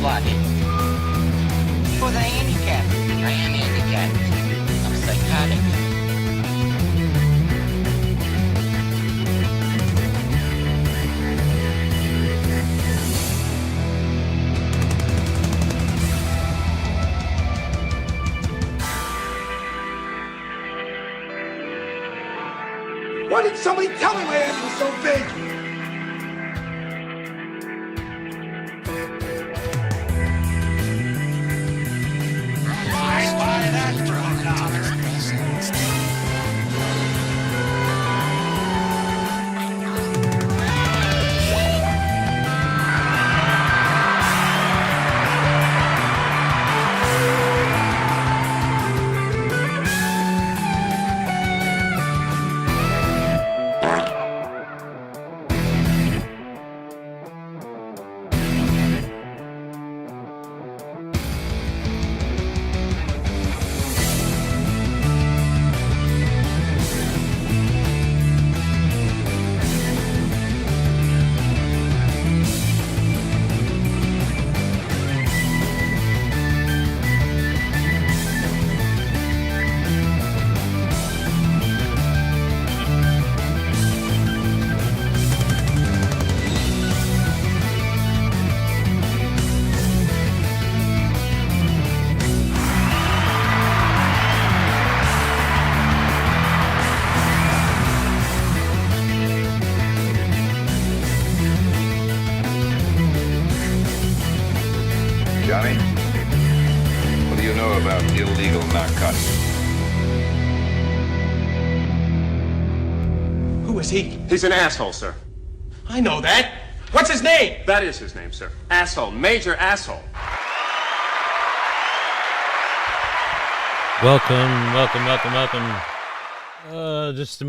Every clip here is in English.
plotted. For the handicap. I am handicapped. I'm psychotic. Why didn't somebody tell me my ass was so big? I spotted that for $1. Johnny, what do you know about illegal narcotics? Who is he? He's an asshole, sir. I know that. What's his name? That is his name, sir. Asshole. Major asshole. Welcome.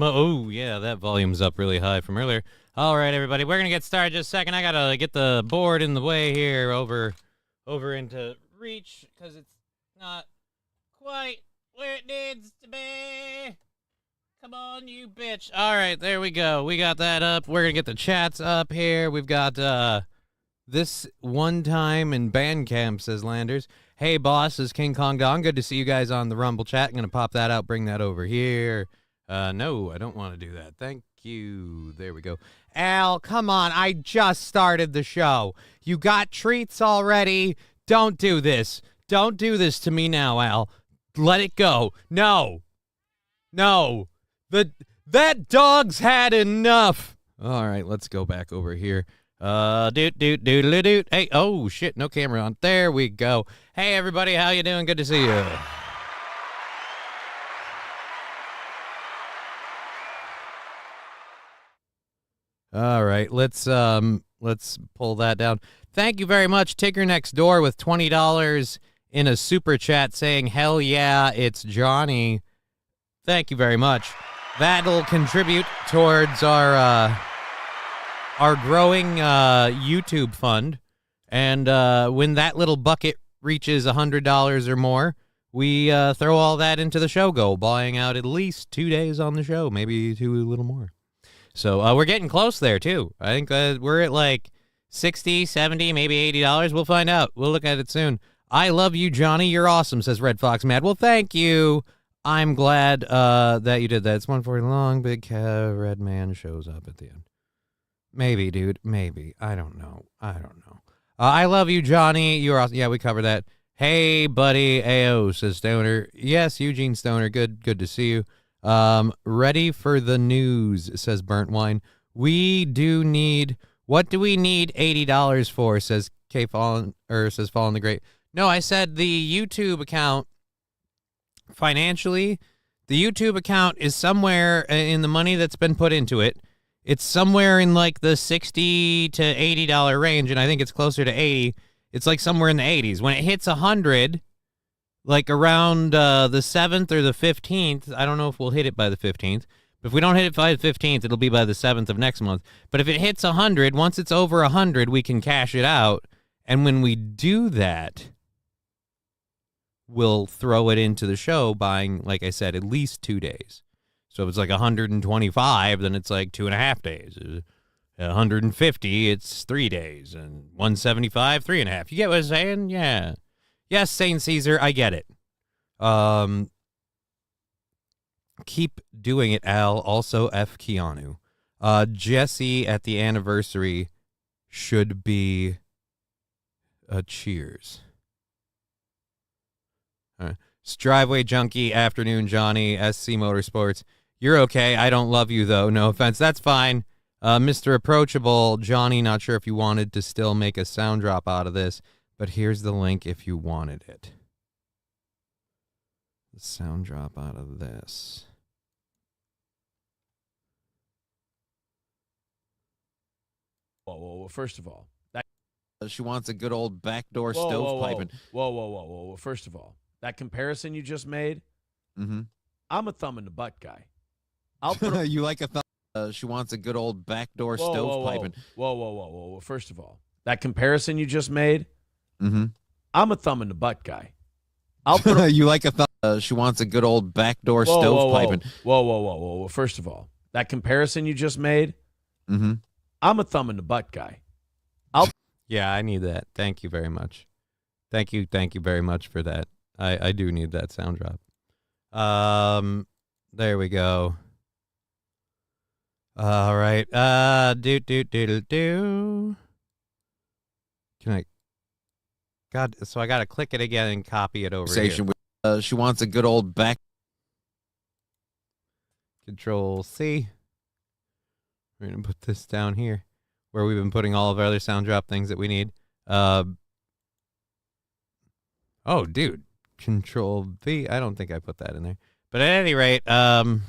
Oh, yeah, that volume's up really high from earlier. All right, everybody, we're going to get started just a second. I got to get the board in the way here over into reach because it's not quite where it needs to be. Come on, you bitch. All right, there we go. We got that up. We're going to get the chats up here. We've got this one time in Bandcamp, says Landers. Hey, boss, says King Kong Dong. Good to see you guys on the Rumble chat. I'm going to pop that out, bring that over here. No, I don't want to do that. Thank you. There we go. Al, come on. I just started the show. You got treats already. Don't do this. Don't do this to me now, Al. Let it go. No. That dog's had enough. All right, let's go back over here. Doot. Hey, oh, shit, no camera on. There we go. Hey, everybody, how you doing? Good to see you. All right, let's pull that down. Thank you very much, Tigger Next Door with $20 in a super chat saying, hell yeah, it's Johnny. Thank you very much. That'll contribute towards our growing YouTube fund. And when that little bucket reaches $100 or more, we throw all that into the show goal, buying out at least 2 days on the show, maybe a little more. So we're getting close there, too. I think we're at like $60, $70, maybe $80. We'll find out. We'll look at it soon. I love you, Johnny. You're awesome, says Red Fox Mad. Well, thank you. I'm glad that you did that. It's 140 long. Big red man shows up at the end. Maybe, dude. Maybe. I don't know. I love you, Johnny. You're awesome. Yeah, we covered that. Hey, buddy. AO, says Stoner. Yes, Eugene Stoner. Good to see you. Ready for the news, says Burnt Wine. We do need, what do we need $80 for, says K Fallen, or says Fallen the Great. No, I said the YouTube account, financially, the YouTube account is somewhere in the money that's been put into it. It's somewhere in like the $60 to $80 range, and I think it's closer to 80. It's like somewhere in the 80s. When it hits 100, like around the 7th or the 15th, I don't know if we'll hit it by the 15th. But if we don't hit it by the 15th, it'll be by the 7th of next month. But if it hits 100, once it's over 100, we can cash it out. And when we do that, we'll throw it into the show buying, like I said, at least 2 days. So if it's like 125, then it's like 2.5 days. 150, it's 3 days, and 175, 3.5. You get what I'm saying? Yeah. Yes, Saint Caesar, I get it. Keep doing it, Al. Also, F. Keanu. Jesse at the anniversary should be a cheers. All right. Driveway Junkie, afternoon, Johnny, SC Motorsports. You're okay. I don't love you, though. No offense. That's fine. Mr. Approachable, Johnny, not sure if you wanted to still make a sound drop out of this, but here's the link if you wanted it. The sound drop out of this. Whoa, first of all. She wants a good old backdoor Whoa, stovepipe. Whoa. First of all, that comparison you just made, I'm a thumb in the butt guy. I'll put You like a thumb. She wants a good old backdoor stovepipe. Whoa. First of all, that comparison you just made, I'm a thumb in the butt guy. I'll put You like a thumb. She wants a good old backdoor stovepipe. Whoa. First of all, that comparison you just made, I'm a thumb in the butt guy. Yeah, I need that. Thank you very much. Thank you very much for that. I do need that sound drop. There we go. All right. Do. Can I? God, so I gotta click it again and copy it over here. She wants a good old back. Control C. We're gonna put this down here, where we've been putting all of our other sound drop things that we need. Oh, dude. Control V. I don't think I put that in there. But at any rate, we'll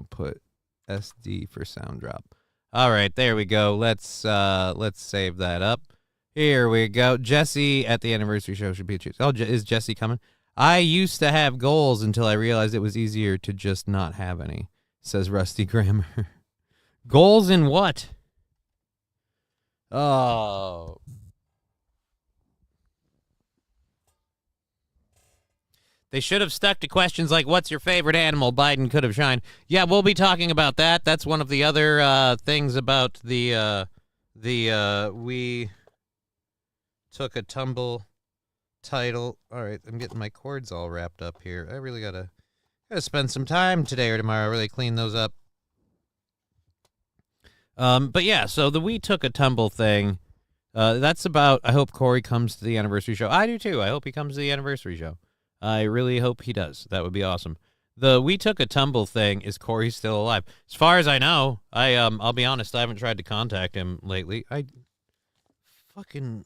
put SD for sound drop. All right, there we go. Let's save that up. Here we go. Jesse at the anniversary show should be a choose. Oh, is Jesse coming? I used to have goals until I realized it was easier to just not have any, says Rusty Grammar. Goals in what? Oh. They should have stuck to questions like, what's your favorite animal? Biden could have shined. Yeah, we'll be talking about that. That's one of the other things about the we took a tumble title. All right, I'm getting my cords all wrapped up here. I really gotta spend some time today or tomorrow, really clean those up. But yeah, so the We Took a Tumble thing, that's about, I hope Corey comes to the anniversary show. I do too. I hope he comes to the anniversary show. I really hope he does. That would be awesome. The We Took a Tumble thing, is Corey still alive? As far as I know, I'll be honest, I haven't tried to contact him lately. I fucking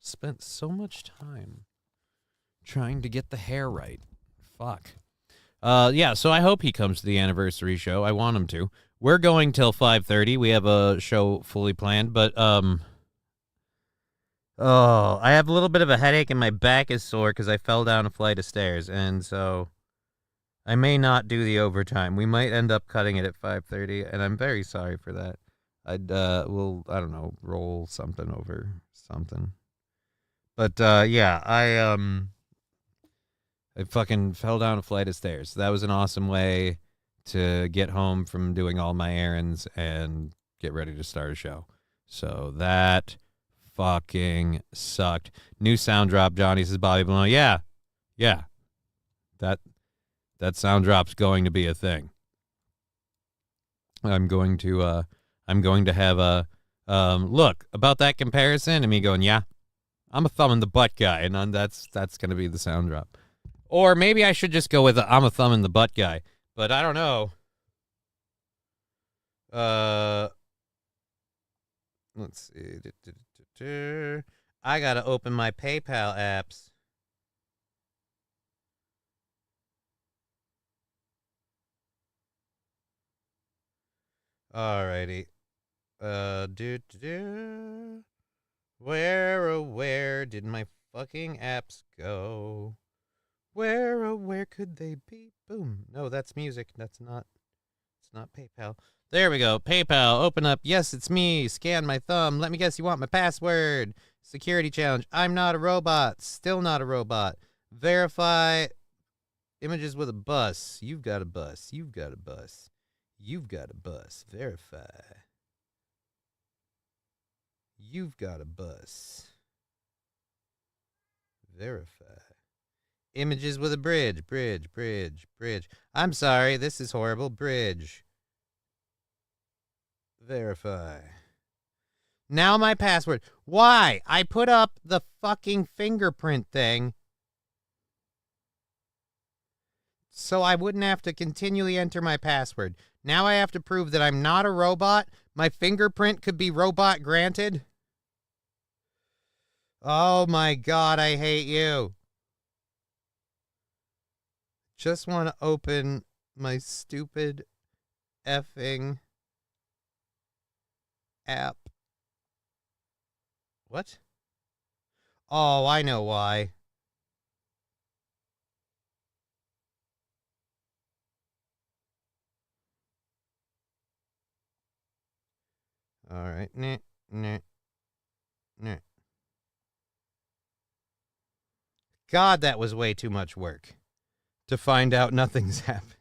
spent so much time trying to get the hair right. Fuck. Yeah, so I hope he comes to the anniversary show. I want him to. We're going till 5:30. We have a show fully planned, but I have a little bit of a headache and my back is sore because I fell down a flight of stairs, and so I may not do the overtime. We might end up cutting it at 5:30, and I'm very sorry for that. We'll, I don't know, roll something over something. But yeah, I fucking fell down a flight of stairs. That was an awesome way to get home from doing all my errands and get ready to start a show. So that fucking sucked. New sound drop, Johnny, says Bobby Below. Yeah. That sound drop's going to be a thing. I'm going to have a look about that comparison and me going, yeah, I'm a thumb in the butt guy, and that's going to be the sound drop. Or maybe I should just go with I'm a thumb in the butt guy, but I don't know. Let's see. I gotta open my PayPal apps. Alrighty. Where did my fucking apps go? Where could they be? Boom. No, that's music. It's not PayPal. There we go. PayPal, open up. Yes, it's me. Scan my thumb. Let me guess you want my password. Security challenge. I'm not a robot. Still not a robot. Verify Images with a bus. You've got a bus. You've got a bus. You've got a bus. Verify. You've got a bus. Verify. Images with a bridge. Bridge, bridge, bridge. I'm sorry, this is horrible. Bridge. Verify. Now my password. Why? I put up the fucking fingerprint thing so I wouldn't have to continually enter my password. Now I have to prove that I'm not a robot. My fingerprint could be robot granted. Oh my God, I hate you. Just want to open my stupid effing app. What? Oh, I know why. All right. Nah, nah, nah. God, that was way too much work to find out nothing's happened.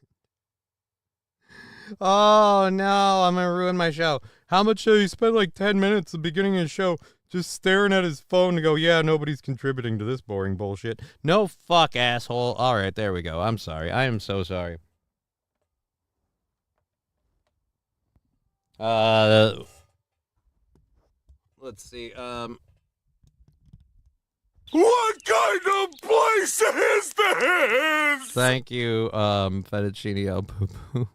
Oh, no, I'm going to ruin my show. How much show you spent like 10 minutes at the beginning of the show just staring at his phone to go, yeah, nobody's contributing to this boring bullshit. No, fuck, asshole. All right, there we go. I'm sorry. I am so sorry. Let's see. What kind of place is this? Thank you, Fettuccine El Poo Poo.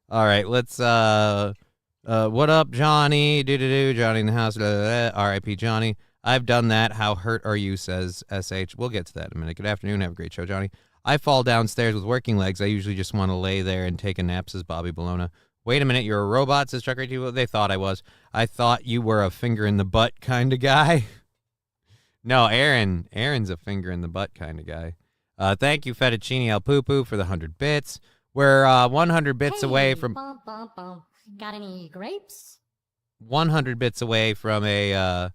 All right, let's, what up, Johnny? Do-do-do, Johnny in the house, R.I.P. Johnny. I've done that. How hurt are you, says S.H. We'll get to that in a minute. Good afternoon. Have a great show, Johnny. I fall downstairs with working legs. I usually just want to lay there and take a nap, says Bobby Bologna. Wait a minute, you're a robot, says Trucker TV. They thought I was. I thought you were a finger in the butt kind of guy. No, Aaron's a finger in the butt kind of guy. Thank you, Fettuccine El Poo Poo, for the 100 bits. We're 100 bits away from... Got any grapes? 100 bits away from a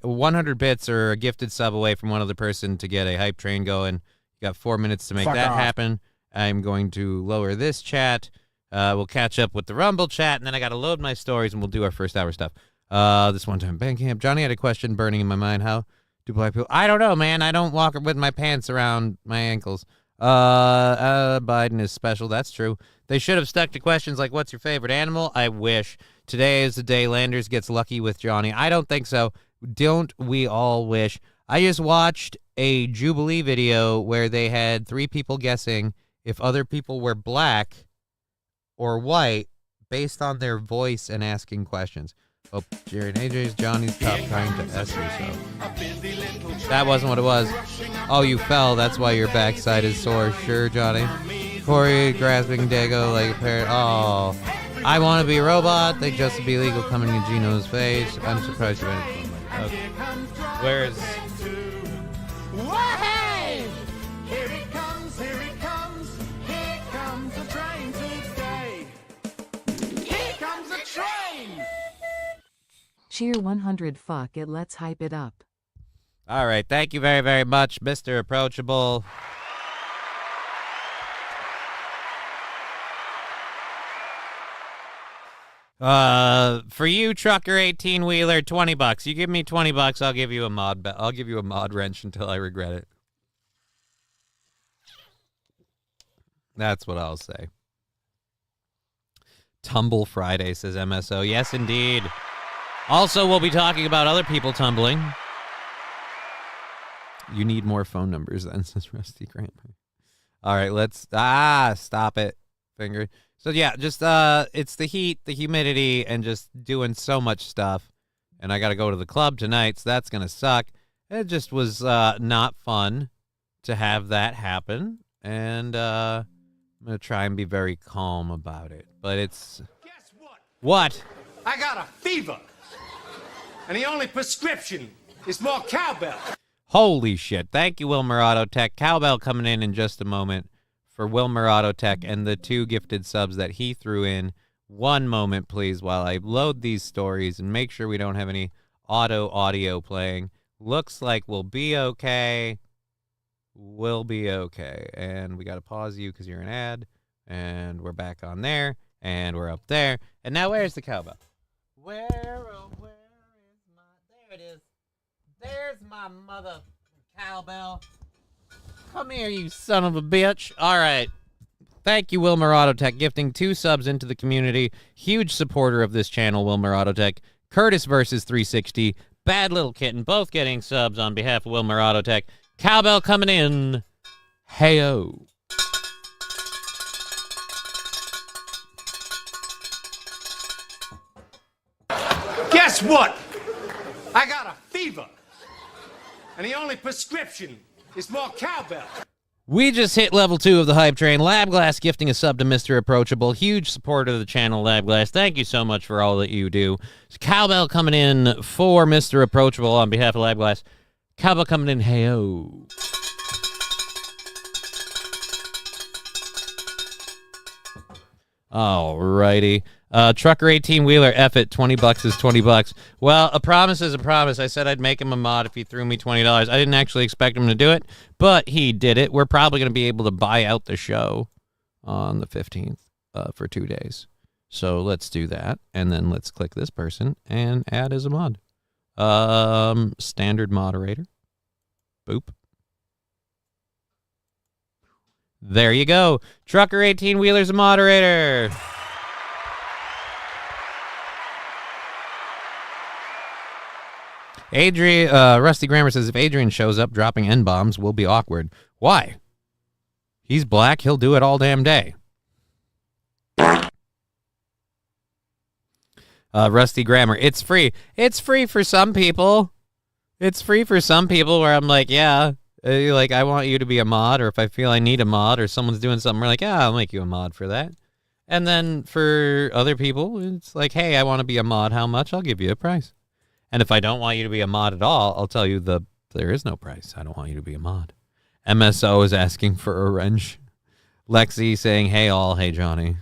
100 bits or a gifted sub away from one other person to get a hype train going. You got 4 minutes to make that happen. I'm going to lower this chat. We'll catch up with the Rumble chat, and then I got to load my stories, and we'll do our first hour stuff. This one time, band camp. Johnny had a question burning in my mind. How do black people... I don't know, man. I don't walk with my pants around my ankles. Biden is special. That's true. They should have stuck to questions like, what's your favorite animal? I wish. Today is the day Landers gets lucky with Johnny. I don't think so. Don't we all wish? I just watched a Jubilee video where they had 3 people guessing if other people were black or white based on their voice and asking questions. Oh, Jerry and AJ's Johnny's top trying to S yourself. That wasn't what it was. Oh, you fell. That's why your backside is sore. Sure, Johnny. Corey grasping Dago like a parrot. Oh, I want to be a robot. Think just to be legal coming in Gino's face. I'm surprised you went. Okay. Where's... Hey! Here it comes, here it comes. Here comes the train to stay. Here comes the train! Cheer 100, fuck it, let's hype it up. All right, thank you very, very much, Mr. Approachable. For you, trucker 18-wheeler, $20. You give me $20, I'll give you a mod. I'll give you a mod wrench until I regret it. That's what I'll say. Tumble Friday, says MSO. Yes, indeed. Also, we'll be talking about other people tumbling. You need more phone numbers then, says Rusty Grant. All right, let's... stop it, finger. So, yeah, just, it's the heat, the humidity, and just doing so much stuff. And I got to go to the club tonight, so that's going to suck. It just was not fun to have that happen. And I'm going to try and be very calm about it. But it's... Guess what? What? I got a fever. And the only prescription is more cowbell. Holy shit. Thank you, Wilmer Auto Tech. Cowbell coming in just a moment for Wilmer Auto Tech and the 2 gifted subs that he threw in. One moment, please, while I load these stories and make sure we don't have any auto audio playing. Looks like we'll be okay. we'll be okay. And we got to pause you because you're an ad. And we're back on there. And we're up there. And now where's the cowbell? Where is my... There it is. There's my mother cowbell. Come here, you son of a bitch. All right. Thank you, Wilmer Autotech, gifting 2 subs into the community. Huge supporter of this channel, Wilmer Autotech. Curtis versus 360. Bad Little Kitten, both getting subs on behalf of Wilmer Autotech. Cowbell coming in. Hey-o. Guess what? I got a fever. And the only prescription is more cowbell. We just hit level 2 of the hype train. Labglass gifting a sub to Mr. Approachable. Huge supporter of the channel, Labglass. Thank you so much for all that you do. Cowbell coming in for Mr. Approachable on behalf of Labglass. Cowbell coming in, hey-o. Alrighty. Trucker 18-wheeler, F it, $20 is $20. Well, a promise is a promise. I said I'd make him a mod if he threw me $20. I didn't actually expect him to do it, but he did it. We're probably going to be able to buy out the show on the 15th for 2 days. So let's do that, and then let's click this person and add as a mod. Standard moderator. Boop. There you go. Trucker 18-wheeler's a moderator. Rusty Grammar says, if Adrian shows up dropping N-bombs, we'll be awkward. Why? He's black. He'll do it all damn day. Rusty Grammar, it's free. It's free for some people. It's free for some people where I'm like, yeah, like I want you to be a mod, or if I feel I need a mod or someone's doing something, we're like, yeah, I'll make you a mod for that. And then for other people, it's like, hey, I want to be a mod. How much? I'll give you a price. And if I don't want you to be a mod at all, I'll tell you there is no price. I don't want you to be a mod. MSO is asking for a wrench. Lexi saying, hey all, hey Johnny.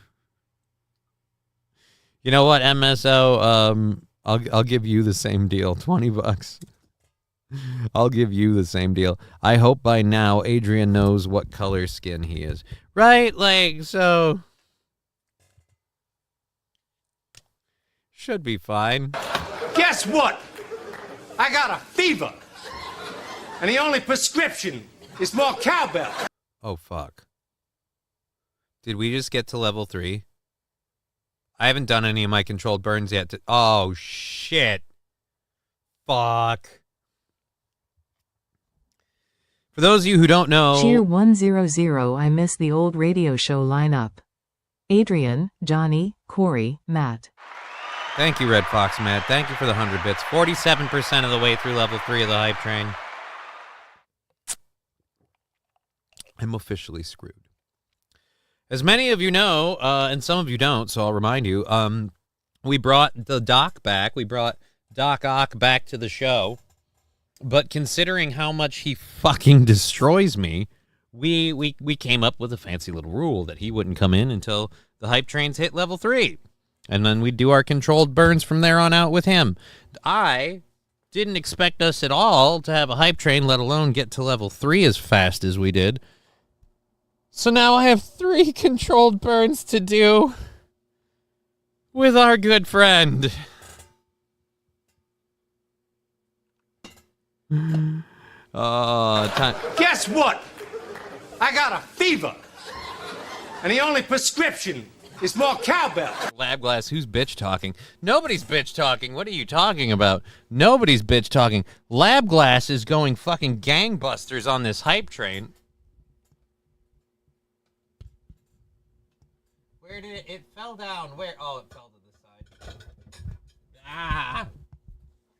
You know what, MSO, I'll give you the same deal, $20. I'll give you the same deal. I hope by now Adrian knows what color skin he is. Right? Like, so... should be fine. Guess what? I got a fever. And the only prescription is more cowbell. Oh, fuck. Did we just get to level 3? I haven't done any of my controlled burns yet. Oh, shit. Fuck. For those of you who don't know... Cheer 100, I miss the old radio show lineup. Adrian, Johnny, Corey, Matt. Thank you, Red Fox Matt. Thank you for the 100 bits. 47% of the way through level 3 of the hype train. I'm officially screwed. As many of you know, and some of you don't, so I'll remind you, we brought the Doc back. We brought Doc Ock back to the show. But considering how much he fucking destroys me, we came up with a fancy little rule that he wouldn't come in until the hype trains hit level 3. And then we'd do our controlled burns from there on out with him. I didn't expect us at all to have a hype train, let alone get to level 3 as fast as we did. So now I have 3 controlled burns to do with our good friend. Time. Guess what? I got a fever. And the only prescription is more cowbell. Labglass, who's bitch talking? Nobody's bitch talking. What are you talking about? Nobody's bitch talking. Labglass is going fucking gangbusters on this hype train. Where did it fell down? Where? Oh, it fell to the side. Ah!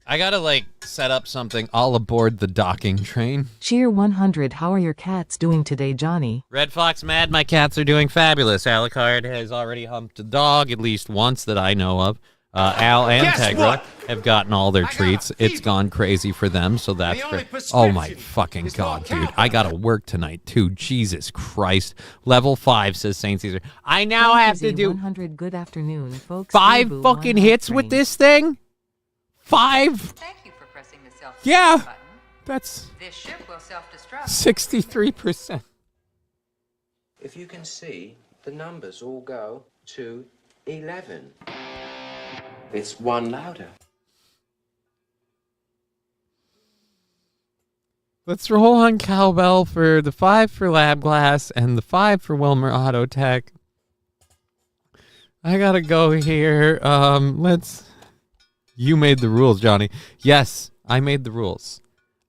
I gotta, like, set up something all aboard the docking train. Cheer 100, how are your cats doing today, Johnny? Red Fox mad, my cats are doing fabulous. Alucard has already humped a dog at least once that I know of. Al and Tegra have gotten all their treats. It's gone crazy for them, so that's great. Oh my fucking god, dude. I gotta work tonight, too. Jesus Christ. Level 5, says St. Caesar. I now have to do 100. Good afternoon, folks. 5 fucking hits with this thing? 5? Thank you for pressing the selfie Yeah. button. That's This ship will self-destruct. 63%. If you can see, the numbers all go to 11. It's one louder. Let's roll on cowbell for the 5 for Lab Glass and the 5 for Wilmer Auto Tech. I gotta go here. You made the rules, Johnny. Yes, I made the rules.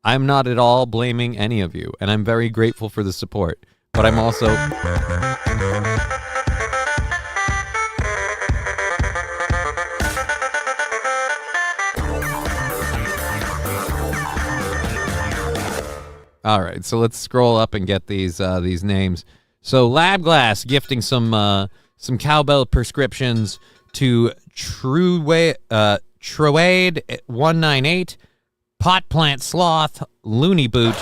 I'm not at all blaming any of you, and I'm very grateful for the support. But I'm also... All right, so let's scroll up and get these names. So Lab Glass gifting some cowbell prescriptions to Truade 198, Pot Plant Sloth, Looney Boot.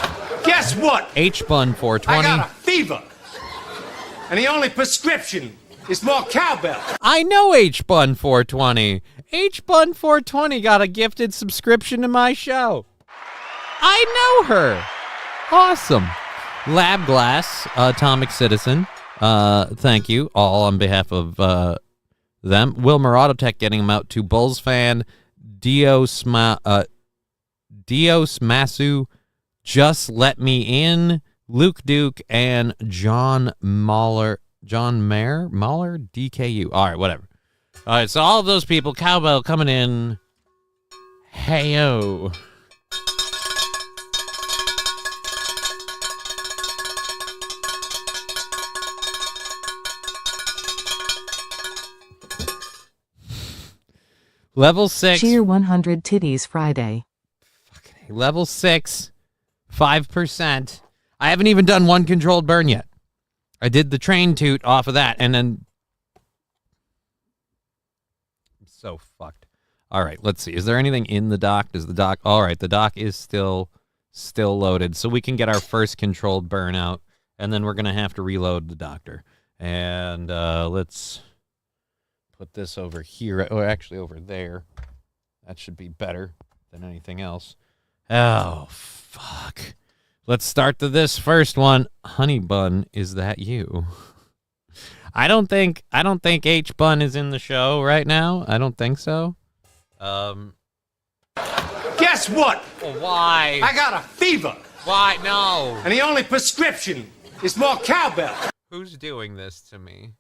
Guess what? H-Bun 420. I got a fever. And the only prescription is more cowbell. I know H-Bun 420. H-Bun 420 got a gifted subscription to my show. I know her. Awesome. Lab Glass, Atomic Citizen. Thank you, all on behalf of them. Wilmer Autotech getting them out to Bulls fan, Dios Masu, Just Let Me In, Luke Duke, and John Mahler, DKU. All right, whatever. All right, so all of those people, cowbell coming in. Hey-o. Level 6. Cheer 100 titties Friday. Level 6, 5%. I haven't even done one controlled burn yet. I did the train toot off of that, and then... I'm so fucked. All right, let's see. Is there anything in the dock? Does the dock... All right, the dock is still loaded, so we can get our first controlled burn out, and then we're going to have to reload the doctor. And let's... put this over here, or actually over there. That should be better than anything else. Oh, fuck. Let's start this first one. Honey Bun, is that you? I don't think H Bun is in the show right now. I don't think so. Guess what? Why? I got a fever. Why? No. And the only prescription is more cowbell. Who's doing this to me?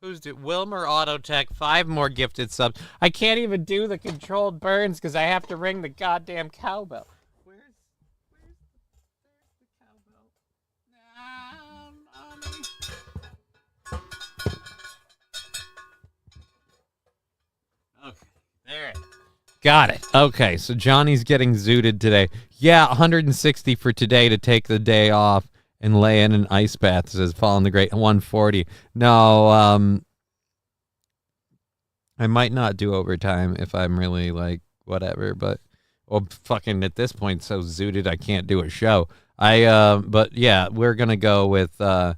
Wilmer Autotech, 5 more gifted subs. I can't even do the controlled burns because I have to ring the goddamn cowbell. Where's the cowbell? Okay, there. Got it. Okay, so Johnny's getting zooted today. Yeah, 160 for today to take the day off and lay in an ice bath, says Fallen the Great. 140. No, I might not do overtime if I'm really like whatever, but fucking at this point so zooted I can't do a show. But yeah, we're gonna go with trying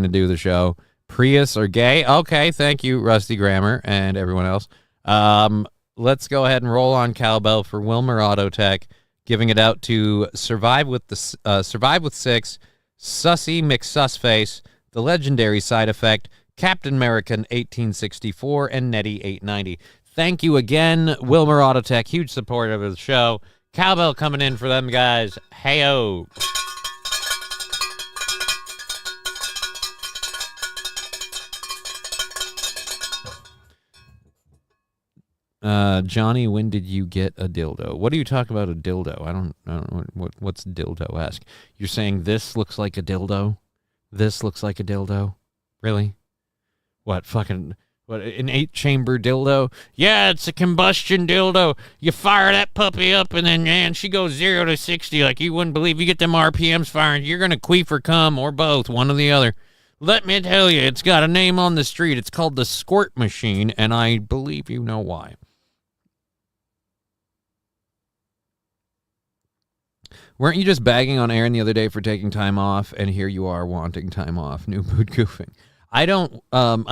to do the show. Prius or gay? Okay, thank you, Rusty Grammar and everyone else. Let's go ahead and roll on cowbell for Wilmer Autotech, giving it out to Survive with 6, Sussy McSussface, The Legendary Side Effect, Captain American 1864, and Nettie 890. Thank you again, Wilmer Autotech, huge supporter of the show. Cowbell coming in for them guys. Hey-o. Johnny, when did you get a dildo? What do you talk about a dildo? I don't know what's dildo-esque. You're saying this looks like a dildo? This looks like a dildo? Really? What, an 8-chamber dildo? Yeah, it's a combustion dildo. You fire that puppy up and then, man, she goes 0 to 60 like you wouldn't believe. You get them RPMs firing, you're going to queef or cum or both, one or the other. Let me tell you, it's got a name on the street. It's called the Squirt Machine, and I believe you know why. Weren't you just bagging on Aaron the other day for taking time off, and here you are wanting time off? New boot goofing. I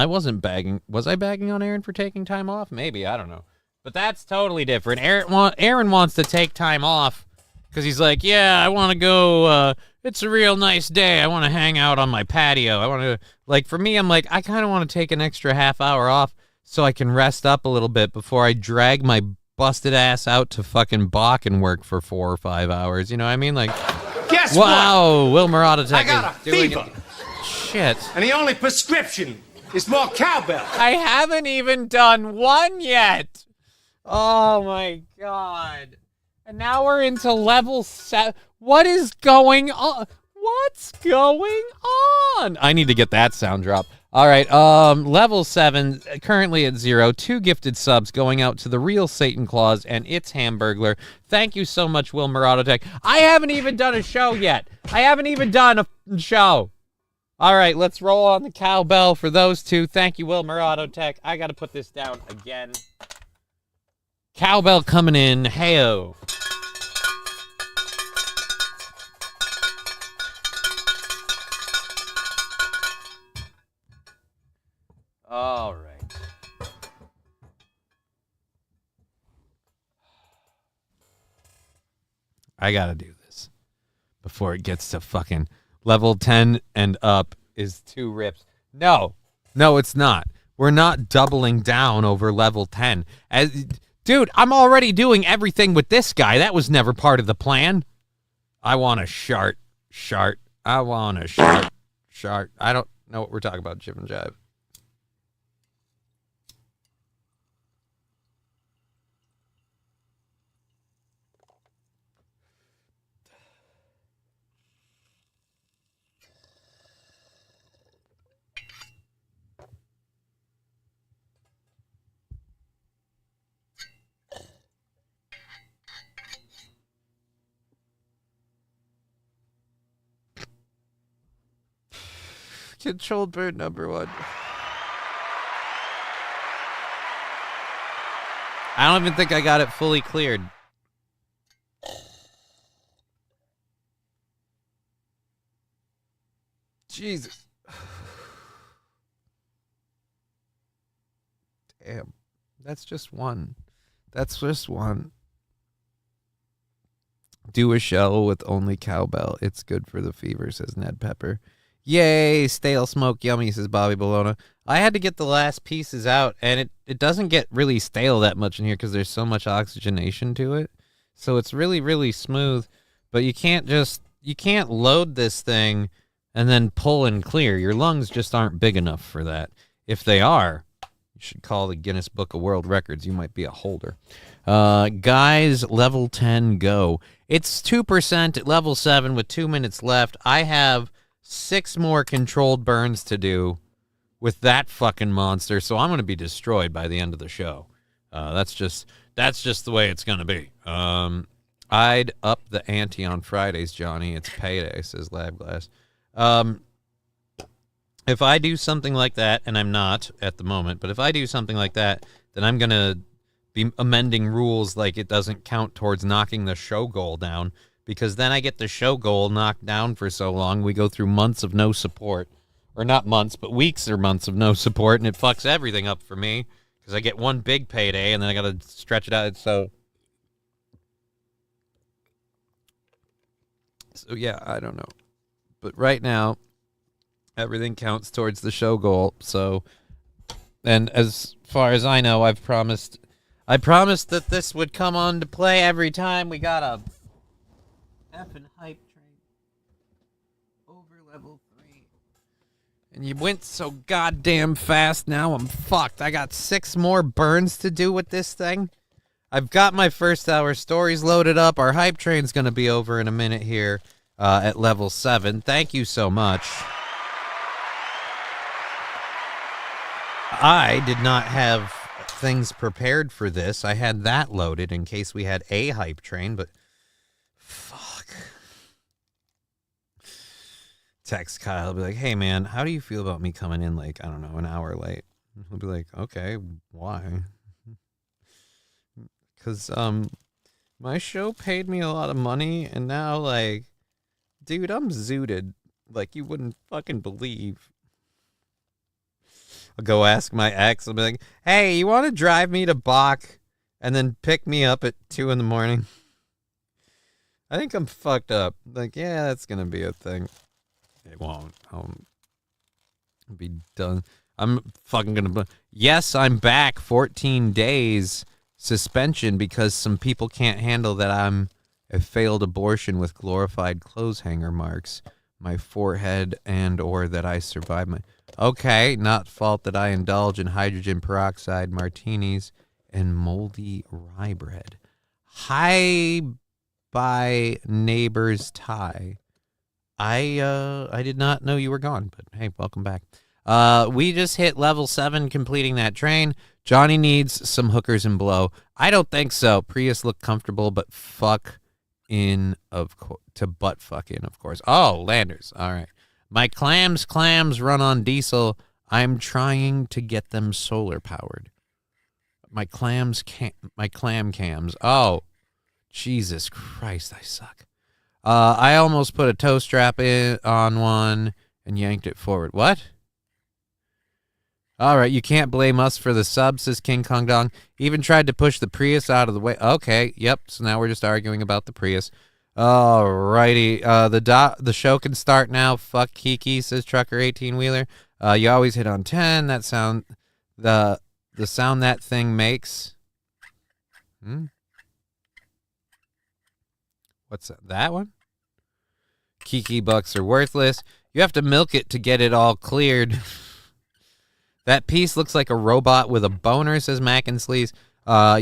wasn't bagging. Was I bagging on Aaron for taking time off? Maybe, I don't know. But that's totally different. Aaron wants to take time off because he's like, yeah, I want to go. It's a real nice day. I want to hang out on my patio. I want to, like, for me, I'm like, I kind of want to take an extra half hour off so I can rest up a little bit before I drag my busted ass out to fucking balk and work for 4 or 5 hours. You know what I mean? Like, Guess wow, Will Muratotech I got is a doing fever. it. Shit. And the only prescription is more cowbell. I haven't even done one yet. Oh my god. And now we're into level 7. What is going on? What's going on? I need to get that sound drop. All right, level 7, currently at 0. 2 gifted subs going out to the real Satan Claus and its Hamburglar. Thank you so much, Will Muratotech. I haven't even done a show yet. I haven't even done a show. All right, let's roll on the cowbell for those two. Thank you, Will Muratotech. I got to put this down again. Cowbell coming in. Hey-o. All right. I gotta do this before it gets to fucking level 10 and up is 2 rips. No, it's not. We're not doubling down over level 10. Dude, I'm already doing everything with this guy. That was never part of the plan. I want a shart. I want a shart. I don't know what we're talking about, Jib and Jive. Controlled bird number 1. I don't even think I got it fully cleared. Jesus. Damn. That's just one. Do a show with only cowbell. It's good for the fever, says Ned Pepper. Yay, stale smoke yummy, says Bobby Bologna. I had to get the last pieces out, and it doesn't get really stale that much in here because there's so much oxygenation to it. So it's really, really smooth. But you can't load this thing and then pull and clear. Your lungs just aren't big enough for that. If they are, you should call the Guinness Book of World Records. You might be a holder. Guys, level 10, go. It's 2% at level 7 with 2 minutes left. I have 6 more controlled burns to do with that fucking monster, so I'm going to be destroyed by the end of the show. That's just the way it's going to be. I'd up the ante on Fridays, Johnny. It's payday, says Lab Glass. If I do something like that, and I'm not at the moment, but if I do something like that, then I'm going to be amending rules like it doesn't count towards knocking the show goal down, because then I get the show goal knocked down for so long, we go through months of no support. Or not months, but weeks or months of no support, and it fucks everything up for me, because I get one big payday, and then I got to stretch it out, so yeah, I don't know. But right now, everything counts towards the show goal, so, and as far as I know, I promised that this would come on to play every time we got a effing hype train over level 3. And you went so goddamn fast, now I'm fucked. I got 6 more burns to do with this thing. I've got my first hour stories loaded up. Our hype train's going to be over in a minute here at level 7. Thank you so much. I did not have things prepared for this. I had that loaded in case we had a hype train, but fuck. Text Kyle, he'll be like, hey man, how do you feel about me coming in like, I don't know, an hour late? He'll be like, okay, why? Because my show paid me a lot of money, and now, like, dude, I'm zooted like you wouldn't fucking believe. I'll go ask my ex. I'll be like, hey, you want to drive me to Bach and then pick me up at 2 in the morning. I think I'm fucked up. Like, yeah, that's gonna be a thing. It won't. I'll be done. I'm fucking gonna. Yes, I'm back. 14 days suspension because some people can't handle that I'm a failed abortion with glorified clothes hanger marks, my forehead, and or that I survived my. Okay, not fault that I indulge in hydrogen peroxide martinis and moldy rye bread. Hi, by neighbor's tie. I did not know you were gone, but hey, welcome back. We just hit level 7 completing that train. Johnny needs some hookers and blow. I don't think so. Prius look comfortable, but fuck in to butt fuck in, of course. Oh, landers. All right. My clams run on diesel. I'm trying to get them solar powered. My clam cams. Oh, Jesus Christ, I suck. I almost put a toe strap on one and yanked it forward. What? All right, you can't blame us for the subs, says King Kong Dong. Even tried to push the Prius out of the way. Okay, yep, so now we're just arguing about the Prius. All righty, the show can start now. Fuck Kiki, says Trucker 18-wheeler. You always hit on 10. That sound, the sound that thing makes. What's that? That one? Kiki bucks are worthless. You have to milk it to get it all cleared. That piece looks like a robot with a boner, says Mac and Sleaze.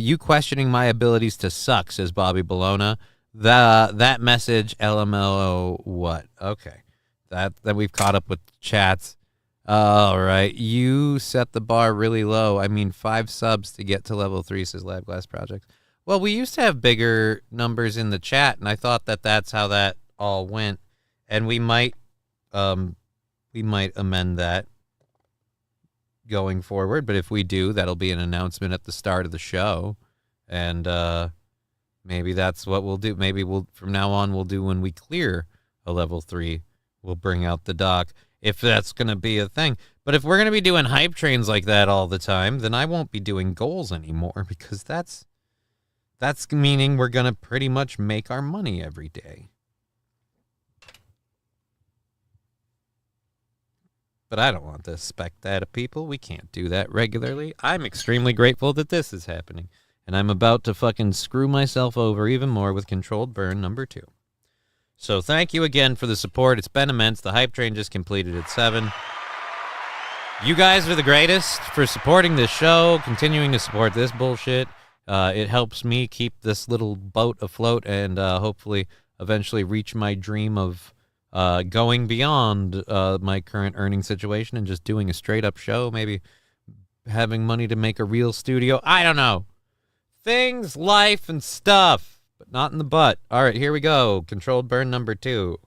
You questioning my abilities to suck, says Bobby Bologna. That message, LMLO, what? Okay. That we've caught up with chats. All right. You set the bar really low. I mean, 5 subs to get to level 3, says Lab Glass Project. Well, we used to have bigger numbers in the chat, and I thought that's how that all went. And we might amend that going forward, but if we do, that'll be an announcement at the start of the show, and maybe that's what we'll do. Maybe from now on we'll do when we clear a level 3, we'll bring out the dock, if that's going to be a thing. But if we're going to be doing hype trains like that all the time, then I won't be doing goals anymore, because that's meaning we're going to pretty much make our money every day. But I don't want to expect that of people. We can't do that regularly. I'm extremely grateful that this is happening. And I'm about to fucking screw myself over even more with Controlled Burn number 2. So thank you again for the support. It's been immense. The hype train just completed at 7. You guys are the greatest for supporting this show, continuing to support this bullshit. It helps me keep this little boat afloat and hopefully eventually reach my dream of going beyond my current earning situation and just doing a straight-up show, maybe having money to make a real studio. I don't know. Things, life, and stuff, but not in the butt. All right, here we go. Controlled Burn number 2.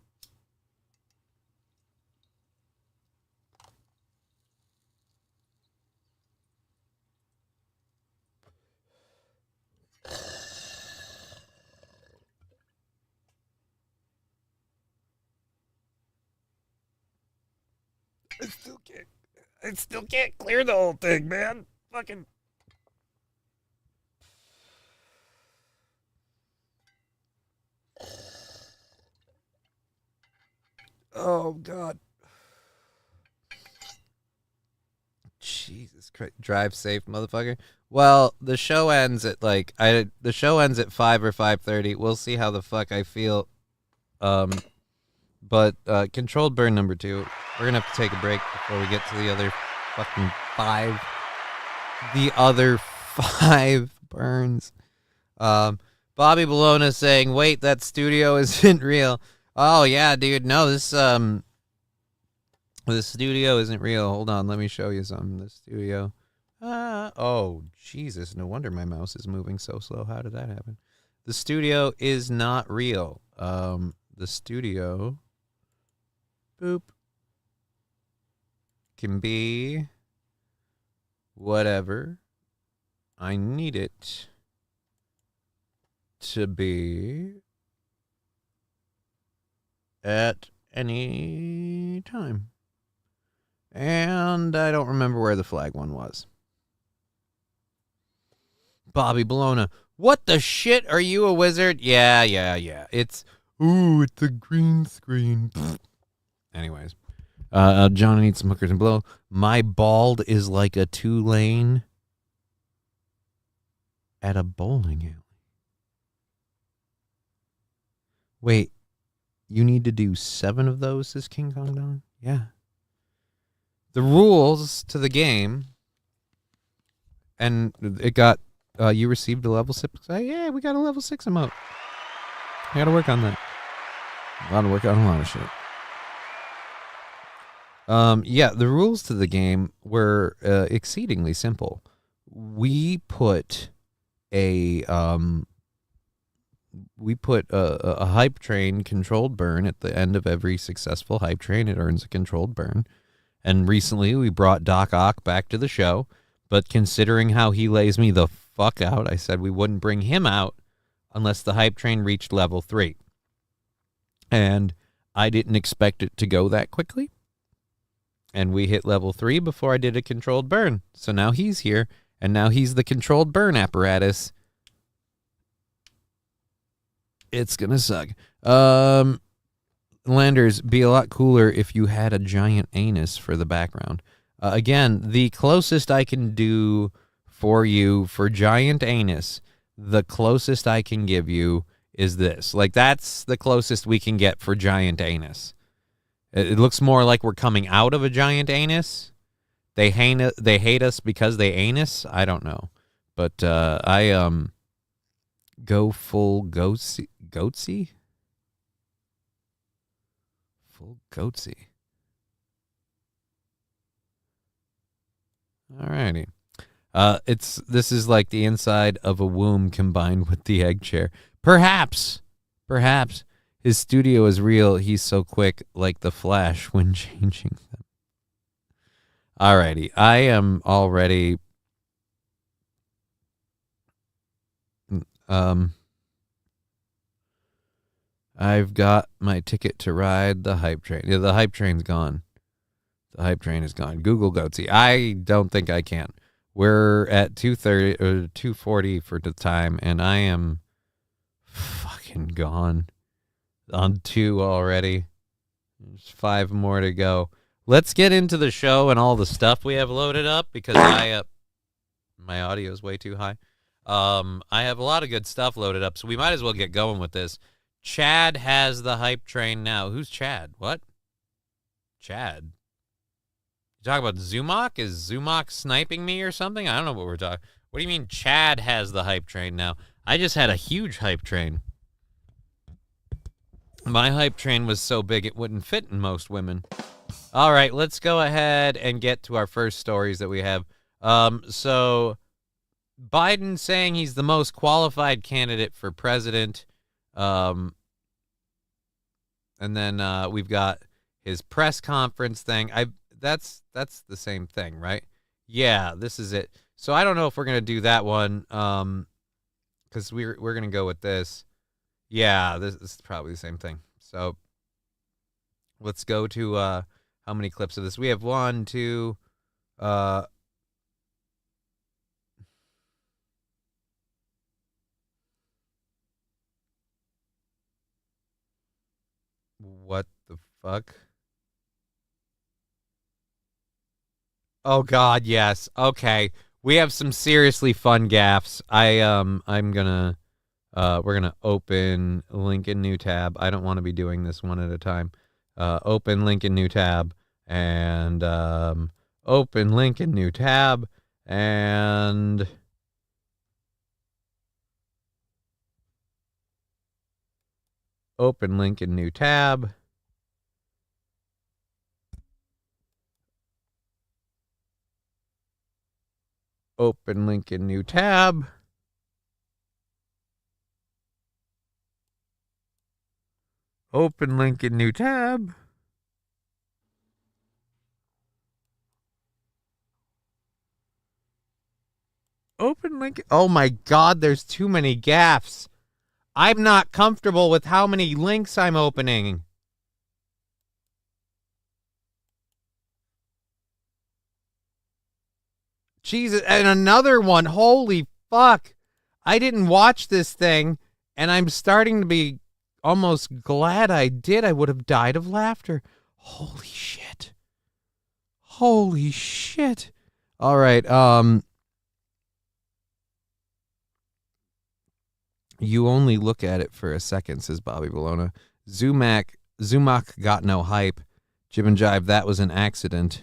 I still can't clear the whole thing, man. Fucking. Oh, God. Jesus Christ. Drive safe, motherfucker. Well, the show ends at the show ends at 5 or 5:30. We'll see how the fuck I feel. But Controlled Burn number 2. We're gonna have to take a break before we get to the other fucking 5. The other 5 burns. Bobby Bologna saying, "Wait, that studio isn't real." Oh yeah, dude. No, this studio isn't real. Hold on, let me show you something. The studio. Oh Jesus! No wonder my mouse is moving so slow. How did that happen? The studio is not real. The studio. Boop. Can be whatever I need it to be at any time. And I don't remember where the flag one was. Bobby Bologna. What the shit? Are you a wizard? Yeah. It's a green screen. Anyways. John needs some hookers and blow. My bald is like a 2-lane at a bowling alley. Wait, you need to do 7 of those, says King Kong Don? Yeah. The rules to the game, and it got, you received a level 6. Yeah, we got a level 6 emote. I got to work on that. I got to work on a lot of shit. The rules to the game were exceedingly simple. We put a hype train controlled burn at the end of every successful hype train. It earns a controlled burn. And recently we brought Doc Ock back to the show, but considering how he lays me the fuck out, I said we wouldn't bring him out unless the hype train reached level 3. And I didn't expect it to go that quickly. And we hit level 3 before I did a controlled burn. So now he's here, and now he's the controlled burn apparatus. It's gonna suck. Landers, be a lot cooler if you had a giant anus for the background. Again, the closest I can do for you for giant anus, the closest I can give you is this. Like, that's the closest we can get for giant anus. It looks more like we're coming out of a giant anus. They hate us because they anus. I don't know, but I go full goatsy. Full goatsy. Alrighty. This is like the inside of a womb combined with the egg chair. Perhaps. His studio is real. He's so quick, like the Flash when changing them. Alrighty. I am already... I've got my ticket to ride the hype train. Yeah, the hype train's gone. The hype train is gone. Google Goatsy. I don't think I can. We're at 2:30 or 2:40 for the time, and I am fucking gone. On 2 already. There's 5 more to go. Let's get into the show and all the stuff we have loaded up because my audio is way too high. I have a lot of good stuff loaded up, so we might as well get going with this. Chad has the hype train now. Who's Chad? What? Chad? You talking about Zumok? Is Zumok sniping me or something? I don't know what we're talking. What do you mean Chad has the hype train now? I just had a huge hype train. My hype train was so big it wouldn't fit in most women. All right, let's go ahead and get to our first stories that we have. So Biden saying he's the most qualified candidate for president. And then we've got his press conference thing. That's the same thing, right? Yeah, this is it. So I don't know if we're gonna do that one, because we're gonna go with this. Yeah, this is probably the same thing. So let's go to how many clips of this? We have 1, 2. What the fuck? Oh God, yes. Okay, we have some seriously fun gaffes. I'm gonna we're gonna open link in new tab. I don't want to be doing this one at a time. Open link in new tab and open link in new tab and open link in new tab. Open link in new tab. Open link in new tab. Open link. Oh my God, there's too many gaffes. I'm not comfortable with how many links I'm opening. Jesus, and another one. Holy fuck. I didn't watch this thing, and I'm starting to be almost glad I did. I would have died of laughter. Holy shit. Holy shit. All right. You only look at it for a second, says Bobby Bologna. Zumak got no hype. Jib and Jive, that was an accident.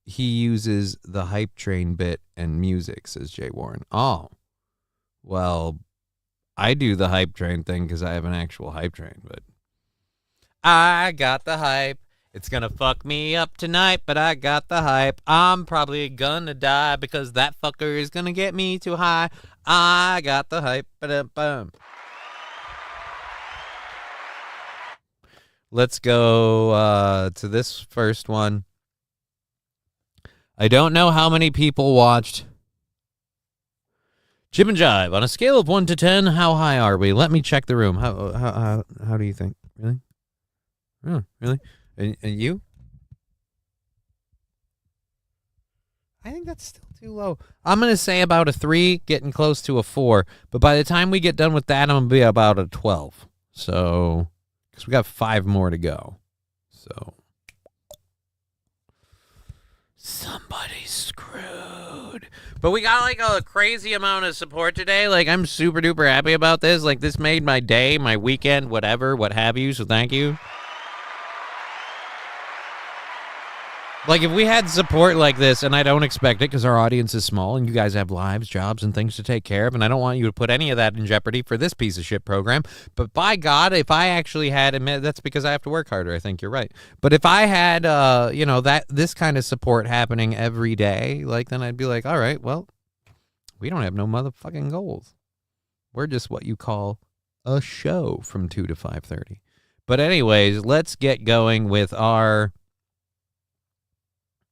He uses the hype train bit and music, says Jay Warren. Oh, well, I do the hype train thing because I have an actual hype train, but I got the hype. It's gonna fuck me up tonight, but I got the hype. I'm probably gonna die because that fucker is gonna get me too high. I got the hype. Ba-dum-bum. Let's go to this first one. I don't know how many people watched Jib and Jive. On a scale of 1 to 10, how high are we? Let me check the room. How do you think? Really? Oh, really? And you? I think that's still too low. I'm going to say about a 3, getting close to a 4. But by the time we get done with that, I'm going to be about a 12. So, because we got 5 more to go. So, somebody's screwed. But we got like a crazy amount of support today. Like, I'm super duper happy about this. Like, this made my day, my weekend, whatever, what have you. So thank you. Like, if we had support like this, and I don't expect it because our audience is small and you guys have lives, jobs, and things to take care of, and I don't want you to put any of that in jeopardy for this piece of shit program. But by God, if I actually had, that's because I have to work harder. I think you're right. But if I had, this kind of support happening every day, like, then I'd be like, all right, well, we don't have no motherfucking goals. We're just what you call a show from 2 to 5:30. But anyways, let's get going with our...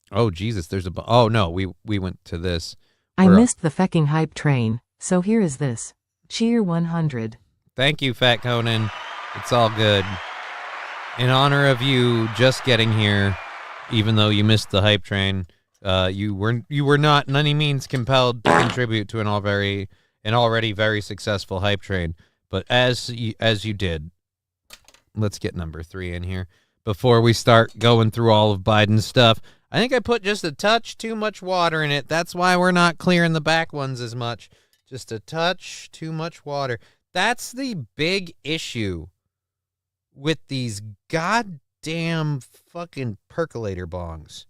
Oh, Jesus, there's a... Oh, no, we went to this. I missed the fecking hype train, so here is this. Cheer 100. Thank you, Fat Conan. It's all good. In honor of you just getting here, even though you missed the hype train, you were not in any means compelled to contribute to an already very successful hype train. But as you did, let's get number 3 in here before we start going through all of Biden's stuff. I think I put just a touch too much water in it. That's why we're not clearing the back ones as much. Just a touch too much water. That's the big issue with these goddamn fucking percolator bongs.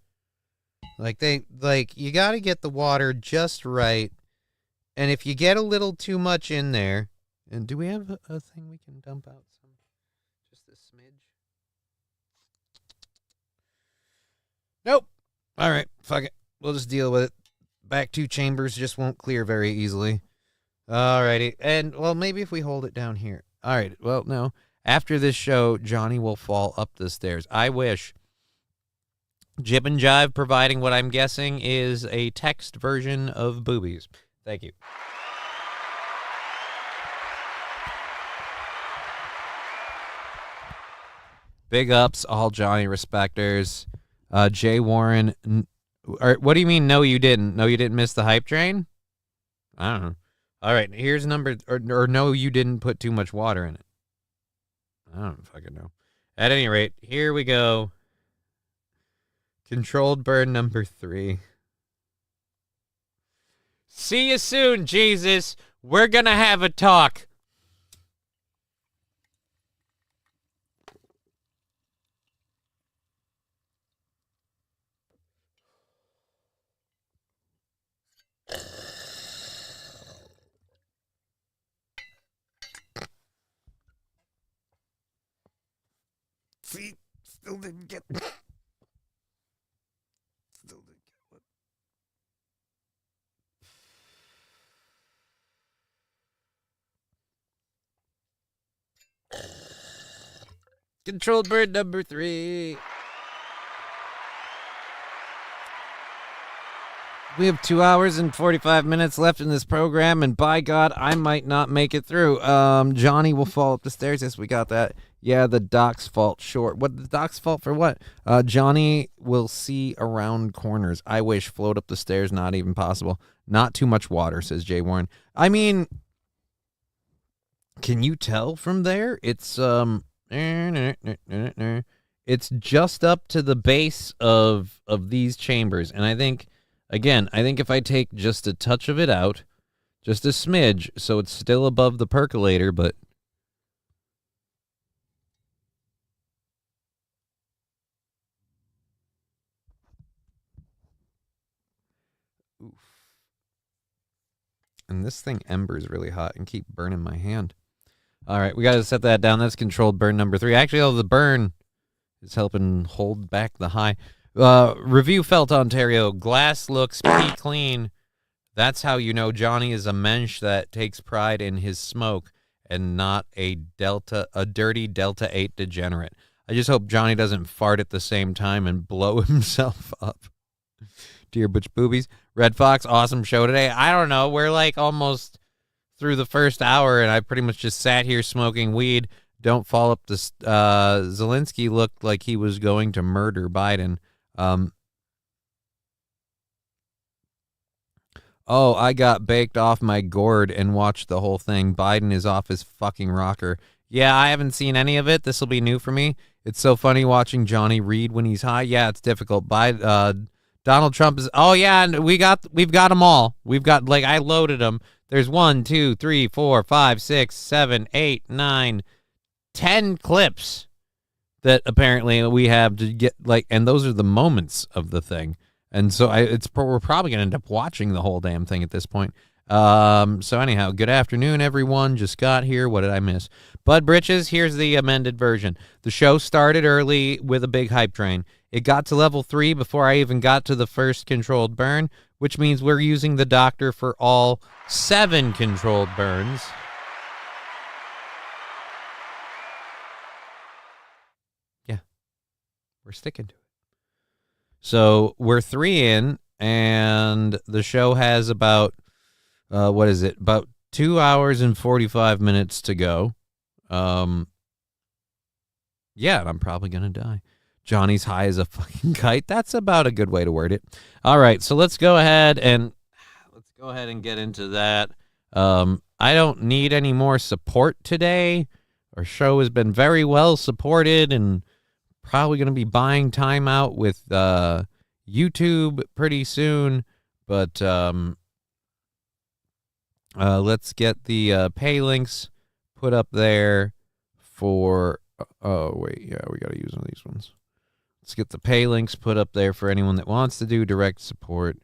You got to get the water just right. And if you get a little too much in there, and do we have a thing we can dump out some? Just a smidge. Nope. All right, fuck it. We'll just deal with it. Back 2 chambers just won't clear very easily. All righty. And, well, maybe if we hold it down here. All right. Well, no. After this show, Johnny will fall up the stairs. I wish. Jib and Jive providing what I'm guessing is a text version of boobies. Thank you. Big ups, all Johnny respecters. Jay Warren, what do you mean, no, you didn't? No, you didn't miss the hype train? I don't know. All right, here's number, or no, you didn't put too much water in it. I don't fucking know. At any rate, here we go. Controlled burn number 3. See you soon, Jesus. We're gonna have a talk. See, still didn't get one. Controlled bird number 3. We have 2 hours and 45 minutes left in this program, and by God, I might not make it through. Johnny will fall up the stairs. Yes, we got that. Yeah, the dock's fault. Short. What? The dock's fault for what? Johnny will see around corners. I wish. Float up the stairs. Not even possible. Not too much water, says Jay Warren. I mean, can you tell from there? It's it's just up to the base of these chambers, and I think. Again, I think if I take just a touch of it out, just a smidge, so it's still above the percolator, but... Oof. And this thing embers really hot and keep burning my hand. All right, we got to set that down. That's controlled burn number 3. Actually, all the burn is helping hold back the high. Review Felt Ontario. Glass looks pea clean. That's how you know Johnny is a mensch that takes pride in his smoke and not a dirty Delta 8 degenerate. I just hope Johnny doesn't fart at the same time and blow himself up. Dear Butch Boobies. Red Fox, awesome show today. I don't know. We're like almost through the first hour, and I pretty much just sat here smoking weed. Don't fall up this. Zelensky looked like he was going to murder Biden. Oh, I got baked off my gourd and watched the whole thing. Biden is off his fucking rocker. Yeah, I haven't seen any of it. This will be new for me. It's so funny watching Johnny read when he's high. Yeah, it's difficult. Donald Trump is. Oh yeah, and we've got them all. We've got I loaded them. There's 1, 2, 3, 4, 5, 6, 7, 8, 9, 10 clips that apparently we have to get and those are the moments of the thing, and so we're probably gonna end up watching the whole damn thing at this point. So anyhow, good afternoon, everyone. Just got here. What did I miss? Bud Britches. Here's the amended version. The show started early with a big hype train. It got to level 3 before I even got to the first controlled burn, which means we're using the doctor for all 7 controlled burns. We're sticking to it. So we're 3 in, and the show has about, about 2 hours and 45 minutes to go. Yeah, and I'm probably going to die. Johnny's high as a fucking kite. That's about a good way to word it. All right, so let's go ahead and get into that. I don't need any more support today. Our show has been very well supported, and probably going to be buying time out with YouTube pretty soon, but let's get the pay links put up there for we got to use one of these ones. Let's get the pay links put up there for anyone that wants to do direct support,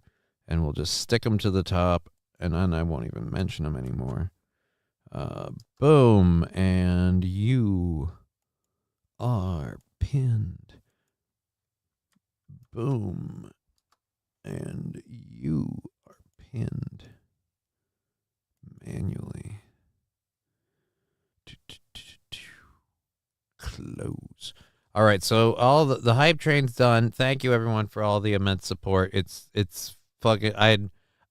and we'll just stick them to the top, and then I won't even mention them anymore. Boom, and you are pinned. Boom. And you are pinned manually. Close. All right, so all the hype train's done. Thank you everyone for all the immense support. It's fucking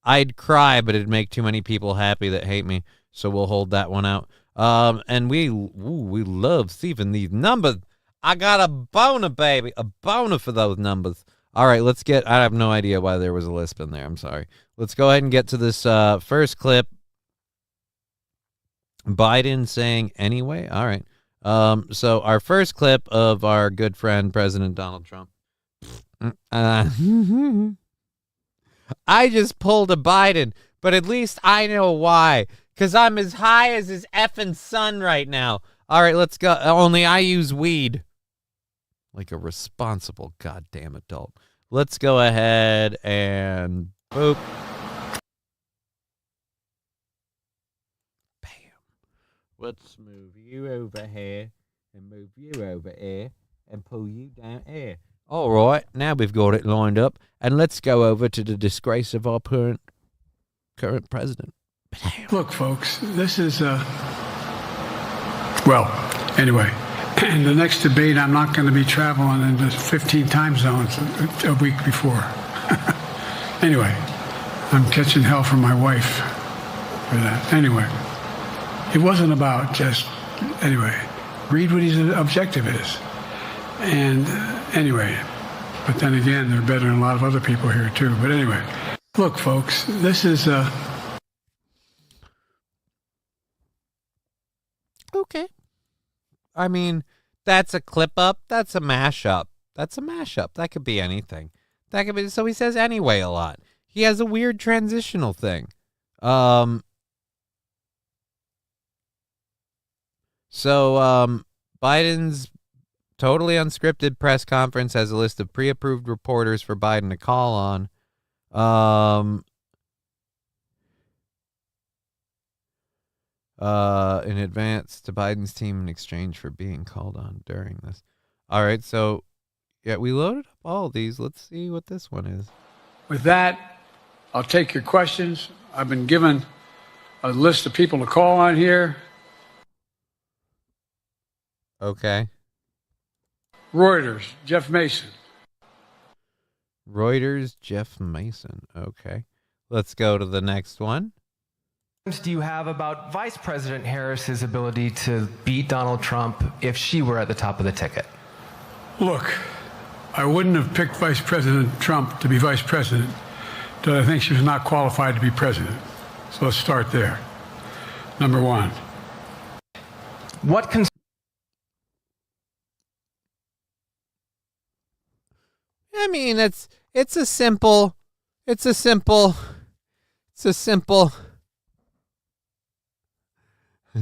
I'd cry, but it'd make too many people happy that hate me. So we'll hold that one out. And we love seeing these numbers. I got a boner, baby. A boner for those numbers. All right, let's get... I have no idea why there was a lisp in there. I'm sorry. Let's go ahead and get to this first clip. Biden saying anyway. All right. So our first clip of our good friend, President Donald Trump. I just pulled a Biden, but at least I know why. Because I'm as high as his effing sun right now. All right, let's go. Only I use weed. Like a responsible goddamn adult. Let's go ahead and boop. Bam. Let's move you over here and move you over here and pull you down here. All right, now we've got it lined up. And let's go over to the disgrace of our current president. Bam. Look, folks, this is well, anyway. In the next debate, I'm not going to be traveling into 15 time zones a week before. Anyway, I'm catching hell from my wife for that. Anyway, it wasn't about just, anyway, read what his objective is. And anyway, but then again, they're better than a lot of other people here too. But anyway, look, folks, this is Okay. I mean, that's a clip up. That's a mashup. That's a mashup. That could be anything. That could be. So he says anyway a lot. He has a weird transitional thing. Biden's totally unscripted press conference has a list of pre-approved reporters for Biden to call on. In advance to Biden's team in exchange for being called on during this. All right, so yeah, we loaded up all these. Let's see what this one is. with that, I'll take your questions. I've been given a list of people to call on here. Okay. Reuters, Jeff Mason. Reuters, Jeff Mason. Okay. Let's go to the next one. Do you have about Vice President Harris's ability to beat Donald Trump if she were at the top of the ticket? Look, I wouldn't have picked Vice President Trump to be vice president, but I think she was not qualified to be president. So let's start there. Number one. What I mean, it's a simple.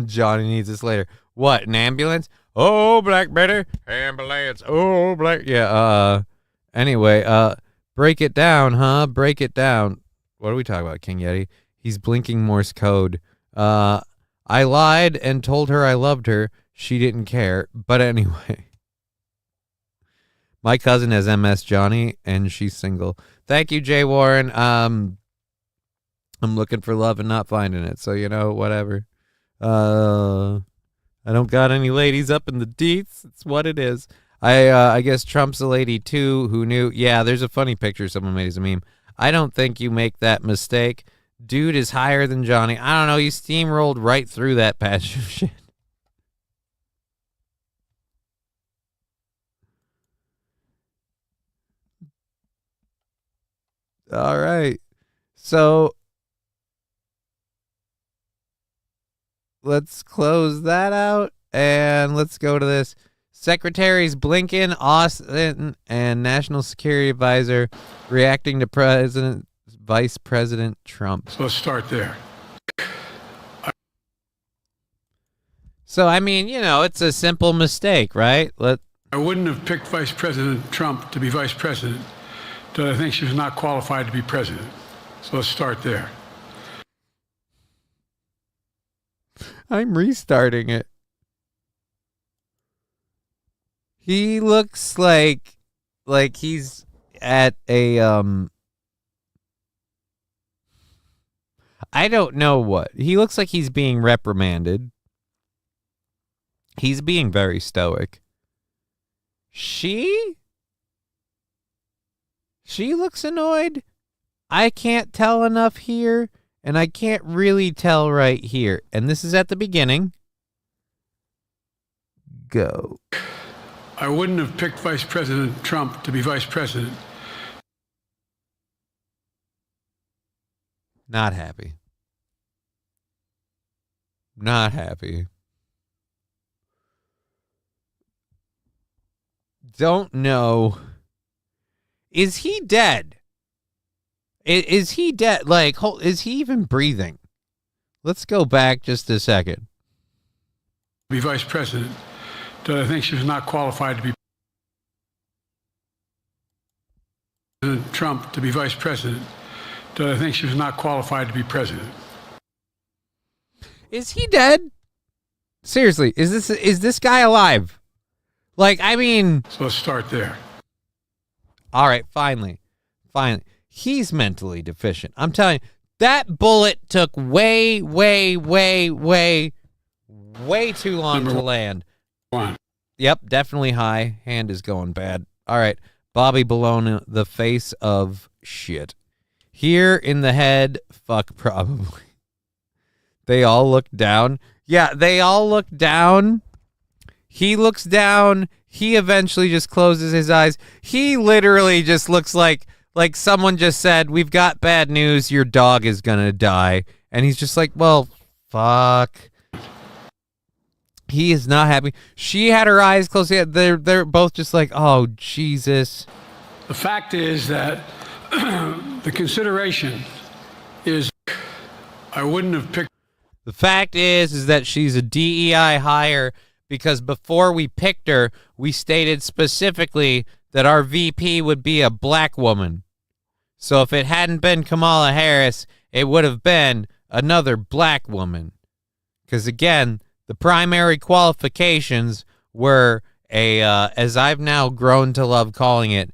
Johnny needs this later. What, an ambulance? Oh, Black Betty, ambulance. Oh, Black. Yeah. Anyway, break it down, huh? Break it down. What are we talking about, King Yeti? He's blinking Morse code. I lied and told her I loved her. She didn't care. But anyway. My cousin has MS, Johnny, and she's single. Thank you, Jay Warren. I'm looking for love and not finding it. So, whatever. I don't got any ladies up in the deets. It's what it is. I guess Trump's a lady too who knew. Yeah, there's a funny picture someone made as a meme. I don't think you make that mistake. Dude is higher than Johnny. I don't know. You steamrolled right through that patch of shit. All right. So let's close that out and let's go to this. Secretaries Blinken, Austin, and National Security Advisor reacting to Vice President Trump. So let's start there. So, I mean, it's a simple mistake, right? I wouldn't have picked Vice President Trump to be vice president, but I think she was not qualified to be president. So let's start there. I'm restarting it. He looks like he's at a I don't know what. He looks like he's being reprimanded. He's being very stoic. She looks annoyed. I can't tell enough here. And I can't really tell right here. And this is at the beginning. Go. I wouldn't have picked Vice President Trump to be vice president. Not happy. Not happy. Don't know. Is he dead? Is he dead? Is he even breathing? Let's go back just a second. Be vice president, but I think she was not qualified to be President Trump to be vice president, but I think she was not qualified to be president. Is he dead? Seriously, is this guy alive? So let's start there. All right, finally. He's mentally deficient. I'm telling you, that bullet took way too long to land. One. Yep, definitely high. Hand is going bad. All right, Bobby Bologna, the face of shit. Here in the head, fuck probably. They all look down. Yeah, they all look down. He looks down. He eventually just closes his eyes. He literally just looks like someone just said, "We've got bad news. Your dog is going to die." And he's just like, well, fuck. He is not happy. She had her eyes closed. Yeah, they're both just like, oh, Jesus. The fact is that the consideration is I wouldn't have picked. The fact is that she's a DEI hire because before we picked her, we stated specifically that our VP would be a black woman. So if it hadn't been Kamala Harris, it would have been another black woman. Because again, the primary qualifications were as I've now grown to love calling it,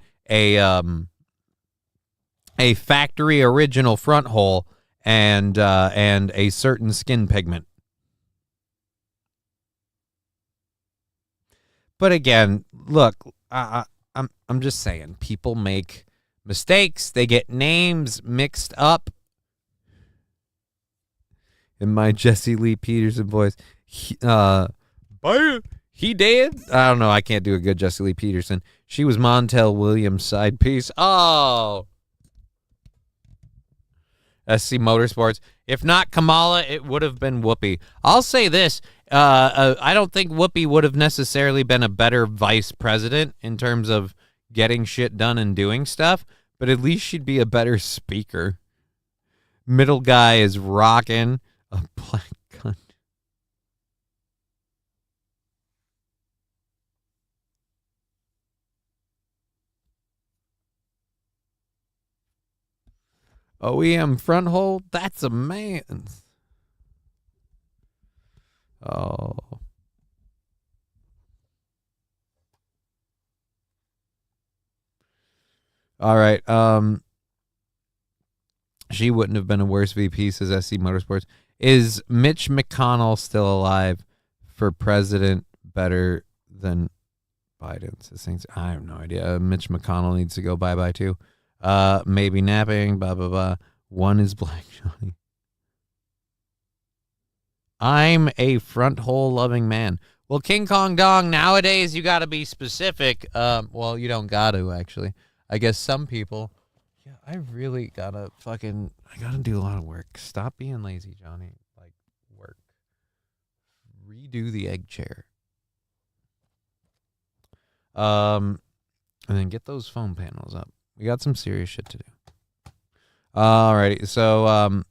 a factory original front hole and a certain skin pigment. But again, look, I'm just saying, people make mistakes. They get names mixed up. In my Jesse Lee Peterson voice, he did. I don't know. I can't do a good Jesse Lee Peterson. She was Montel Williams' side piece. Oh. SC Motorsports. If not Kamala, it would have been Whoopi. I'll say this. I don't think Whoopi would have necessarily been a better vice president in terms of getting shit done and doing stuff, but at least she'd be a better speaker. Middle guy is rocking a black cunt. OEM front hole, that's a man's. Oh. All right. She wouldn't have been a worse VP, says SC Motorsports. Is Mitch McConnell still alive for president better than Biden? Says I have no idea. Mitch McConnell needs to go bye-bye too. Maybe napping, blah, blah, blah. One is Black Johnny. I'm a front hole loving man. Well, King Kong Dong, nowadays you got to be specific. Well, you don't got to, actually. I guess some people. Yeah, I really got to I got to do a lot of work. Stop being lazy, Johnny. Like, work. Redo the egg chair. And then get those foam panels up. We got some serious shit to do. Alrighty, so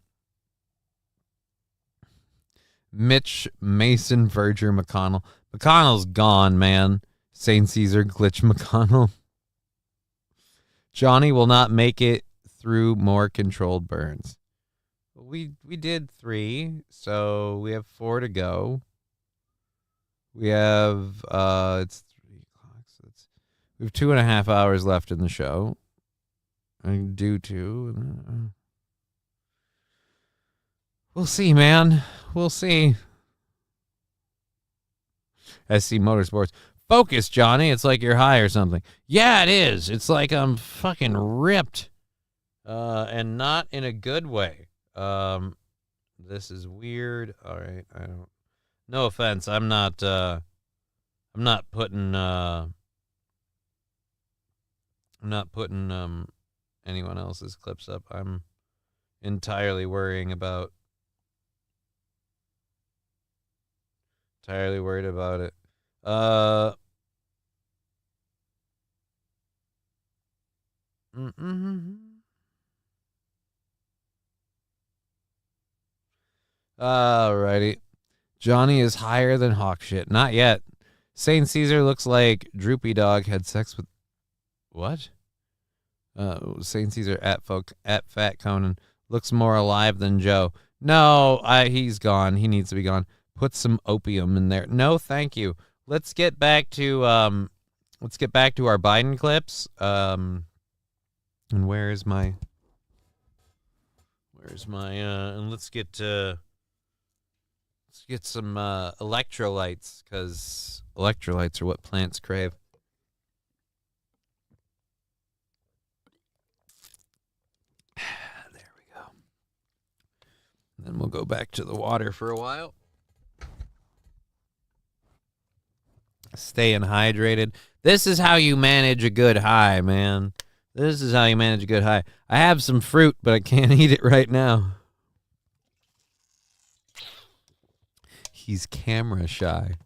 Mitch, Mason, Verger, McConnell. McConnell's gone, man. St. Caesar, Glitch, McConnell. Johnny will not make it through more controlled burns. We did 3, so we have 4 to go. We have it's 3 o'clock, so we have 2.5 hours left in the show. I can do 2. We'll see, man. We'll see. SC Motorsports. Focus, Johnny. It's like you're high or something. Yeah, it is. It's like I'm fucking ripped. And not in a good way. This is weird. All right. No offense. I'm not putting anyone else's clips up. I'm entirely worried about it. Alrighty. Johnny is higher than hawk shit. Not yet. St. Caesar looks like Droopy Dog had sex with... What? St. Caesar at Fat Conan looks more alive than Joe. No, he's gone. He needs to be gone. Put some opium in there. No, thank you. Let's get back to our Biden clips. And where's my and let's get some electrolytes, because electrolytes are what plants crave. then we'll go back to the water for a while. Staying hydrated. This is how you manage a good high, man. This is how you manage a good high. I have some fruit, but I can't eat it right now. He's camera shy.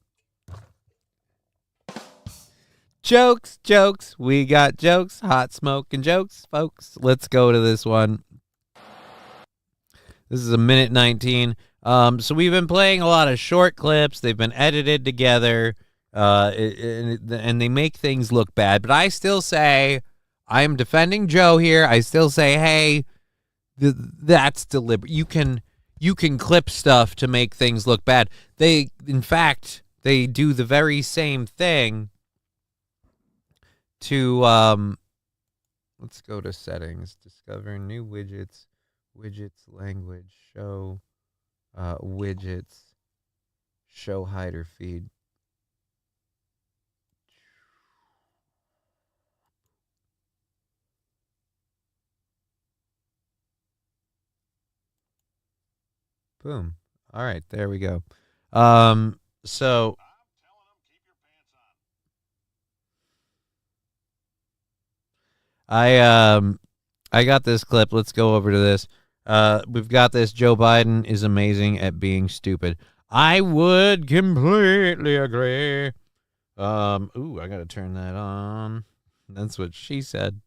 Jokes, jokes. We got jokes. Hot smoking jokes, folks. Let's go to this one. This is a minute 19. So we've been playing a lot of short clips. They've been edited together. And they make things look bad. But I still say, I am defending Joe here. I still say, hey, that's deliberate. You can clip stuff to make things look bad. In fact, they do the very same thing to, let's go to settings, discover new widgets, language, show, widgets, show hider feed. Boom. All right, there we go. So I got this clip. Let's go over to this. We've got this. Joe Biden is amazing at being stupid. I would completely agree. I gotta turn that on. That's what she said.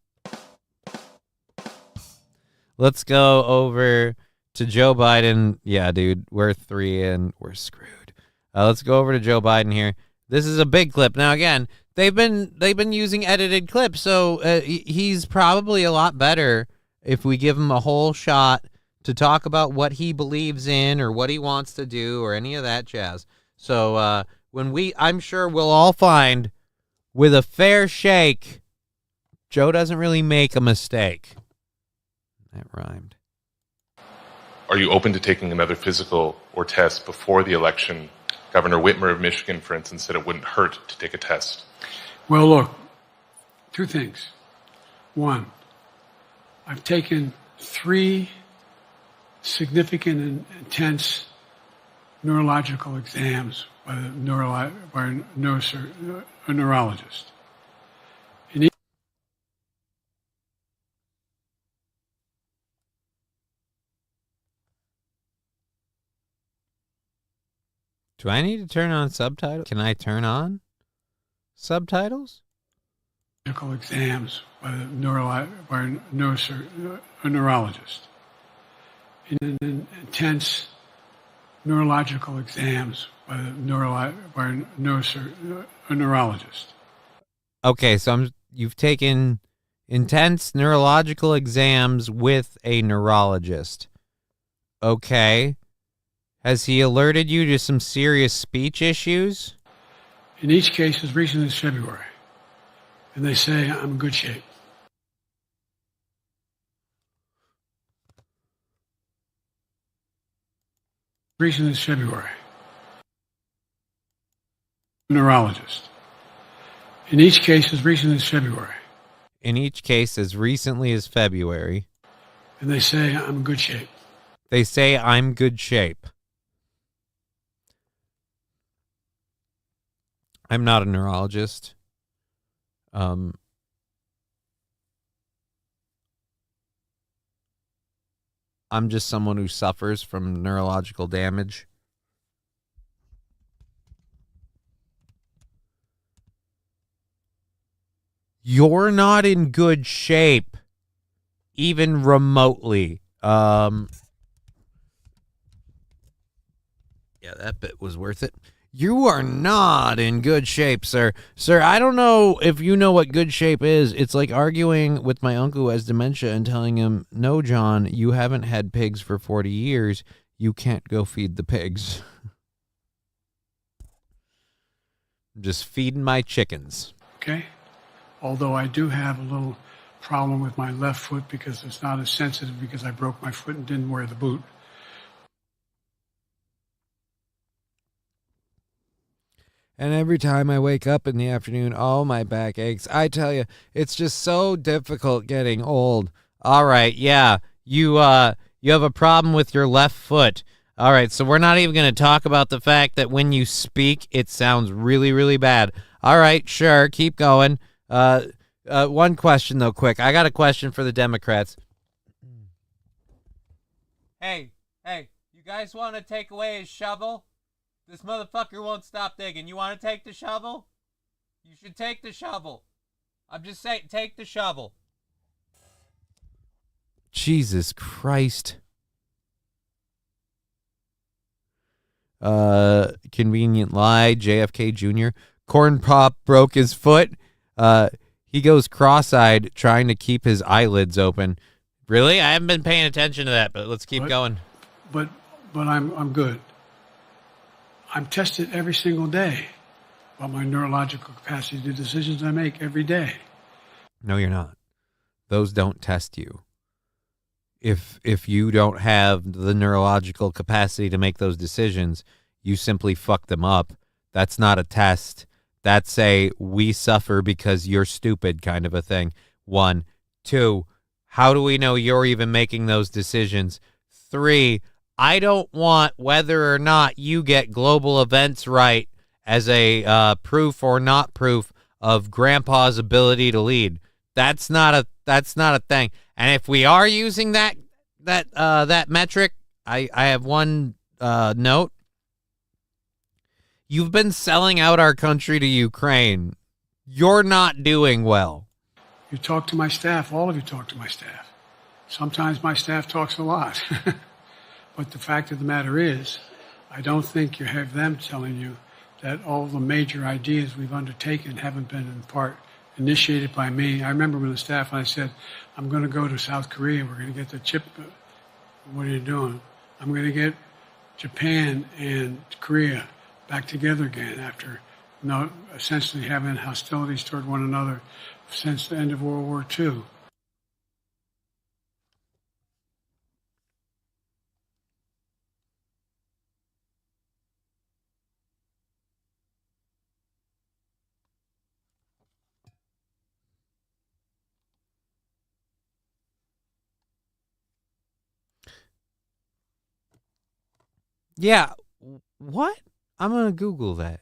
Let's go over to Joe Biden. Yeah, dude, we're 3 in. We're screwed. Let's go over to Joe Biden here. This is a big clip. Now, again, they've been using edited clips, so he's probably a lot better if we give him a whole shot to talk about what he believes in or what he wants to do or any of that jazz. So I'm sure we'll all find with a fair shake, Joe doesn't really make a mistake. That rhymed. Are you open to taking another physical or test before the election? Governor Whitmer of Michigan, for instance, said it wouldn't hurt to take a test. Well, look, 2 things. 1, I've taken 3 significant and intense neurological exams by a neurologist. Do I need to turn on subtitles? Can I turn on subtitles? Exams by a neurologist. In intense neurological exams by a neurologist. Okay, so you've taken intense neurological exams with a neurologist. Okay. Has he alerted you to some serious speech issues? In each case, as recent as February. And they say I'm in good shape. Recent as February. Neurologist. In each case, as recent as February. In each case, as recently as February. And they say I'm in good shape. They say I'm good shape. I'm not a neurologist. I'm just someone who suffers from neurological damage. You're not in good shape, even remotely. Yeah, that bit was worth it. You are not in good shape, sir. Sir, I don't know if you know what good shape is. It's like arguing with my uncle who has dementia and telling him, no, John, you haven't had pigs for 40 years. You can't go feed the pigs. I'm just feeding my chickens. Okay? Although I do have a little problem with my left foot because it's not as sensitive because I broke my foot and didn't wear the boot. And every time I wake up in the afternoon, oh, my back aches. I tell you, it's just so difficult getting old. All right, yeah, you You have a problem with your left foot. All right, so we're not even going to talk about the fact that when you speak, it sounds really, really bad. All right, sure, keep going. One question, though, quick. I got a question for the Democrats. Hey, you guys want to take away his shovel? This motherfucker won't stop digging. You want to take the shovel? You should take the shovel. I'm just saying, take the shovel. Jesus Christ. Convenient lie, JFK Jr. Corn Pop broke his foot. He goes cross-eyed trying to keep his eyelids open. Really? I haven't been paying attention to that, but let's keep going. But I'm good. I'm tested every single day about my neurological capacity to do decisions I make every day. No, you're not. Those don't test you. If you don't have the neurological capacity to make those decisions, you simply fuck them up. That's not a test. That's a we suffer because you're stupid kind of a thing. 1. 2, how do we know you're even making those decisions? 3, I don't want whether or not you get global events right as a proof or not proof of grandpa's ability to lead. That's not a thing. And if we are using that metric, I have one note. You've been selling out our country to Ukraine. You're not doing well. You talk to my staff. All of you talk to my staff. Sometimes my staff talks a lot. But the fact of the matter is, I don't think you have them telling you that all the major ideas we've undertaken haven't been in part initiated by me. I remember when the staff and I said, I'm going to go to South Korea. We're going to get the chip. What are you doing? I'm going to get Japan and Korea back together again after essentially having hostilities toward one another since the end of World War II. Yeah, what? I'm going to Google that.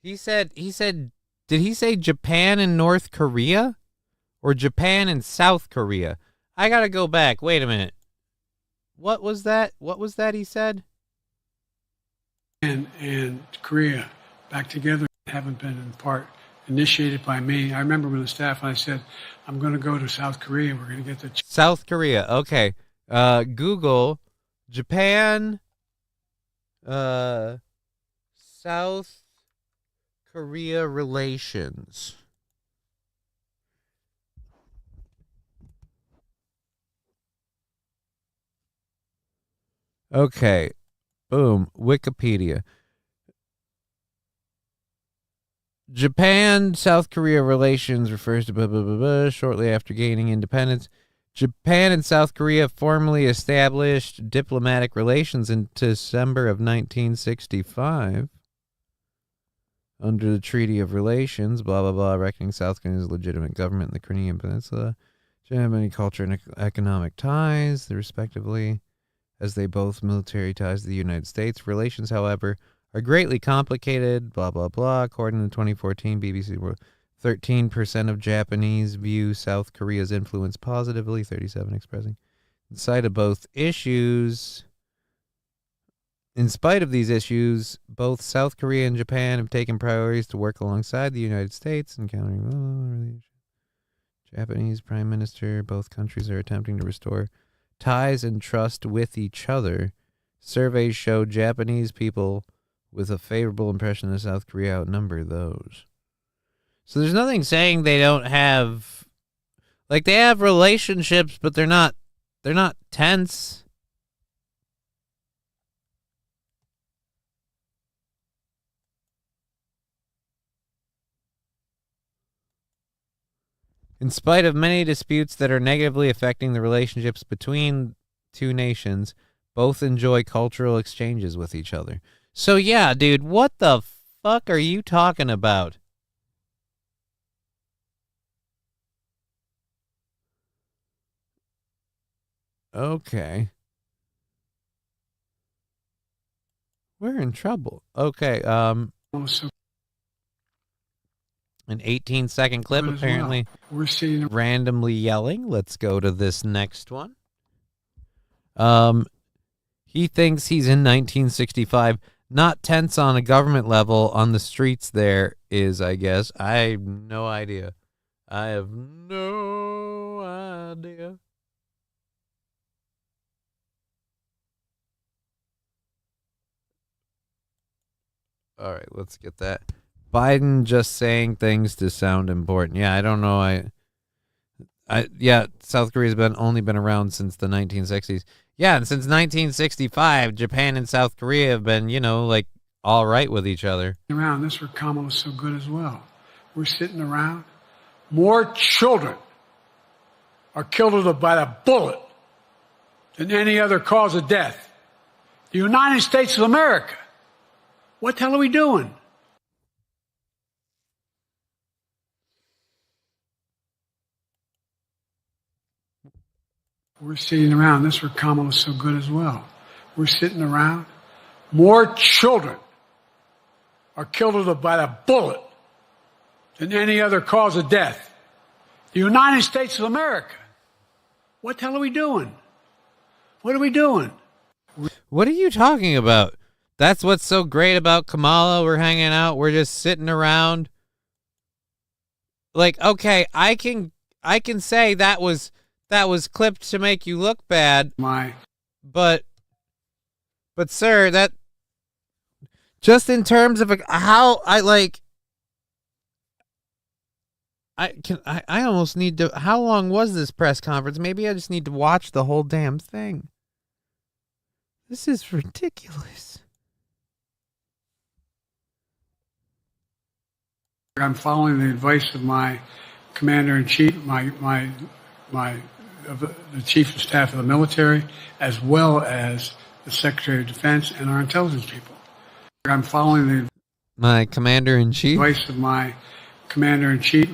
He said, did he say Japan and North Korea? Or Japan and South Korea? I got to go back. Wait a minute. What was that? What was that he said? And Korea back together haven't been in part initiated by me. I remember when the staff and I said, I'm going to go to South Korea. We're going to get the South Korea. Okay. Google Japan, South Korea relations. Okay. Boom. Wikipedia. Japan-South Korea relations refers to blah, blah, blah, blah, shortly after gaining independence. Japan and South Korea formally established diplomatic relations in December of 1965 under the Treaty of Relations, blah, blah, blah, reckoning South Korea as a legitimate government in the Crimean Peninsula. Japan have many culture and economic ties, respectively, as they both military ties to the United States. Relations, however, are greatly complicated, blah, blah, blah. According to the 2014 BBC World, 13% of Japanese view South Korea's influence positively, 37% expressing. In spite of these issues, both South Korea and Japan have taken priorities to work alongside the United States in countering Japanese Prime Minister. Both countries are attempting to restore ties and trust with each other. Surveys show Japanese people with a favorable impression of South Korea outnumber those. So there's nothing saying they don't have, like, they have relationships, but they're not tense. In spite of many disputes that are negatively affecting the relationships between two nations, both enjoy cultural exchanges with each other. So yeah, dude, what the fuck are you talking about? Okay. We're in trouble. Okay. An 18-second clip, Good as apparently. well. We're seeing Randomly yelling. Let's go to this next one. He thinks he's in 1965. Not tense on a government level on the streets there is, I guess. I have no idea. I have no idea. All right, let's get that. Biden just saying things to sound important. Yeah, I don't know. Yeah, South Korea's only been around since the 1960s. Yeah, and since 1965, Japan and South Korea have been, like all right with each other. around. This where Kamala is so good as well. We're sitting around. More children are killed by a bullet than any other cause of death. The United States of America. What the hell are we doing? We're sitting around. This where Kamala is so good as well. We're sitting around. More children are killed by a bullet than any other cause of death. The United States of America. What the hell are we doing? What are we doing? What are you talking about? That's what's so great about Kamala. We're hanging out. We're just sitting around. Like, okay, I can say that was clipped to make you look bad. But sir, that just in terms of how I almost need to. How long was this press conference? Maybe I just need to watch the whole damn thing. This is ridiculous. I'm following the advice of my commander-in-chief, the chief of staff of the military, as well as the Secretary of Defense and our intelligence people. I'm following my commander-in-chief. Advice of my commander-in-chief,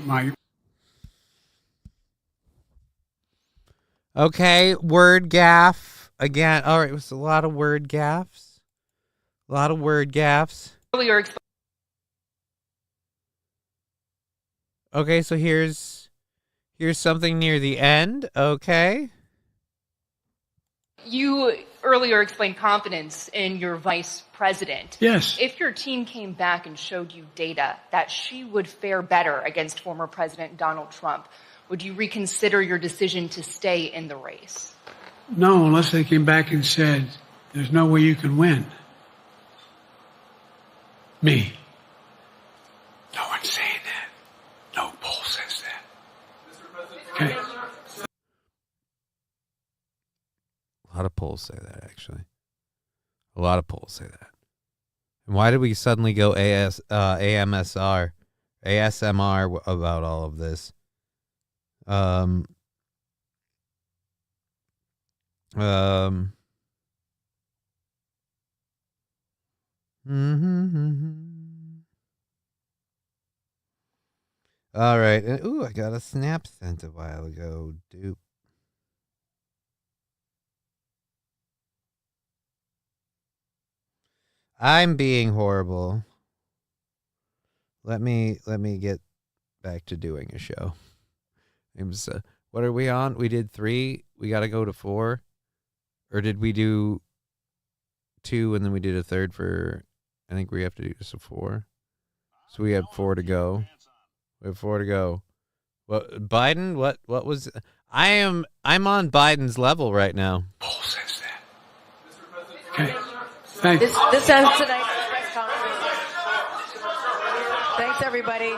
Okay, word gaff again. All right, it was a lot of word gaffes. A lot of word gaffes. Okay, so here's something near the end. Okay. You earlier explained confidence in your vice president. Yes. If your team came back and showed you data that she would fare better against former President Donald Trump, would you reconsider your decision to stay in the race? No, unless they came back and said, there's no way you can win. Me. No one's saying that. No poll says that. Okay. A lot of polls say that, actually. A lot of polls say that. And why did we suddenly go ASMR about all of this? All right. Ooh, I got a snap sent a while ago. Dupe. I'm being horrible. Let me get back to doing a show. What are we on? We did 3. We got to go to 4. Or did we do 2 and then we did a third for, I think we have to do just a 4. So we have 4 to go. We have 4 to go. What, Biden? What was, I'm on Biden's level right now. Poll says that. Okay. Thank you. This ends tonight's press conference. Thanks, everybody.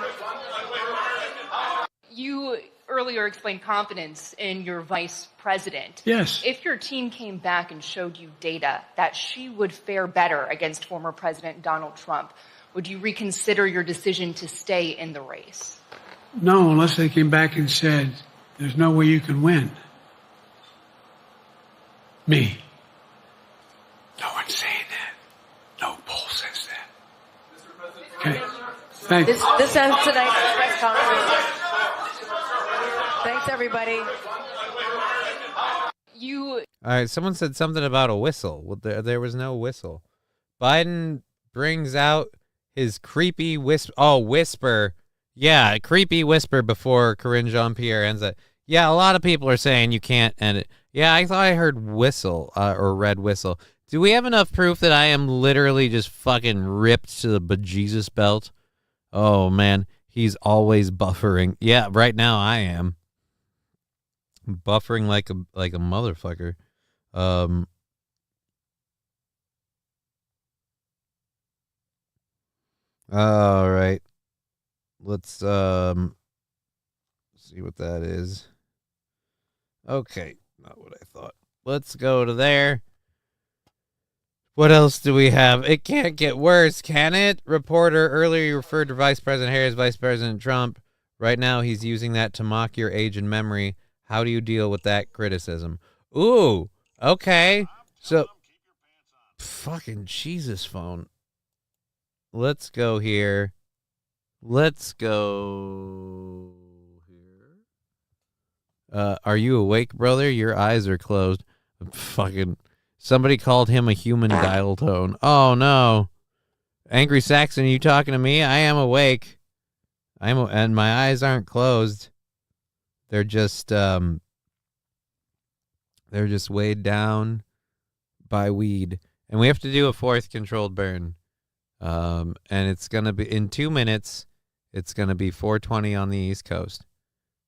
You earlier explained confidence in your vice president. Yes. If your team came back and showed you data that she would fare better against former President Donald Trump, would you reconsider your decision to stay in the race? No, unless they came back and said, there's no way you can win. Me. No one's saying that. No poll says that. Okay. Thank you. This ends tonight's press conference. Thanks, everybody. You All right, someone said something about a whistle. Well, there was no whistle. Biden brings out his creepy whisper. Oh, whisper. Yeah, creepy whisper before Corinne Jean-Pierre ends it. Yeah, a lot of people are saying you can't end it. Yeah, I thought I heard whistle or red whistle. Do we have enough proof that I am literally just fucking ripped to the bejesus belt? Oh, man. He's always buffering. Yeah, right now I am. Buffering like a motherfucker. All right. Let's see what that is. Okay, not what I thought. Let's go to there. What else do we have? It can't get worse, can it? Reporter, earlier you referred to Vice President Harris, Vice President Trump. Right now he's using that to mock your age and memory. How do you deal with that criticism? Ooh, okay. So, fucking Jesus phone. Let's go here. Let's go here. Are you awake, brother? Your eyes are closed. Fucking somebody called him a human dial tone. Oh no. Angry Saxon, are you talking to me? I am awake. And my eyes aren't closed. They're just weighed down by weed. And we have to do a fourth controlled burn. And it's going to be in 2 minutes. It's going to be 4:20 on the East Coast.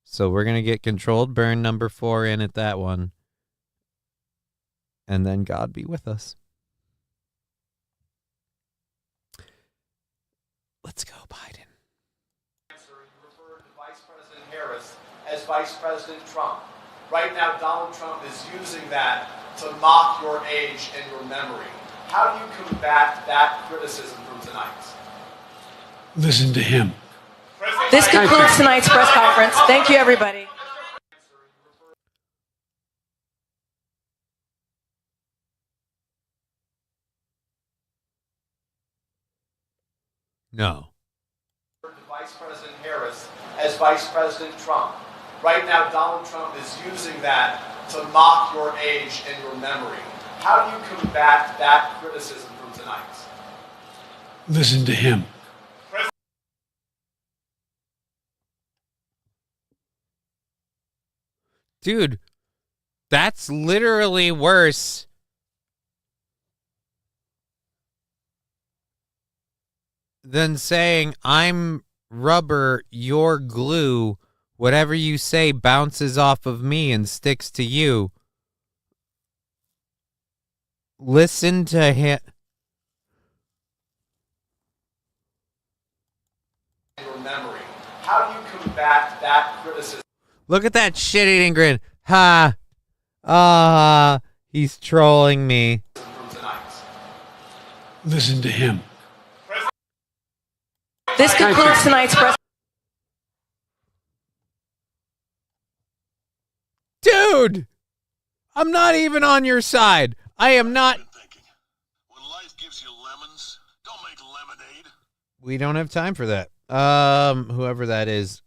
So we're going to get controlled burn number 4 in at that one. And then God be with us. Let's go, Biden. You referred to Vice President Harris as Vice President Trump. Right now, Donald Trump is using that to mock your age and your memory. How do you combat that criticism from tonight? Listen to him. This concludes tonight's press conference. Thank you, everybody. No. Vice President Harris as Vice President Trump. Right now, Donald Trump is using that to mock your age and your memory. How do you combat that criticism from tonight? Listen to him. Dude, that's literally worse than saying I'm rubber, you're glue. Whatever you say bounces off of me and sticks to you. Listen to him. Your memory. How do you combat that criticism? Look at that shit-eating grin. Ha. He's trolling me. Listen to him. This concludes tonight's press. Dude, I'm not even on your side. I am not. When life gives you lemons, don't make lemonade. We don't have time for that. Whoever that is.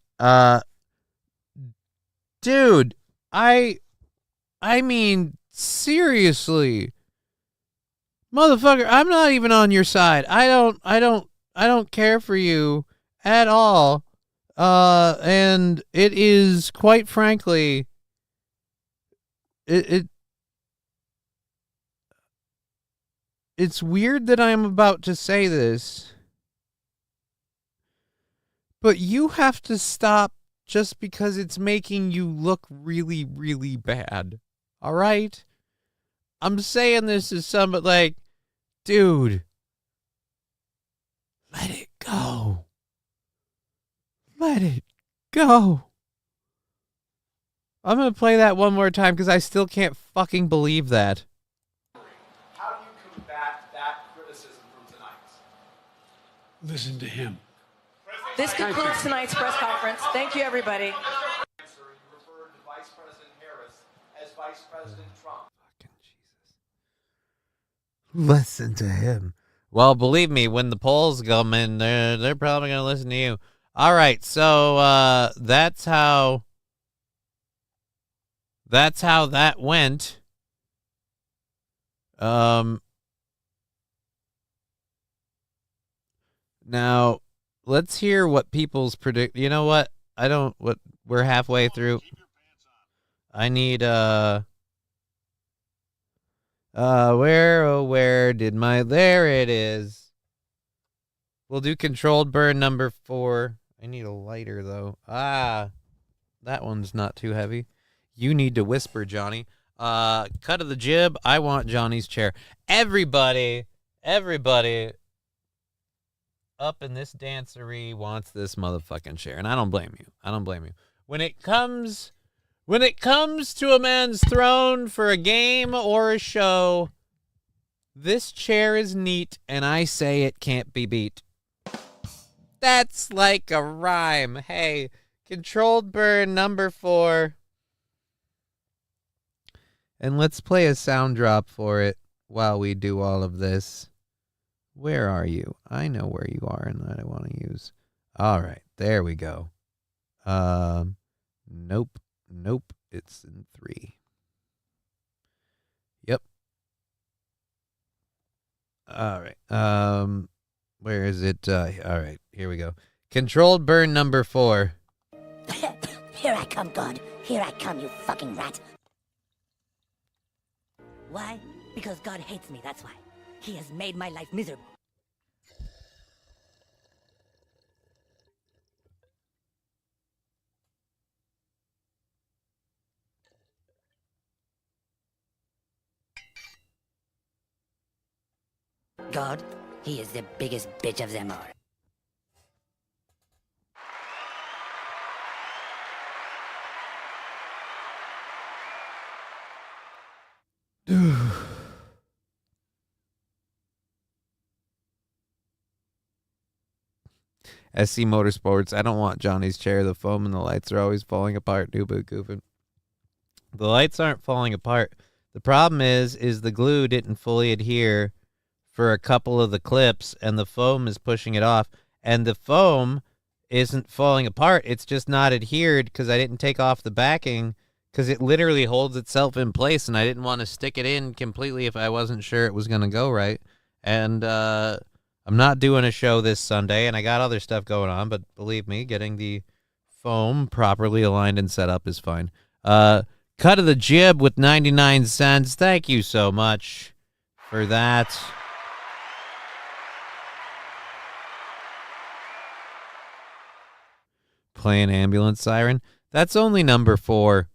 Dude, I mean, seriously. Motherfucker, I'm not even on your side. I don't care for you at all. And it is, quite frankly, it's weird that I'm about to say this, but you have to stop just because it's making you look really, really bad. All right? I'm saying this as somebody like, dude, let it go. Let it go. I'm going to play that one more time because I still can't fucking believe that. How do you combat that criticism from tonight? Listen to him. This concludes tonight's press conference. Thank you, everybody. You referred to Vice President Harris as Vice President Trump. Listen to him. Well, believe me, when the polls come in, they're probably going to listen to you. All right, so that's how that went. Now, let's hear what people's predict. You know what? We're halfway through. I need, where did there it is. We'll do controlled burn number 4. I need a lighter, though. That one's not too heavy. You need to whisper, Johnny. Cut of the jib. I want Johnny's chair. Everybody up in this dancery wants this motherfucking chair, and I don't blame you. When it comes to a man's throne for a game or a show, this chair is neat, and I say it can't be beat. That's like a rhyme. Hey, controlled burn number 4. And let's play a sound drop for it while we do all of this. Where are you? I know where you are and that I want to use. All right, there we go. Nope. It's in 3. Yep. All right. Where is it? All right, here we go. Controlled burn number 4. Here I come, God. Here I come, you fucking rat. Why? Because God hates me, that's why. He has made my life miserable. God, he is the biggest bitch of them all. SC Motorsports. I don't want Johnny's chair. The foam and the lights are always falling apart. New boot goofing. The lights aren't falling apart. The problem is the glue didn't fully adhere for a couple of the clips, and the foam is pushing it off. And the foam isn't falling apart. It's just not adhered because I didn't take off the backing because it literally holds itself in place, and I didn't want to stick it in completely if I wasn't sure it was going to go right. And I'm not doing a show this Sunday, and I got other stuff going on, but believe me, getting the foam properly aligned and set up is fine. Cut of the jib with 99 cents. Thank you so much for that. Playing ambulance siren. That's only number 4.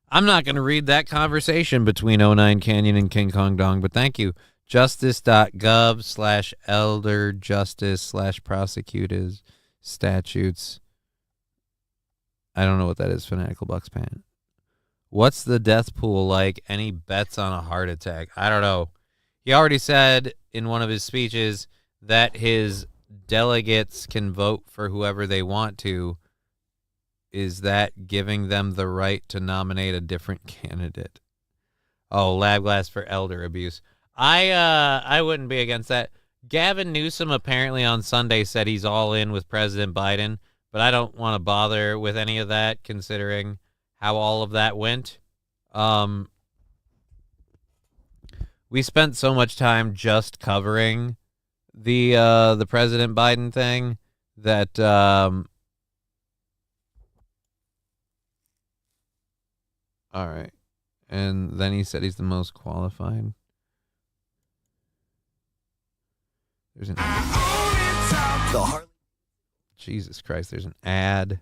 I'm not going to read that conversation between 09 Canyon and King Kong Dong, but thank you. Justice.gov/elder justice/prosecutors statutes. I don't know what that is. Fanatical Bucks Pan. What's the death pool like? Any bets on a heart attack? I don't know. He already said in one of his speeches that his delegates can vote for whoever they want to. Is that giving them the right to nominate a different candidate? Oh, lab glass for elder abuse. I wouldn't be against that. Gavin Newsom apparently on Sunday said he's all in with President Biden, but I don't want to bother with any of that considering how all of that went. We spent so much time just covering the President Biden thing that all right. And then he said he's the most qualified. There's an Jesus Christ, there's an ad.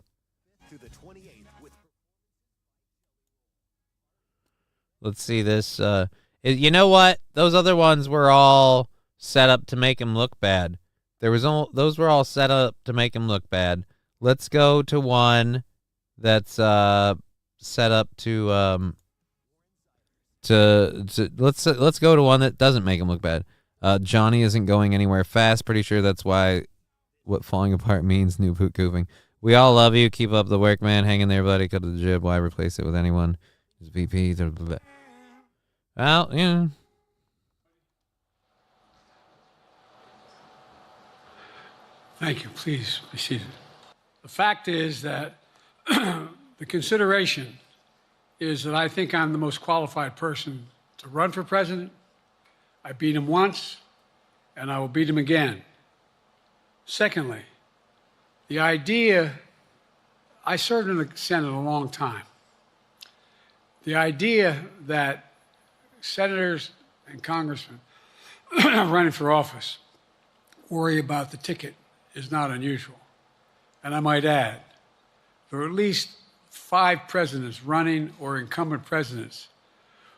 Let's see this. You know what? Those other ones were all set up to make him look bad. Those were all set up to make him look bad. Let's go to one that's set up to let's go to one that doesn't make him look bad. Johnny isn't going anywhere fast. Pretty sure that's why what falling apart means. New boot goofing. We all love you. Keep up the work, man. Hang in there, buddy. Cut to the jib. Why replace it with anyone? It's VP. Well, yeah. Thank you. Please be seated. The fact is that the consideration is that I think I'm the most qualified person to run for president. I beat him once, and I will beat him again. Secondly, the idea, I served in the Senate a long time. The idea that senators and congressmen running for office worry about the ticket is not unusual. And I might add, there are at least 5 presidents running or incumbent presidents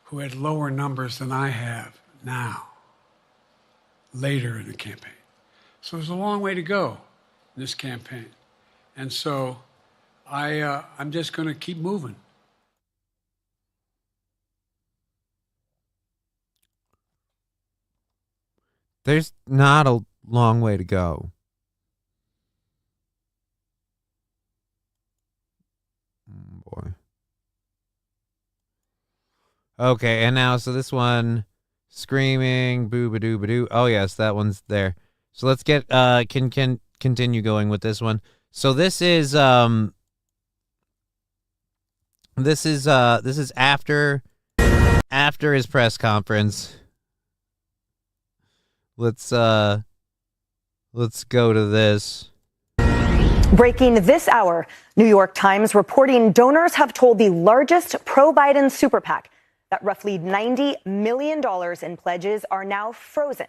who had lower numbers than I have now, later in the campaign. So there's a long way to go in this campaign. And so I'm just going to keep moving. There's not a long way to go. Boy. Okay, and now, so this one, screaming, boo-ba-doo-ba-doo. Oh, yes, that one's there. So let's get, can continue going with this one. So this is after his press conference. Let's go to this. Breaking this hour, New York Times reporting donors have told the largest pro-Biden super PAC that roughly $90 million in pledges are now frozen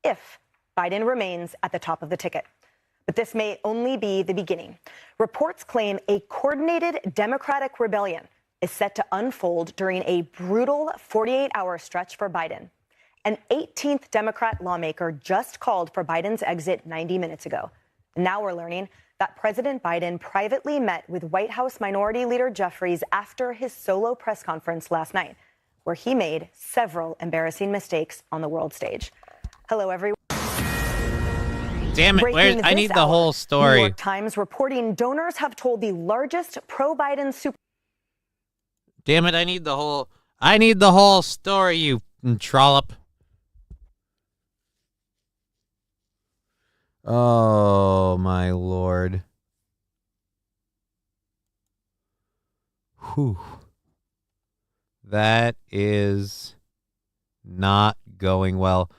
if Biden remains at the top of the ticket. But this may only be the beginning. Reports claim a coordinated Democratic rebellion is set to unfold during a brutal 48-hour stretch for Biden. An 18th Democrat lawmaker just called for Biden's exit 90 minutes ago. Now we're learning that President Biden privately met with White House Minority Leader Jeffries after his solo press conference last night, where he made several embarrassing mistakes on the world stage. Hello, everyone. Damn it, I need the whole story. New York Times reporting donors have told the largest pro-Biden super... Damn it, I need the whole story, you trollop. Oh, my Lord. Whew. That is not going well.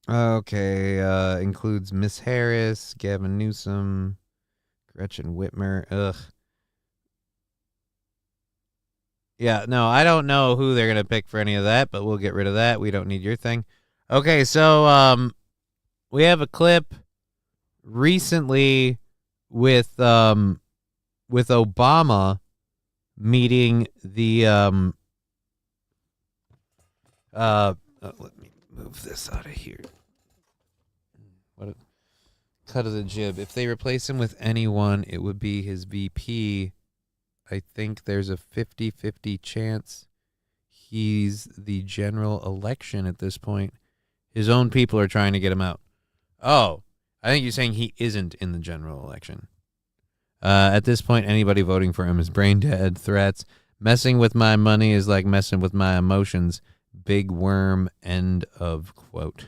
Okay, includes Miss Harris, Gavin Newsom, Gretchen Whitmer. Ugh. Yeah, no, I don't know who they're going to pick for any of that, but we'll get rid of that. We don't need your thing. Okay, so we have a clip recently with Obama meeting the let me move this out of here. What a cut of the jib. If they replace him with anyone, it would be his VP. I think there's a 50-50 chance he's the general election at this point. His own people are trying to get him out. Oh, I think you're saying he isn't in the general election. At this point, anybody voting for him is brain dead. Threats. Messing with my money is like messing with my emotions. Big worm. End of quote.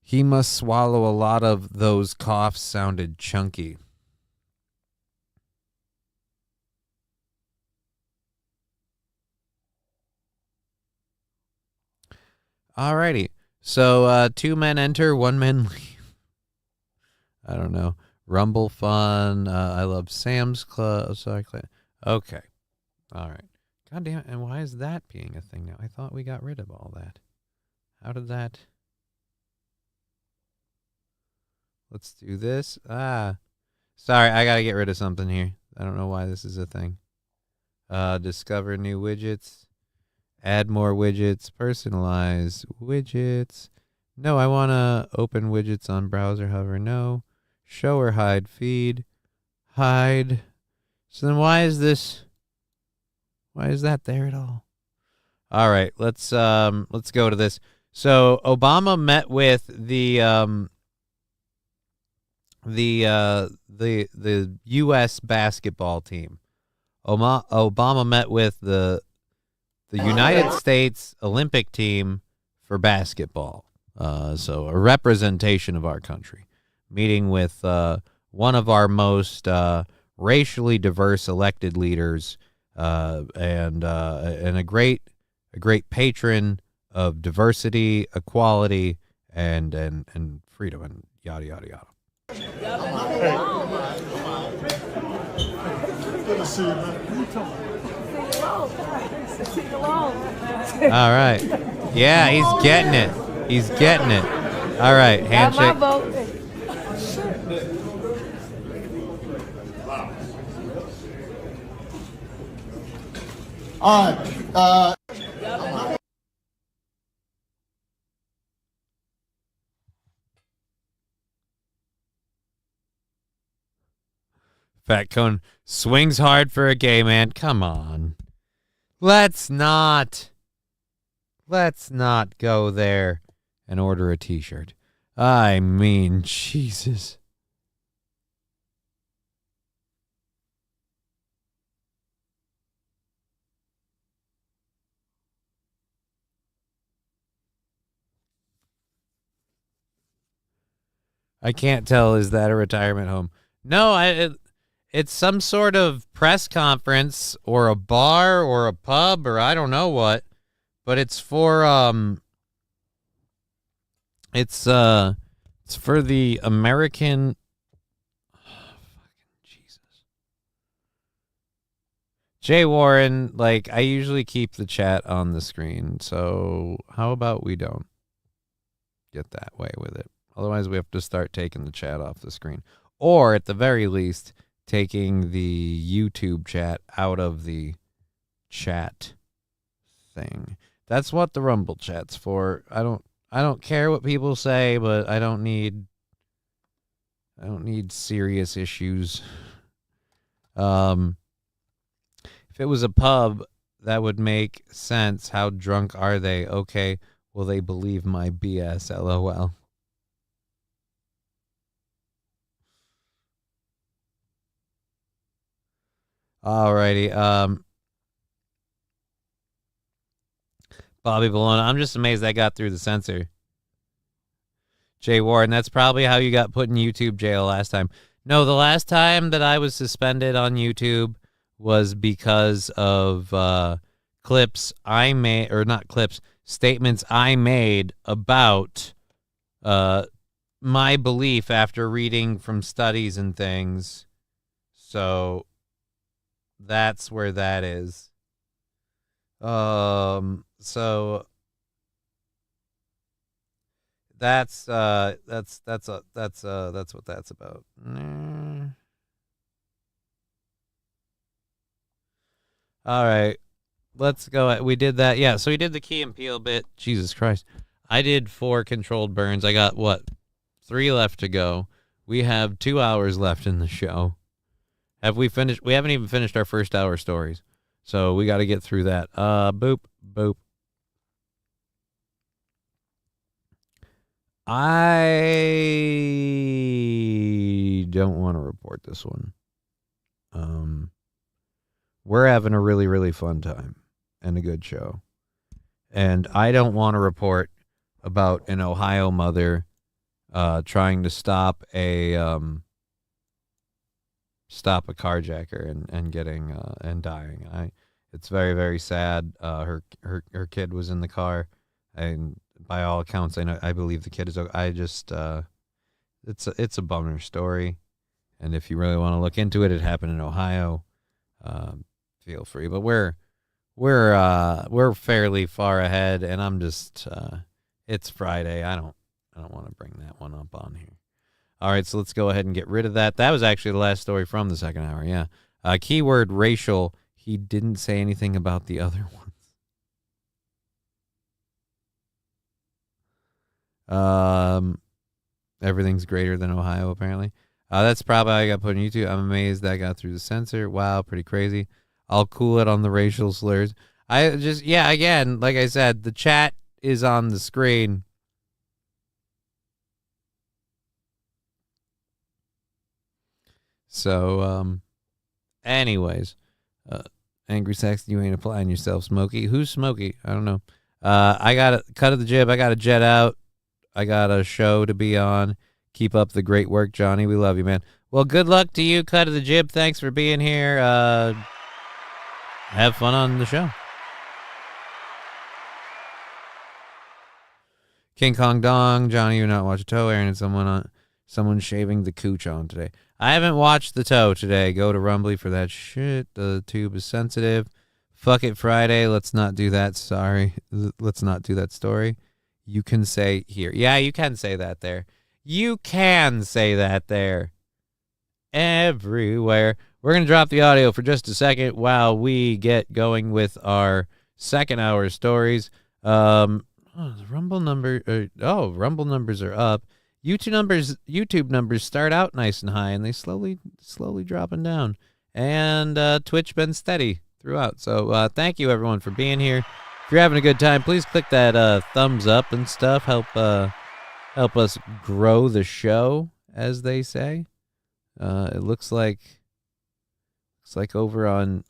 He must swallow a lot of those coughs sounded chunky. Alrighty. So 2 men enter, 1 man leave. I don't know. Rumble fun. I love Sam's Club. Oh, sorry. Okay. All right. God damn it. And why is that being a thing now? I thought we got rid of all that. How did that... Let's do this. Sorry, I gotta get rid of something here. I don't know why this is a thing. Discover new widgets. Add more widgets. Personalize widgets. No, I want to open widgets on browser hover. No. Show or hide feed. Hide. So then why is this... Why is that there at all? All right, let's go to this. So Obama met with the U.S. basketball team. Obama met with the United States Olympic team for basketball. So a representation of our country, meeting with one of our most racially diverse elected leaders, and a great patron of diversity, equality, and freedom, and yada yada yada. Good to see you, man. All right. Yeah, he's getting it. He's getting it. All right, handshake. All right. Fat Cone swings hard for a gay man. Come on. Let's not go there and order a t-shirt. I mean, Jesus. I can't tell. Is that a retirement home? No, it's some sort of press conference or a bar or a pub or I don't know what, but it's for it's for the American. Oh, fucking Jesus. Jay Warren, like, I usually keep the chat on the screen, so how about we don't get that way with it? Otherwise, we have to start taking the chat off the screen. Or, at the very least, taking the YouTube chat out of the chat thing. That's what the Rumble chat's for. I don't care what people say, but I don't need serious issues. If it was a pub, that would make sense. How drunk are they? Okay, will they believe my BS? LOL. Alrighty. Bobby Bologna, I'm just amazed I got through the censor. Jay Warren, that's probably how you got put in YouTube jail last time. No, the last time that I was suspended on YouTube was because of clips I made, or not clips, statements I made about my belief after reading from studies and things. So that's where that is. So that's what that's about. All right, let's go. We did that. Yeah, so we did the Key and Peele bit. Jesus Christ. I did 4 controlled burns. I got, 3 left to go. We have 2 hours left in the show. Have we finished? We haven't even finished our first hour stories. So we got to get through that. Boop, boop. I don't want to report this one. We're having a really, really fun time and a good show. And I don't want to report about an Ohio mother trying to stop a carjacker and getting and dying. It's very, very sad. Her kid was in the car, and by all accounts, I believe the kid is. I just it's a bummer story, and if you really want to look into it, it happened in Ohio. Feel free, but we're fairly far ahead, and I'm just it's Friday. I don't want to bring that one up on here. All right, so let's go ahead and get rid of that. That was actually the last story from the second hour. Yeah, keyword racial. He didn't say anything about the other ones. Everything's greater than Ohio, apparently. That's probably how I got put on YouTube. I'm amazed that got through the censor. Wow, pretty crazy. I'll cool it on the racial slurs. Again, like I said, the chat is on the screen. So, anyways, Angry Saxon, you ain't applying yourself, Smokey. Who's Smokey? I don't know. I got a cut of the jib. I got to jet out. I got a show to be on. Keep up the great work, Johnny. We love you, man. Well, good luck to you, cut of the jib. Thanks for being here. Have fun on the show. King Kong Dong, Johnny, you not watch a toe, Aaron, and someone shaving the cooch on today. I haven't watched the toe today. Go to Rumbly for that shit. The tube is sensitive. Fuck it Friday. Let's not do that. Sorry. Let's not do that story. You can say here. Yeah, you can say that there. You can say that there. Everywhere. We're going to drop the audio for just a second while we get going with our second hour stories. The Rumble numbers are up. YouTube numbers start out nice and high, and they slowly dropping down. And Twitch been steady throughout. So thank you everyone for being here. If you're having a good time, please click that thumbs up and stuff. Help us grow the show, as they say. It looks like over on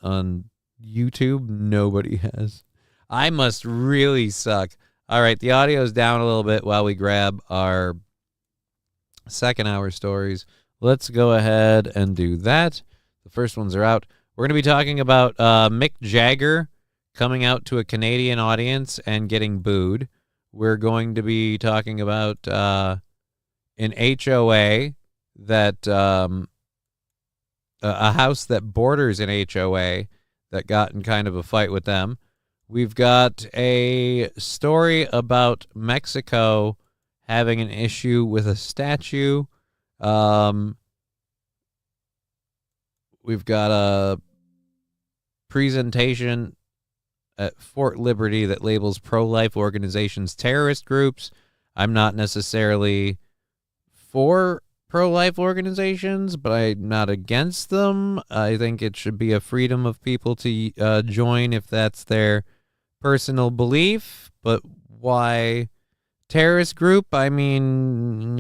YouTube nobody has. I must really suck. All right, the audio's down a little bit while we grab our second hour stories. Let's go ahead and do that. The first ones are out. We're going to be talking about Mick Jagger coming out to a Canadian audience and getting booed. We're going to be talking about an HOA that a house that borders an HOA that got in kind of a fight with them. We've got a story about Mexico having an issue with a statue. We've got a presentation at Fort Liberty that labels pro-life organizations terrorist groups. I'm not necessarily for pro-life organizations, but I'm not against them. I think it should be a freedom of people to join if that's their personal belief. But why terrorist group? I mean,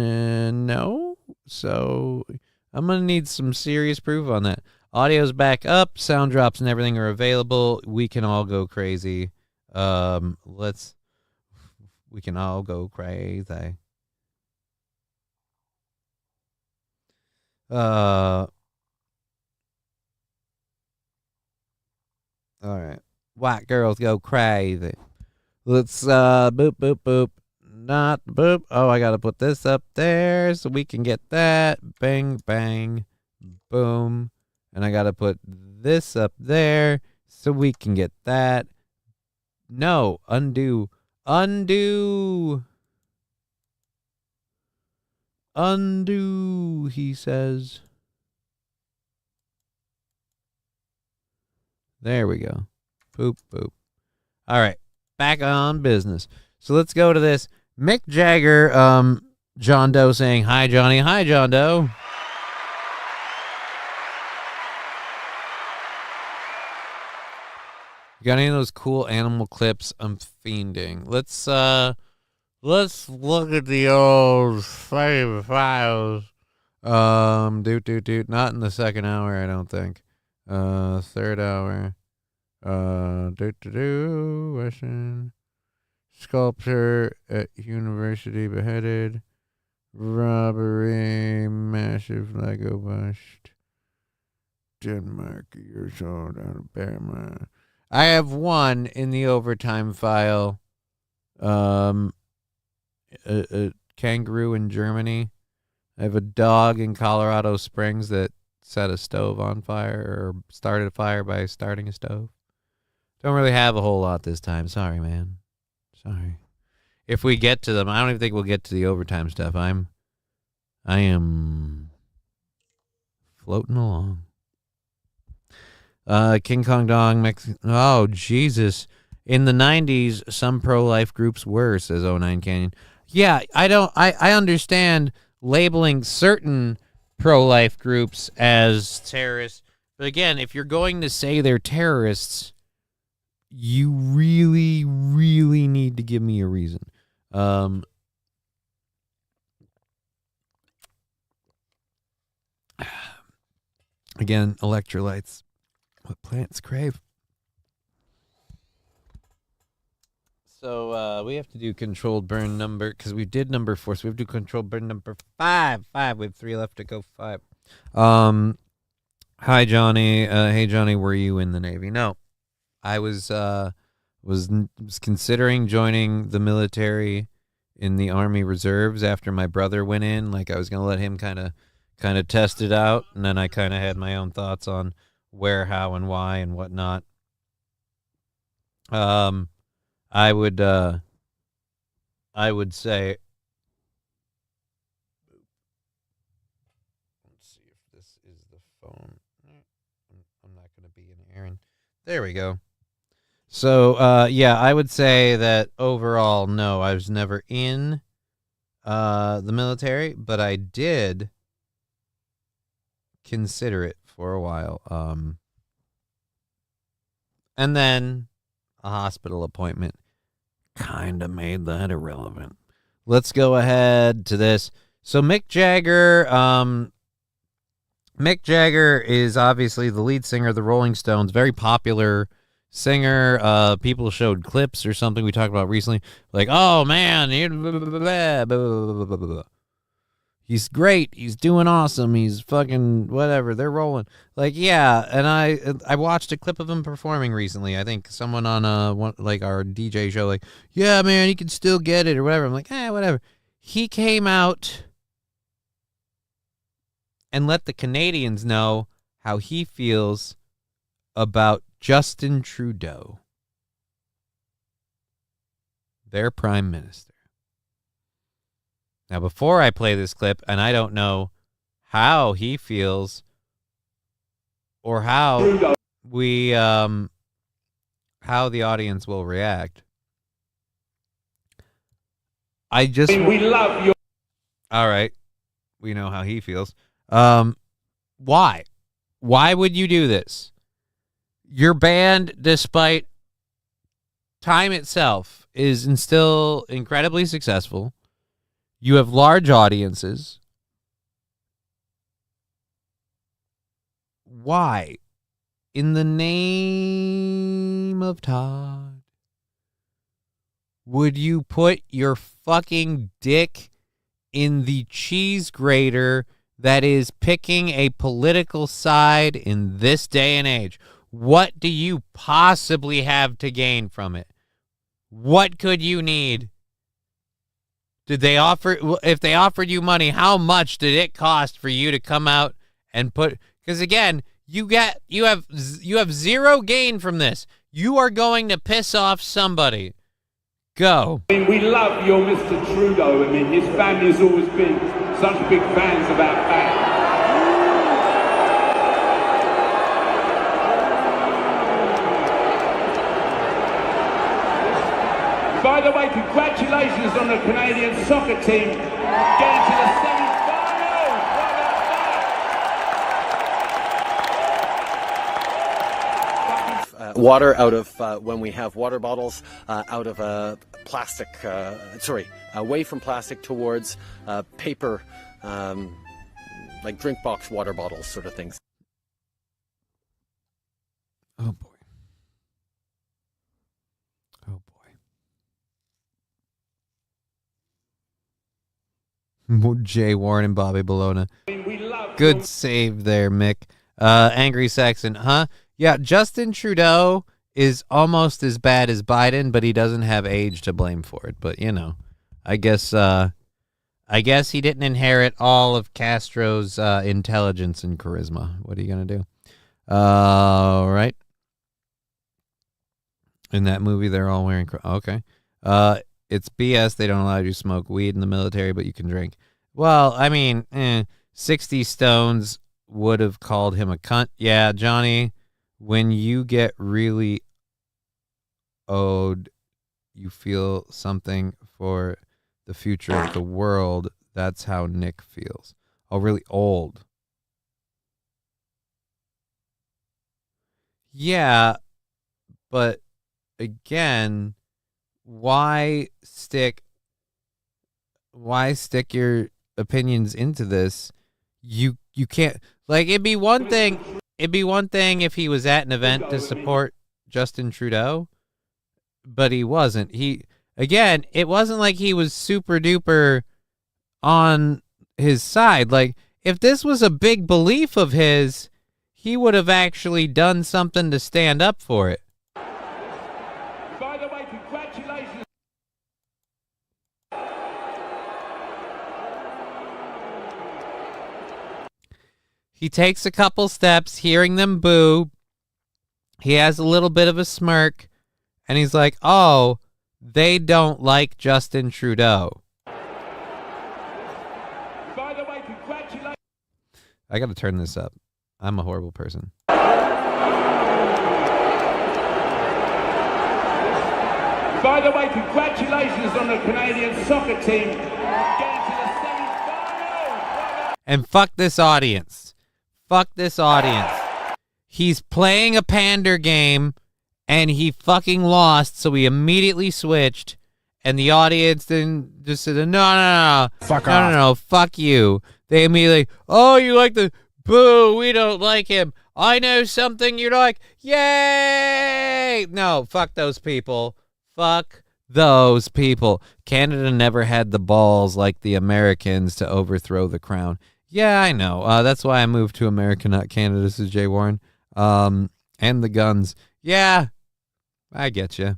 no. So I'm going to need some serious proof on that. Audio's back up. Sound drops and everything are available. We can all go crazy. We can all go crazy. All right. White girls go crazy. Let's boop boop boop. Not boop. Oh, I gotta put this up there so we can get that. Bang bang boom. And I gotta put this up there so we can get that. No, undo. Undo, he says. There we go. Boop, boop. All right, back on business. So let's go to this. Mick Jagger, John Doe saying, hi, Johnny. Hi, John Doe. You got any of those cool animal clips? I'm fiending. Let's look at the old save files. Not in the second hour, I don't think. Third hour. Western sculptor at university beheaded. Robbery, massive Lego bust. Denmark, years old, Alabama. I have one in the overtime file. A kangaroo in Germany. I have a dog in Colorado Springs that set a stove on fire or started a fire by starting a stove. Don't really have a whole lot this time. Sorry, man. Sorry. If we get to them, I don't even think we'll get to the overtime stuff. I am floating along. King Kong Dong, oh, Jesus. In the 90s, some pro-life groups were, says 09 Canyon. Yeah, I understand labeling certain pro-life groups as terrorists. But again, if you're going to say they're terrorists, you really, really need to give me a reason. Again, electrolytes. What plants crave. So we have to do controlled burn number, because we did number 4, so we have to do controlled burn number 5. 5. We have 3 left to go. 5. Hi, Johnny. Hey, Johnny, were you in the Navy? No. I was considering joining the military in the Army Reserves after my brother went in. Like, I was going to let him kind of test it out, and then I kind of had my own thoughts on where, how, and why, and whatnot. I would say, let's see if this is the phone. I'm not going to be an Aaron. There we go. So, yeah, I would say that overall, no, I was never in the military, but I did consider it for a while. And then a hospital appointment kind of made that irrelevant. Let's go ahead to this. So Mick Jagger is obviously the lead singer of the Rolling Stones, very popular singer. People showed clips or something we talked about recently, like, oh man, he's great, he's doing awesome, he's fucking whatever, they're rolling. Like, yeah, and I watched a clip of him performing recently. I think someone on like our DJ show, like, yeah, man, he can still get it or whatever. I'm like, whatever. He came out and let the Canadians know how he feels about Justin Trudeau, their prime minister. Now, before I play this clip, and I don't know how he feels or how we how the audience will react. We love you. All right. We know how he feels. Why? Why would you do this? Your band, despite time itself, is still incredibly successful. You have large audiences. Why? In the name of Todd, would you put your fucking dick in the cheese grater that is picking a political side in this day and age? What do you possibly have to gain from it? What could you need? Did they offer, if they offered you money, how much did it cost for you to come out and put, because again, you have zero gain from this. You are going to piss off somebody. Go. We love your Mr. Trudeau. I mean, his family's always been such big fans of our band. By the way, congratulations on the Canadian soccer team getting to the semi-finals. Water out of, when we have water bottles, out of a plastic, away from plastic towards paper, like drink box water bottles sort of things. Oh boy. Oh boy. Jay Warren and Bobby Bologna. Good save there, Mick. Angry Saxon, huh? Yeah, Justin Trudeau is almost as bad as Biden, but he doesn't have age to blame for it. But, you know, I guess he didn't inherit all of Castro's intelligence and charisma. What are you going to do? All right. In that movie, they're all wearing... Okay. It's BS. They don't allow you to smoke weed in the military, but you can drink. Well, I mean, 60 Stones would have called him a cunt. Yeah, Johnny, when you get really owed, you feel something for the future of the world. That's how Nick feels. Oh, really old. Yeah, but again, why stick your opinions into this? You can't, like, it'd be one thing it'd be one thing if he was at an event to support Justin Trudeau, but he wasn't. Again, it wasn't like he was super duper on his side. Like, if this was a big belief of his, he would have actually done something to stand up for it. By the way, congratulations. He takes a couple steps, hearing them boo. He has a little bit of a smirk, and he's like, oh, they don't like Justin Trudeau. By the way, congratulations. I got to turn this up. I'm a horrible person. By the way, congratulations on the Canadian soccer team getting to the semi-finals. And fuck this audience. Fuck this audience. He's playing a pander game, and he fucking lost, so he immediately switched, and the audience then just said, no. Fuck no, off. No, fuck you. They immediately, oh, you like the, boo, we don't like him. I know something you're like, yay! No, fuck those people. Fuck those people. Canada never had the balls like the Americans to overthrow the crown. Yeah, I know. That's why I moved to America, not Canada. This is Jay Warren. And the guns. Yeah, I get you.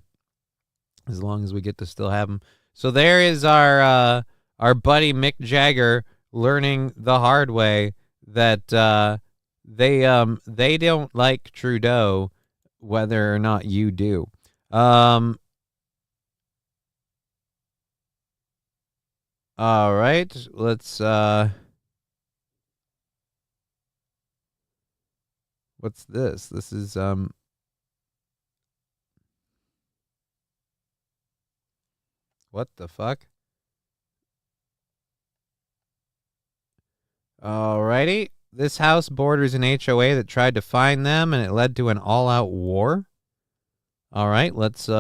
As long as we get to still have them. So there is our buddy Mick Jagger learning the hard way that they don't like Trudeau, whether or not you do. All right, let's what's this? This is what the fuck? Alrighty. This house borders an HOA that tried to find them, and it led to an all-out war. All right, let's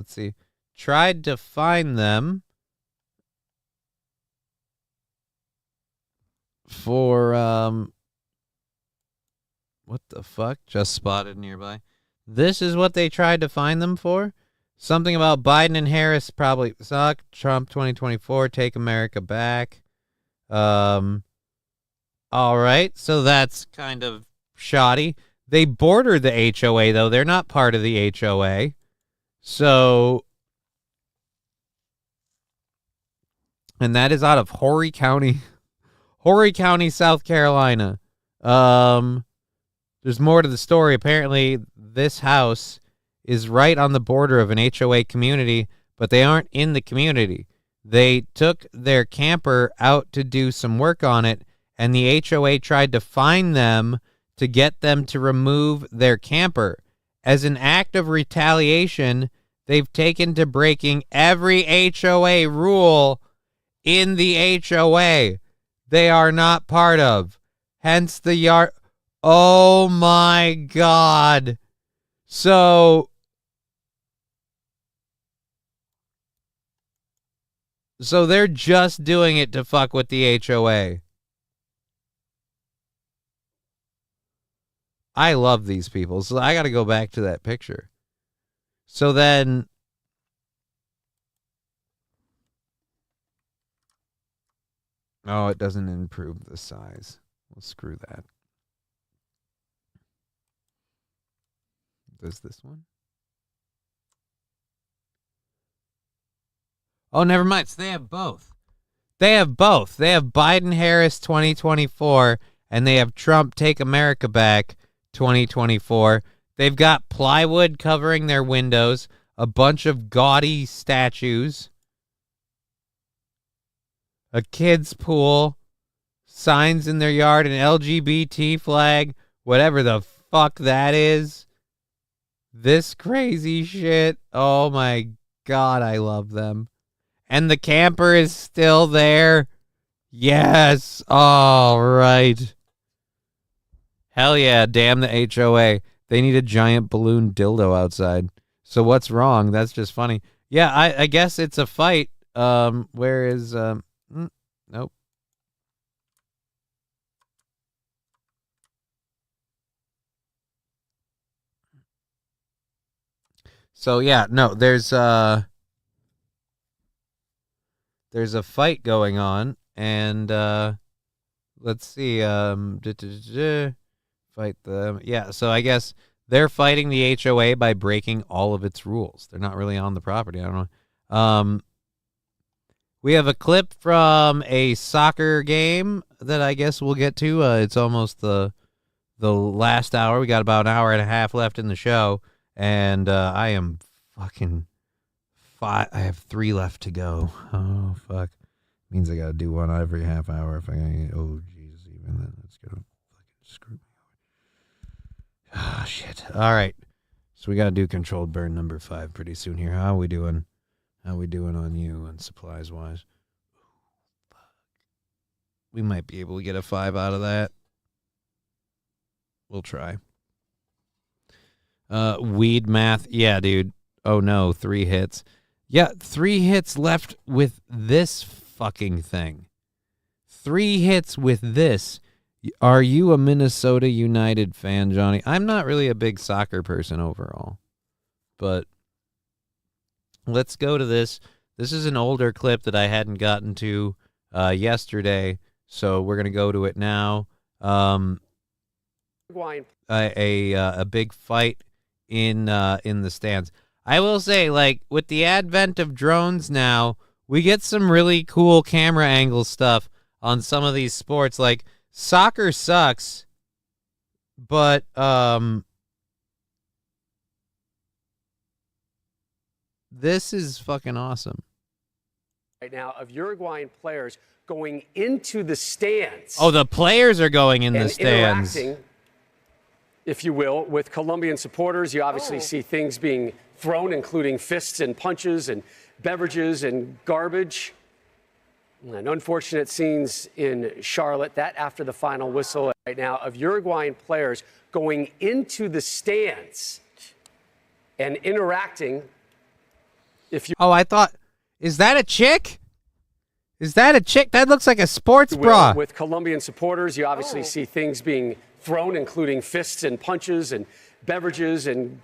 see. Tried to find them for what the fuck? Just spotted nearby. This is what they tried to find them for? Something about Biden and Harris probably suck. Trump 2024, take America back. All right, so that's kind of shoddy. They border the HOA, though. They're not part of the HOA. So, and that is out of Horry County, South Carolina. There's more to the story. Apparently, this house is right on the border of an HOA community, but they aren't in the community. They took their camper out to do some work on it, and the HOA tried to fine them to get them to remove their camper. As an act of retaliation, they've taken to breaking every HOA rule in the HOA they are not part of. Hence the yard. Oh my God. So they're just doing it to fuck with the HOA. I love these people. So I got to go back to that picture. So then oh, it doesn't improve the size. Well, screw that. Does this one? Oh, never mind. So they have both. They have both. They have Biden-Harris 2024, and they have Trump Take America Back 2024. They've got plywood covering their windows, a bunch of gaudy statues, a kid's pool, signs in their yard, an LGBT flag, whatever the fuck that is. This crazy shit. Oh my God, I love them. And the camper is still there. Yes. All right. Hell yeah. Damn the HOA. They need a giant balloon dildo outside. So what's wrong? That's just funny. Yeah, I guess it's a fight. Where is nope. So yeah, no, there's a fight going on, and let's see, fight them. Yeah, so I guess they're fighting the HOA by breaking all of its rules. They're not really on the property. I don't know. We have a clip from a soccer game that I guess we'll get to. It's almost the last hour. We got about an hour and a half left in the show, and I am fucking I have 3 left to go. Oh fuck, means I gotta do one every half hour if I gotta. Oh Jesus, even then that's gonna fucking screw me over. Ah shit. All right, so we gotta do controlled burn number 5 pretty soon here. How are we doing? How we doing on you and supplies wise? We might be able to get a 5 out of that. We'll try. Weed math. Yeah, dude. Oh no, 3 hits. Yeah, 3 hits left with this fucking thing. 3 hits with this. Are you a Minnesota United fan, Johnny? I'm not really a big soccer person overall. But let's go to this. This is an older clip that I hadn't gotten to yesterday, so we're going to go to it now. A big fight in the stands. I will say, like, with the advent of drones now, we get some really cool camera angle stuff on some of these sports. Like, soccer sucks, but this is fucking awesome. Right now of Uruguayan players going into the stands. Oh, the players are going in the stands. Interacting, if you will, with Colombian supporters. You obviously see things being thrown, including fists and punches and beverages and garbage. And unfortunate scenes in Charlotte, that after the final whistle right now of Uruguayan players going into the stands and interacting. I thought, is that a chick? Is that a chick? That looks like a sports bra. With Colombian supporters, you obviously see things being thrown, including fists and punches and beverages and.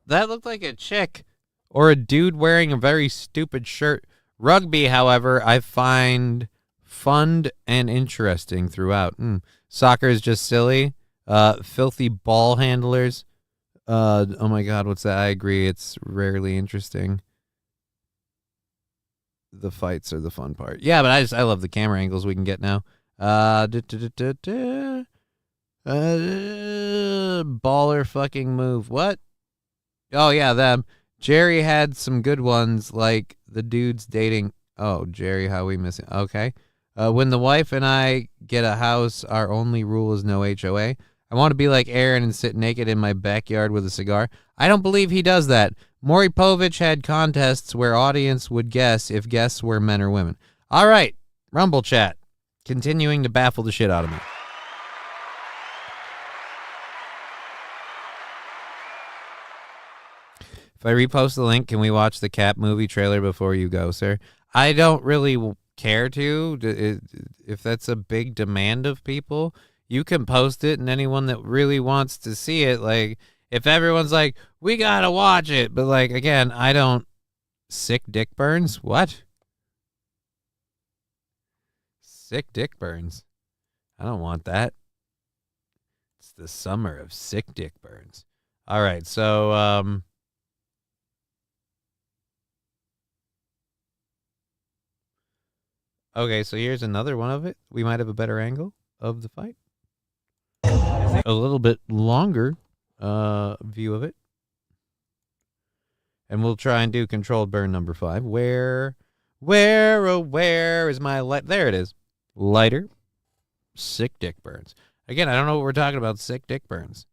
That looked like a chick or a dude wearing a very stupid shirt. Rugby, however, I find fun and interesting throughout. Soccer is just silly. Filthy ball handlers. Oh my God, what's that? I agree. It's rarely interesting. The fights are the fun part. Yeah, but I love the camera angles we can get now. Baller fucking move. What? Oh yeah, them. Jerry had some good ones, like the dudes dating. Oh, Jerry, how we missing? Okay. When the wife and I get a house, our only rule is no HOA. I want to be like Aaron and sit naked in my backyard with a cigar. I don't believe he does that. Maury Povich had contests where audience would guess if guests were men or women. All right, Rumble chat. Continuing to baffle the shit out of me. If I repost the link, can we watch the Cap movie trailer before you go, sir? I don't really care to. If that's a big demand of people, you can post it, and anyone that really wants to see it, like, if everyone's like, we gotta watch it, but, like, again, I don't. Sick dick burns? What? Sick dick burns. I don't want that. It's the summer of sick dick burns. All right, so, okay, so here's another one of it. We might have a better angle of the fight. A little bit longer view of it. And we'll try and do controlled burn number 5. Where is my light? There it is. Lighter. Sick dick burns. Again, I don't know what we're talking about. Sick dick burns.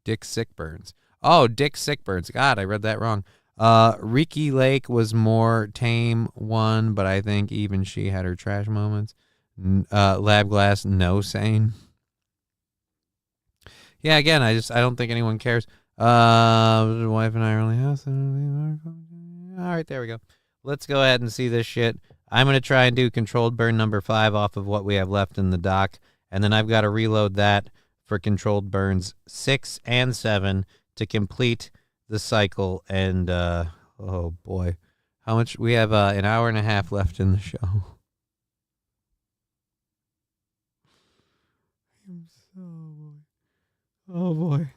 Dick sick burns. Oh, dick sick burns. God, I read that wrong. Ricki Lake was more tame one, but I think even she had her trash moments. Lab Glass, no sane. Yeah, again, I don't think anyone cares. The wife and I are only house. All right, there we go. Let's go ahead and see this shit. I'm going to try and do controlled burn number 5 off of what we have left in the dock, and then I've got to reload that for controlled burns 6 and 7 to complete the cycle. And, oh boy, how much? We have an hour and a half left in the show. Oh boy.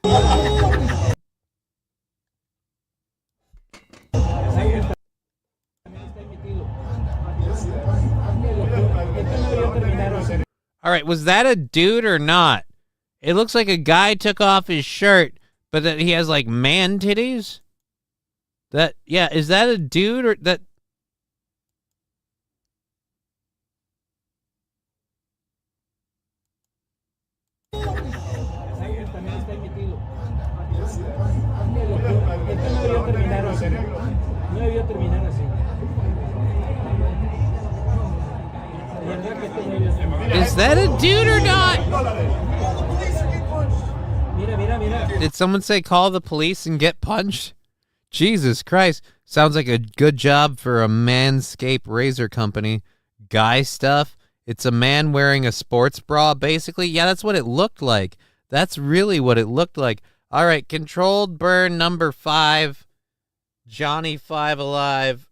All right, was that a dude or not? It looks like a guy took off his shirt, but that he has like man titties. Is that a dude or that? Is that a dude or not? Did someone say call the police and get punched? Jesus Christ. Sounds like a good job for a Manscaped razor company. Guy stuff. It's a man wearing a sports bra, basically. Yeah, that's what it looked like. That's really what it looked like. All right, controlled burn number 5. Johnny 5 alive.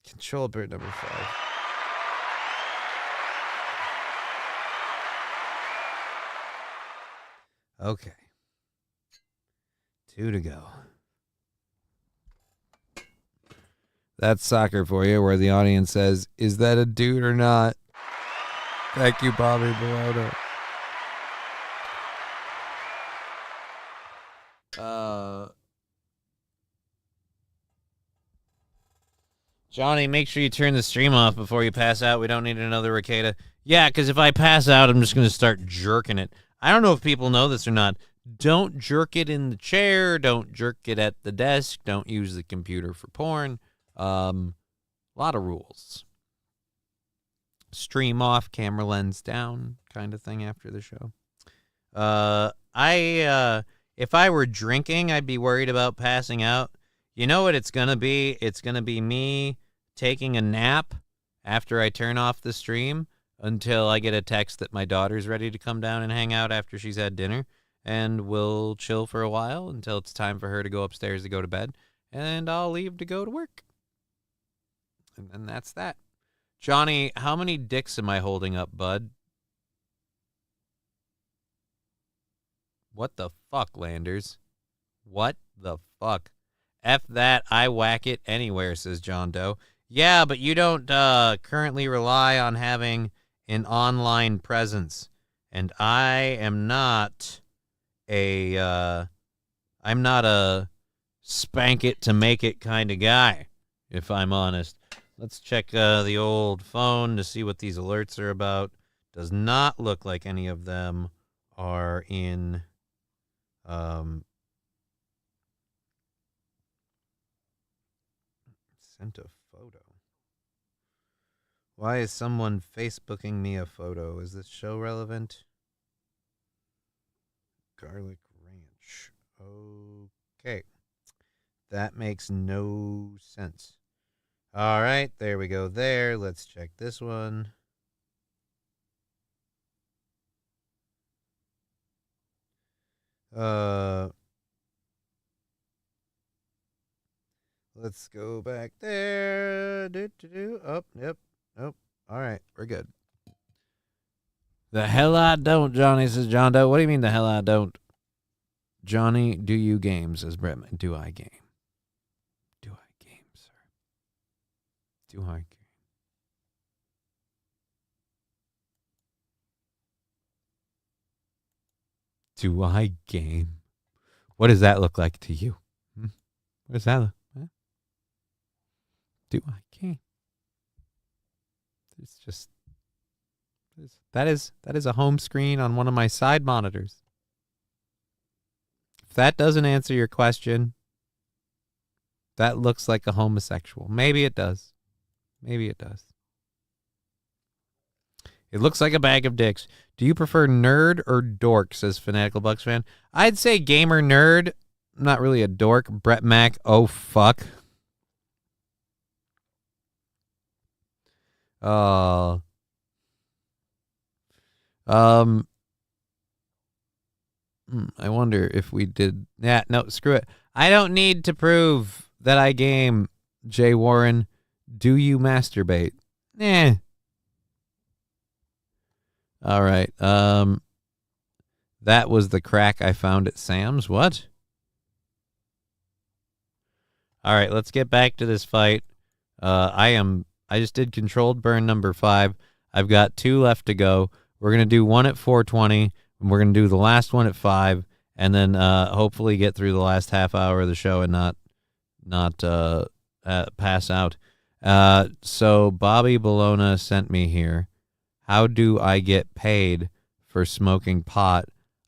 Control bird number 5. Okay. 2 to go. That's soccer for you, where the audience says, is that a dude or not? Thank you, Bobby Bologna. Johnny, make sure you turn the stream off before you pass out. We don't need another Ricada. Yeah, because if I pass out, I'm just going to start jerking it. I don't know if people know this or not. Don't jerk it in the chair. Don't jerk it at the desk. Don't use the computer for porn. A lot of rules. Stream off, camera lens down kind of thing after the show. If I were drinking, I'd be worried about passing out. You know what it's going to be? It's going to be me taking a nap after I turn off the stream until I get a text that my daughter's ready to come down and hang out after she's had dinner. And we'll chill for a while until it's time for her to go upstairs to go to bed. And I'll leave to go to work. And then that's that. Johnny, how many dicks am I holding up, bud? What the fuck, Landers? What the fuck? F that, I whack it anywhere, says John Doe. Yeah, but you don't currently rely on having an online presence. And I am not a spank it to make it kind of guy, if I'm honest. Let's check the old phone to see what these alerts are about. Does not look like any of them are in sent a photo. Why is someone Facebooking me a photo? Is this show relevant? Garlic Ranch. Okay. That makes no sense. All right, there we go there. Let's check this one. Let's go back there. Oh, yep. Nope. All right, we're good. The hell I don't, Johnny, says John Doe. What do you mean the hell I don't? Johnny, do you game, says Bretman. Do I game? Do I game, sir? Do I game? Do I game? What does that look like to you? What does that look like? Do I game? It's just that is a home screen on one of my side monitors. If that doesn't answer your question, that looks like a homosexual. Maybe it does. Maybe it does. It looks like a bag of dicks. Do you prefer nerd or dork, says Fanatical Bucks fan? I'd say gamer nerd. I'm not really a dork. Brett Mack, oh fuck. I wonder if we did. Yeah, no, screw it. I don't need to prove that I game. Jay Warren, do you masturbate? Eh. All right. That was the crack I found at Sam's. What? All right, let's get back to this fight. I just did controlled burn number 5. I've got 2 left to go. We're going to do one at 4:20, and we're going to do the last one at 5, and then hopefully get through the last half hour of the show and not pass out. So Bobby Bologna sent me here. How do I get paid for smoking pot?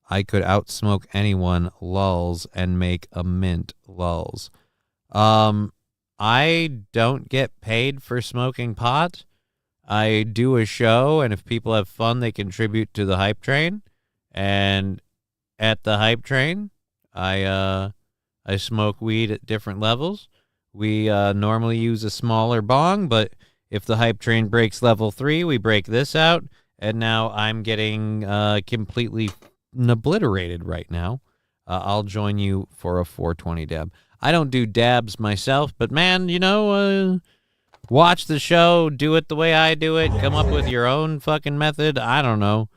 I could outsmoke anyone, lulz, and make a mint, lulz. I don't get paid for smoking pot. I do a show, and if people have fun, they contribute to the hype train. And at the hype train, I smoke weed at different levels. We normally use a smaller bong, but if the hype train breaks level 3, we break this out. And now I'm getting completely obliterated right now. I'll join you for a 420 dab. I don't do dabs myself, but man, watch the show, do it the way I do it, come up with your own fucking method. I don't know.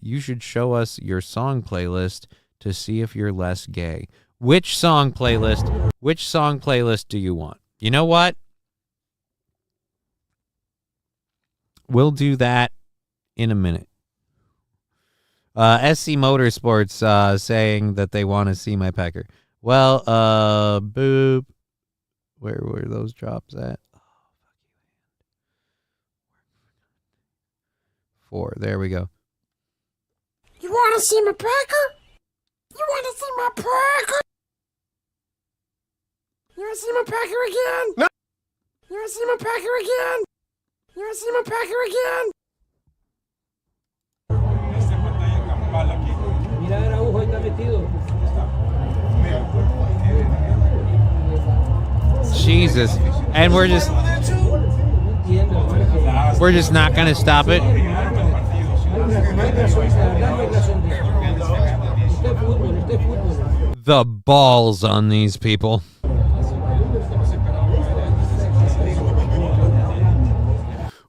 You should show us your song playlist to see if you're less gay. Which song playlist do you want? You know what? We'll do that in a minute. SC Motorsports saying that they want to see my pecker. Well, boop. Where were those drops at? 4. There we go. You want to see my pecker? You want to see my pecker? You want to see my pecker again? No. You want to see my pecker again? You want to see my pecker again? Jesus. And we're just not going to stop it. The balls on these people.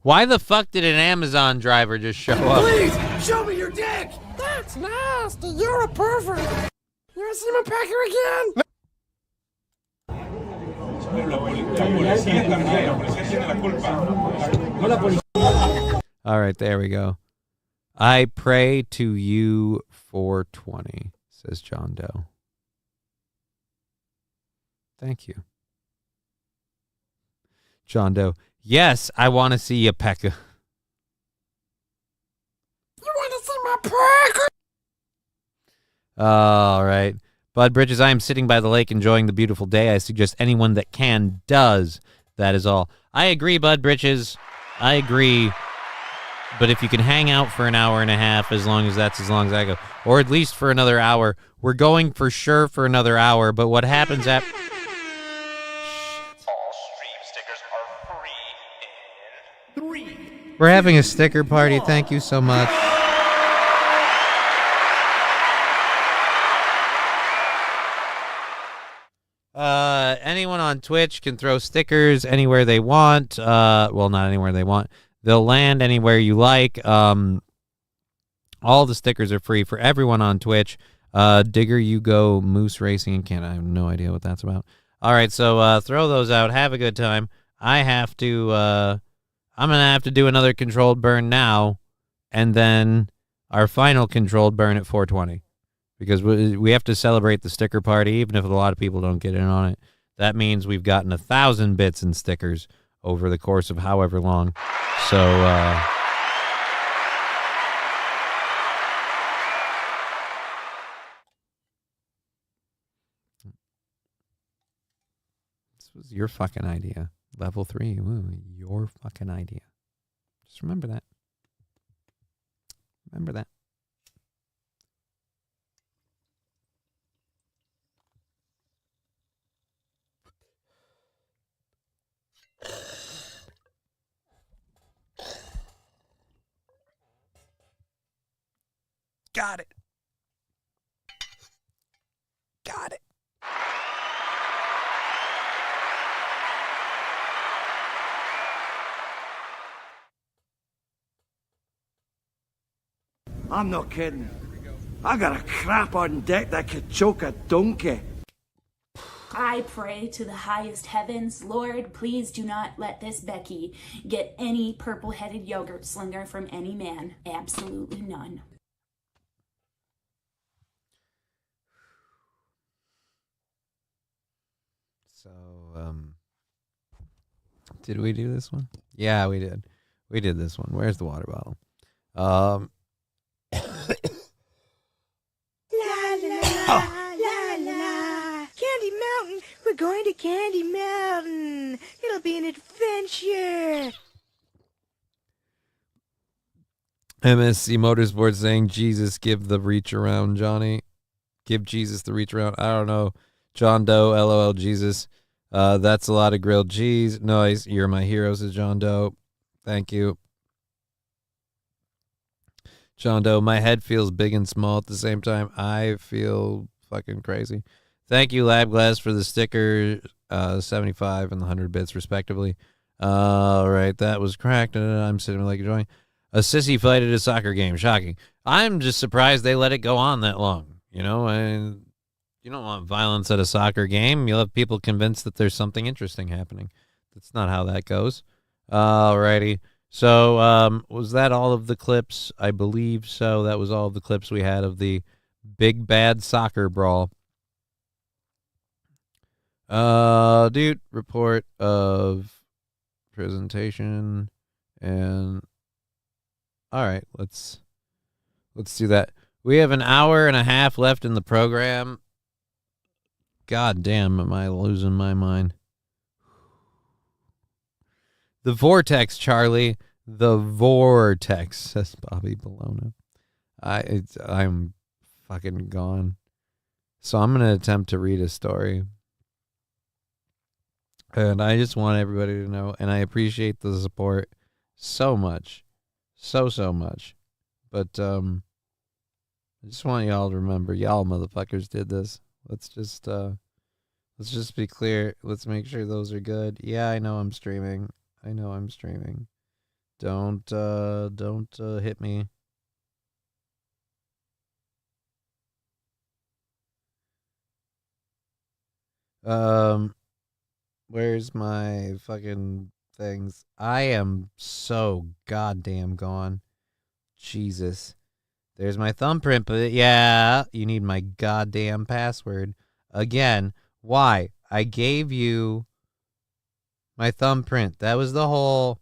Why the fuck did an Amazon driver just show up? Please, show me your dick! That's nasty. You're a pervert. You want to see my pecker again? All right, there we go. I pray to you 420, says John Doe. Thank you. John Doe. Yes, I want to see you, Pekka. You want to see my pecker? All right. Bud Bridges, I am sitting by the lake enjoying the beautiful day. I suggest anyone that can does. That is all. I agree, Bud Bridges. I agree. But if you can hang out for an hour and a half, as long as I go, or at least for another hour, we're going for sure for another hour. But what happens at... We're having a sticker party. Thank you so much. Anyone on Twitch can throw stickers anywhere they want. Well, not anywhere they want. They'll land anywhere you like. All the stickers are free for everyone on Twitch. Digger, you go moose racing in Canada. I have no idea what that's about. All right, so throw those out. Have a good time. I'm going to have to do another controlled burn now, and then our final controlled burn at 420. Because we have to celebrate the sticker party, even if a lot of people don't get in on it. That means we've gotten 1,000 bits and stickers over the course of however long. So, was your fucking idea. Level 3. Ooh, your fucking idea. Just remember that. Remember that. Got it. Got it. I'm not kidding. I got a crap on deck that could choke a donkey. I pray to the highest heavens, Lord, please do not let this Becky get any purple-headed yogurt slinger from any man. Absolutely none. So, did we do this one? Yeah, we did. We did this one. Where's the water bottle? La la la, Candy Mountain. We're going to Candy Mountain. It'll be an adventure. MSC Motorsports saying, Jesus, give the reach around, Johnny. Give Jesus the reach around. I don't know. John Doe, LOL, Jesus. That's a lot of grilled cheese. Nice. You're my hero, says John Doe. Thank you. John Doe, my head feels big and small at the same time. I feel fucking crazy. Thank you, Lab Glass, for the sticker, 75 and the 100 bits, respectively. All right, that was cracked. I'm sitting like enjoying. A sissy fight at a soccer game. Shocking. I'm just surprised they let it go on that long. You know, and you don't want violence at a soccer game. You'll have people convinced that there's something interesting happening. That's not how that goes. All righty. So, was that all of the clips? I believe so. That was all of the clips we had of the big bad soccer brawl. Dude, report of presentation and all right, let's do that. We have an hour and a half left in the program. God damn, am I losing my mind? The vortex, Charlie. The vortex, says Bobby Bologna. I'm fucking gone. So I'm going to attempt to read a story. And I just want everybody to know, and I appreciate the support so much. So much. But I just want y'all to remember, y'all motherfuckers did this. Let's just be clear. Let's make sure those are good. Yeah, I know I'm streaming. Don't hit me. Where's my fucking things? I am so goddamn gone. Jesus. There's my thumbprint, but yeah, you need my goddamn password. Again, why? I gave you my thumbprint. That was the whole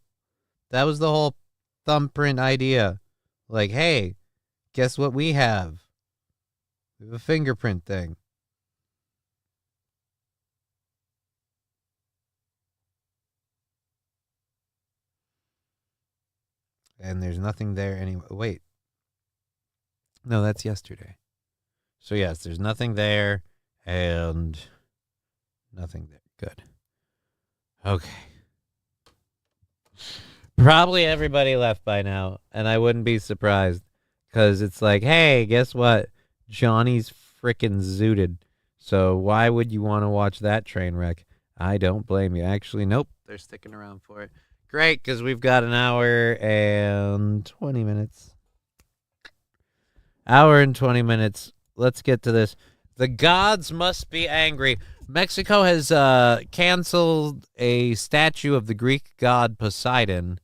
thumbprint idea. Like, hey, guess what we have? We have a fingerprint thing. And there's nothing there anyway. Wait. No, that's yesterday. So, yes, there's nothing there and nothing there. Good. Okay. Probably everybody left by now, and I wouldn't be surprised because it's like, hey, guess what? Johnny's frickin' zooted. So why would you want to watch that train wreck? I don't blame you. Actually, nope. They're sticking around for it. Great, because we've got an hour and 20 minutes. Hour and 20 minutes. Let's get to this. The gods must be angry. Mexico has canceled a statue of the Greek god Poseidon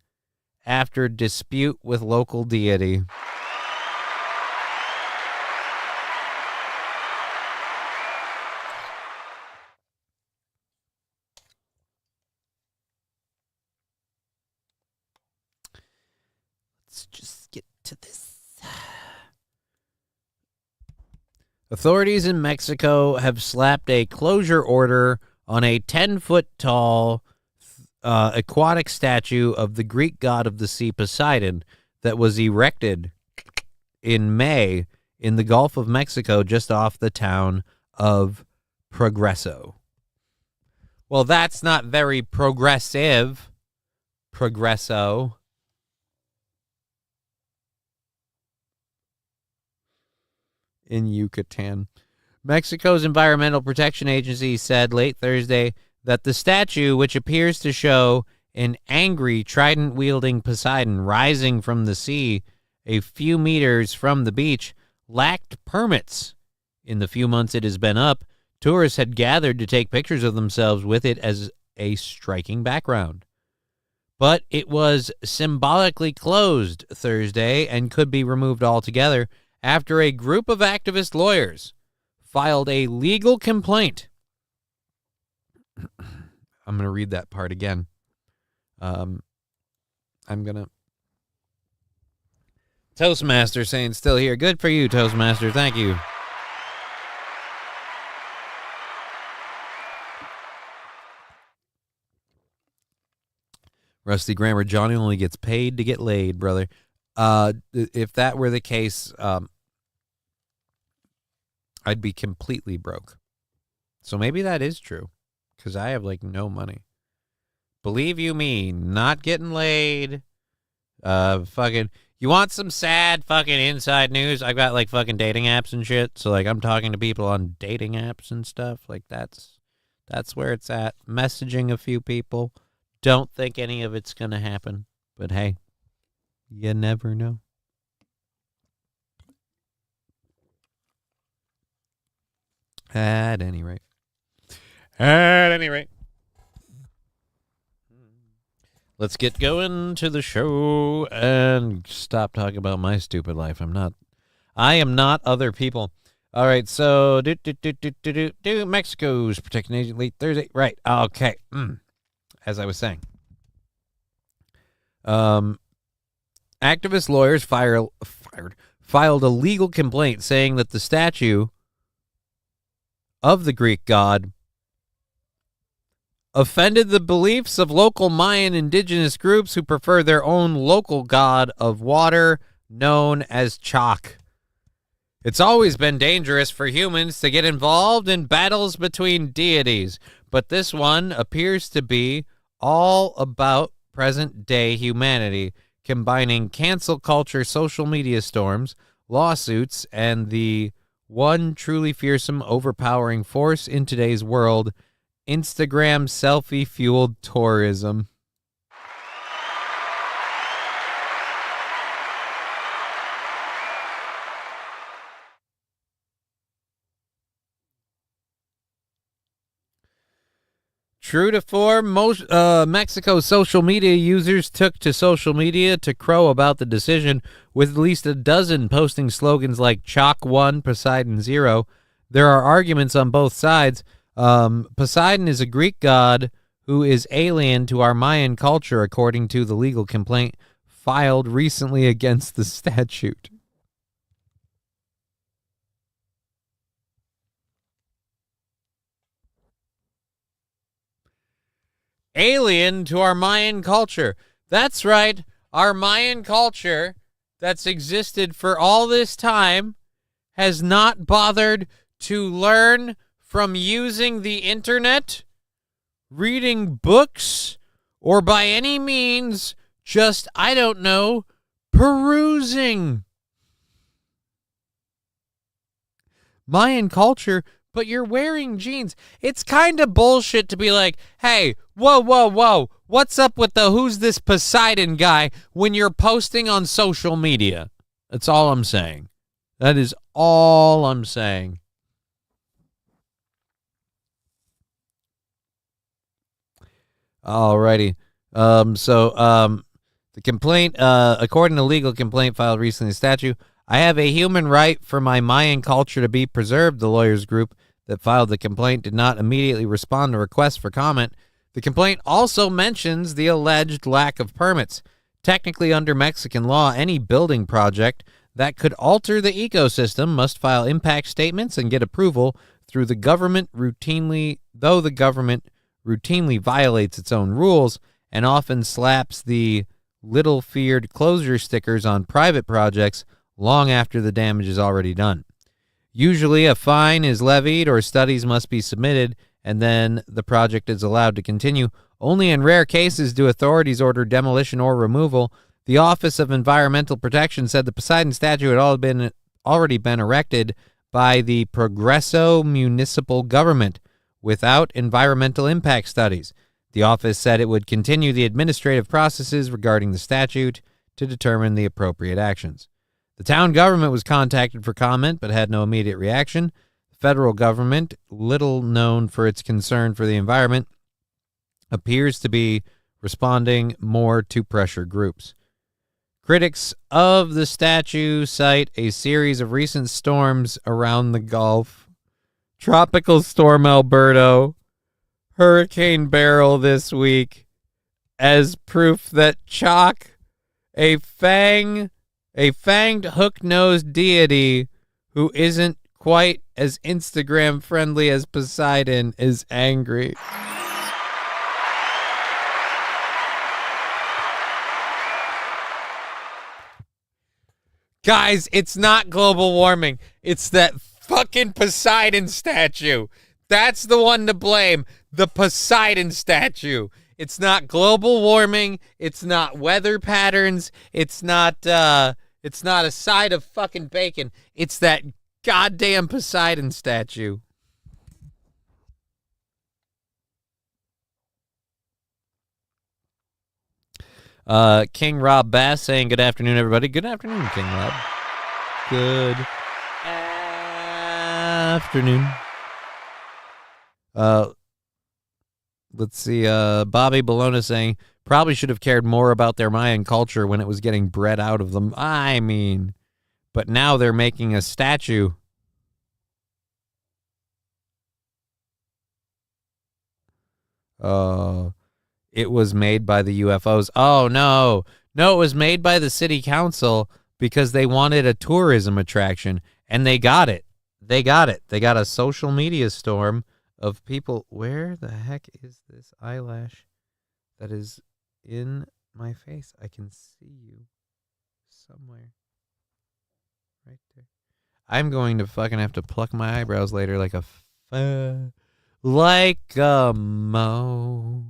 after dispute with local deity. Let's just get to this. Authorities in Mexico have slapped a closure order on a 10-foot-tall aquatic statue of the Greek god of the sea, Poseidon, that was erected in May in the Gulf of Mexico just off the town of Progreso. Well, that's not very progressive, Progreso. In Yucatan. Mexico's Environmental Protection Agency said late Thursday that the statue, which appears to show an angry trident-wielding Poseidon rising from the sea a few meters from the beach, lacked permits. In the few months it has been up, tourists had gathered to take pictures of themselves with it as a striking background. But it was symbolically closed Thursday and could be removed altogether after a group of activist lawyers filed a legal complaint. I'm going to read that part again. Toastmaster saying still here. Good for you, Toastmaster. Thank you. Rusty Grammar, Johnny only gets paid to get laid, brother. If that were the case, I'd be completely broke. So maybe that is true, because I have, like, no money. Believe you me, not getting laid. You want some sad fucking inside news? I've got, like, fucking dating apps and shit. So, like, I'm talking to people on dating apps and stuff. Like, that's where it's at. Messaging a few people. Don't think any of it's going to happen. But, hey, you never know. At any rate. Let's get going to the show and stop talking about my stupid life. I am not other people. All right, so Mexico's protecting agent late Thursday. Right. Okay. As I was saying. Activist lawyers filed a legal complaint saying that the statue of the Greek god offended the beliefs of local Mayan indigenous groups who prefer their own local god of water known as Chalk. It's always been dangerous for humans to get involved in battles between deities, but this one appears to be all about present-day humanity, combining cancel culture, social media storms, lawsuits, and the one truly fearsome, overpowering force in today's world, Instagram selfie-fueled tourism. True to form, most Mexico's social media users took to social media to crow about the decision, with at least a dozen posting slogans like Chalk 1, Poseidon 0. There are arguments on both sides. Poseidon is a Greek god who is alien to our Mayan culture, according to the legal complaint filed recently against the statute. Alien to our Mayan culture. That's right. Our Mayan culture that's existed for all this time has not bothered to learn from using the internet, reading books, or by any means just, I don't know, perusing. Mayan culture, but you're wearing jeans. It's kind of bullshit to be like, hey, whoa, what's up with the who's this Poseidon guy when you're posting on social media? That's all I'm saying. That is all I'm saying. Alrighty. The complaint, according to legal complaint filed recently in the statute, I have a human right for my Mayan culture to be preserved. The lawyers group that filed the complaint did not immediately respond to requests for comment. The complaint also mentions the alleged lack of permits. Technically, under Mexican law, any building project that could alter the ecosystem must file impact statements and get approval though the government routinely violates its own rules and often slaps the little feared closure stickers on private projects long after the damage is already done. Usually a fine is levied or studies must be submitted, and then the project is allowed to continue. Only in rare cases do authorities order demolition or removal. The Office of Environmental Protection said the Poseidon statue had already been erected by the Progresso municipal government without environmental impact studies. The office said it would continue the administrative processes regarding the statute to determine the appropriate actions. The town government was contacted for comment but had no immediate reaction. The federal government, little known for its concern for the environment, appears to be responding more to pressure groups. Critics of the statue cite a series of recent storms around the Gulf. Tropical Storm Alberto, Hurricane Beryl this week, as proof that Chalk, a fanged hook-nosed deity who isn't quite as Instagram-friendly as Poseidon, is angry. Guys, it's not global warming. It's that fucking Poseidon statue. That's the one to blame. The Poseidon statue. It's not global warming. It's not weather patterns. It's not a side of fucking bacon. It's that goddamn Poseidon statue. King Rob Bass saying good afternoon, everybody. Good afternoon, King Rob. Good afternoon. Let's see. Bobby Bologna saying probably should have cared more about their Mayan culture when it was getting bred out of them. I mean, but now they're making a statue. It was made by the UFOs. Oh, no. No, it was made by the city council because they wanted a tourism attraction, and they got it. They got it. They got a social media storm of people. Where the heck is this eyelash that is in my face? I can see you somewhere. Right there. I'm going to fucking have to pluck my eyebrows later like a mo.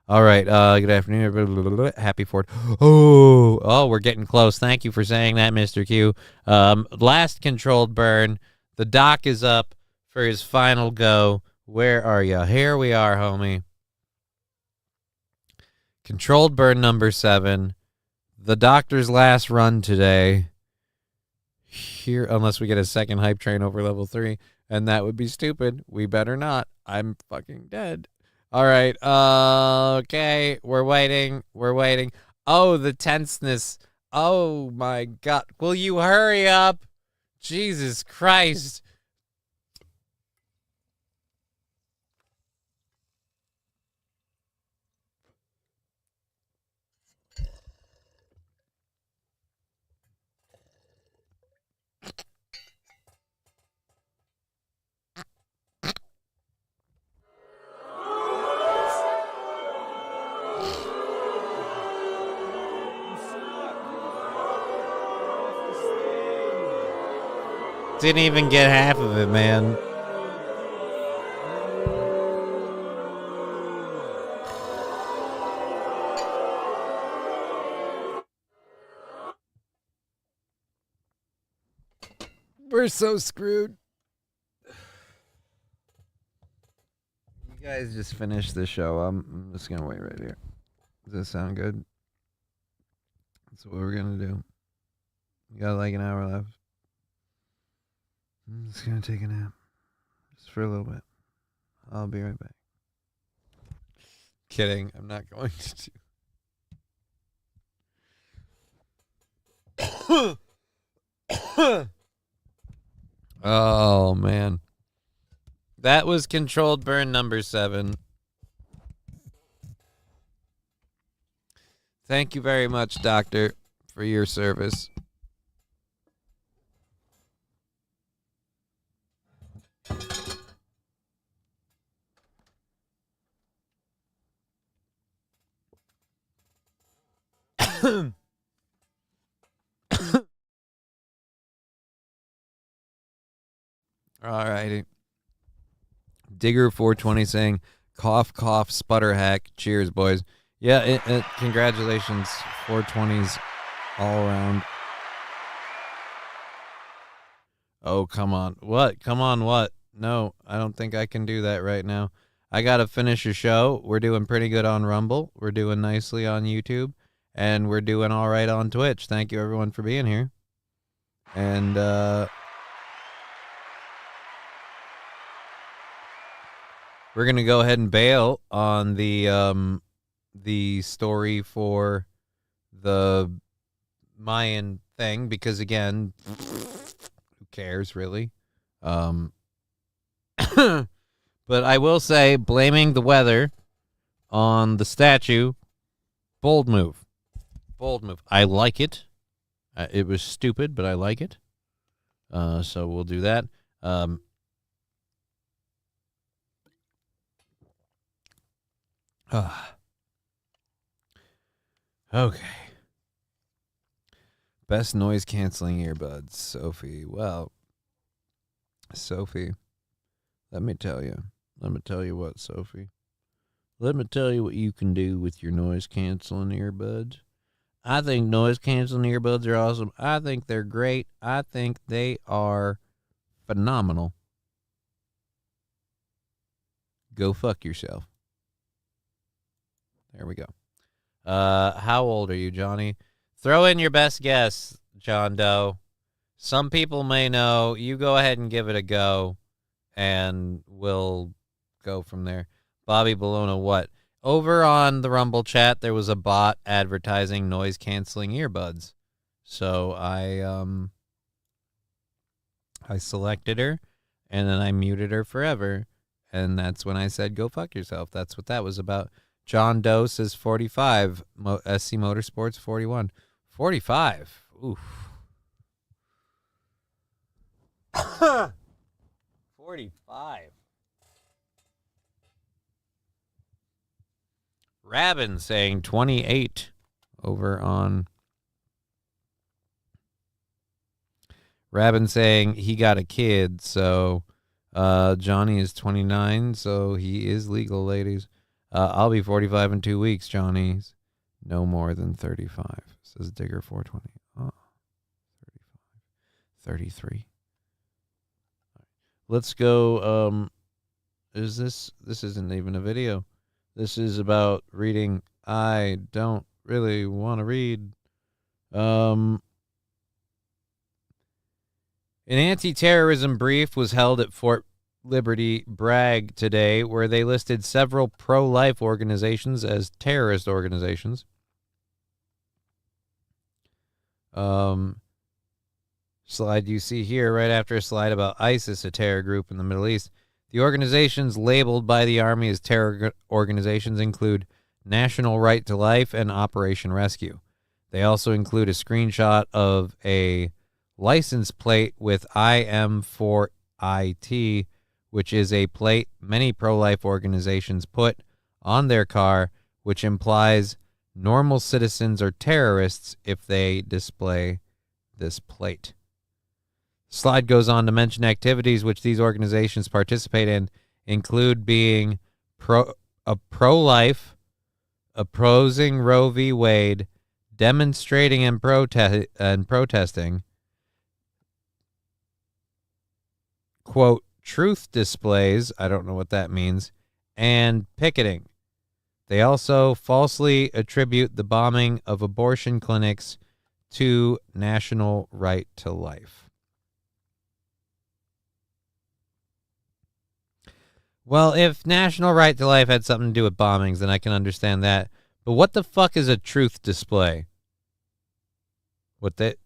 All right. Good afternoon, everybody. Happy 4th. Oh, we're getting close. Thank you for saying that, Mr. Q. Last controlled burn. The doc is up for his final go. Where are you? Here we are, homie. Controlled burn number 7. The doctor's last run today. Here, unless we get a second hype train over level 3, and that would be stupid. We better not. I'm fucking dead. All right. Okay. We're waiting. Oh, the tenseness. Oh, my God. Will you hurry up? Jesus Christ. Didn't even get half of it, man. We're so screwed. You guys just finished the show. I'm just going to wait right here. Does that sound good? That's what we're going to do. We got like an hour left. I'm just going to take a nap. Just for a little bit. I'll be right back. Kidding. I'm not going to. Oh, man. That was controlled burn number 7. Thank you very much, Doctor, for your service. All righty. Digger 420 saying, cough, cough, sputter hack. Cheers, boys. Yeah, congratulations. 420s all around. Oh, come on. What? Come on, what? No, I don't think I can do that right now. I got to finish a show. We're doing pretty good on Rumble. We're doing nicely on YouTube. And we're doing all right on Twitch. Thank you, everyone, for being here. And, we're going to go ahead and bail on the story for the Mayan thing because, again, who cares, really? But I will say, blaming the weather on the statue, bold move. Bold move. I like it. It was stupid, but I like it. So we'll do that. Okay. Best noise canceling earbuds, Sophie. Well, Sophie, let me tell you. Let me tell you what, Sophie. Let me tell you what you can do with your noise canceling earbuds. I think noise canceling earbuds are awesome. I think they're great. I think they are phenomenal. Go fuck yourself. There we go. How old are you, Johnny? Throw in your best guess, John Doe. Some people may know. You go ahead and give it a go, and we'll go from there. Bobby Bologna, what? Over on the Rumble chat, there was a bot advertising noise-canceling earbuds. So I selected her, and then I muted her forever. And that's when I said, go fuck yourself. That's what that was about. John Doe says 45. SC Motorsports 41. 45. Oof. 45. Rabin saying 28 over on. Rabin saying he got a kid, so Johnny is 29, so he is legal, ladies. I'll be 45 in 2 weeks, Johnny's. No more than 35, says Digger 420. Oh, 35. 33. Let's go. This isn't even a video. This is about reading. I don't really want to read. An anti-terrorism brief was held at Fort Liberty Bragg today, where they listed several pro-life organizations as terrorist organizations. Slide you see here right after a slide about ISIS, a terror group in the Middle East. The organizations labeled by the Army as terror organizations include National Right to Life and Operation Rescue. They also include a screenshot of a license plate with IM4IT, which is a plate many pro-life organizations put on their car, which implies normal citizens are terrorists if they display this plate. Slide goes on to mention activities which these organizations participate in include being pro-life, opposing Roe v. Wade, demonstrating and protesting, quote, truth displays, I don't know what that means, and picketing. They also falsely attribute the bombing of abortion clinics to National Right to Life. Well, if National Right to Life had something to do with bombings, then I can understand that. But what the fuck is a truth display? What they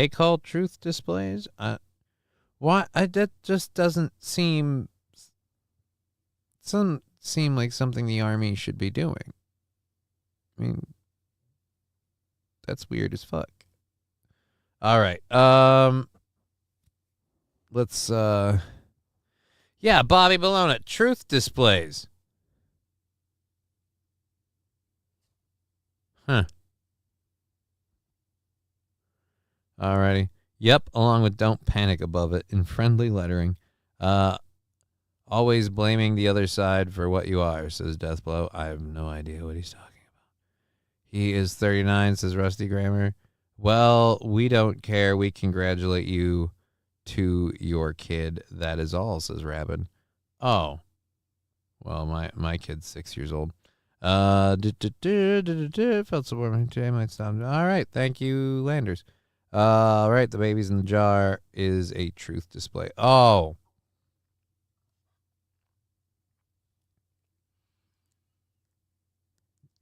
call truth displays? That just doesn't seem like something the Army should be doing. I mean, that's weird as fuck. All right. Let's yeah, Bobby Bologna, truth displays. Huh. Alrighty. Yep, along with don't panic above it in friendly lettering. Always blaming the other side for what you are, says Deathblow. I have no idea what he's talking about. He is 39, says Rusty Grammar. Well, we don't care. We congratulate you to your kid. That is all, says Rabin. Oh. Well, my kid's 6 years old. Felt so warm today. Might stop. All right. Thank you, Landers. All right. The babies in the jar is a truth display. Oh.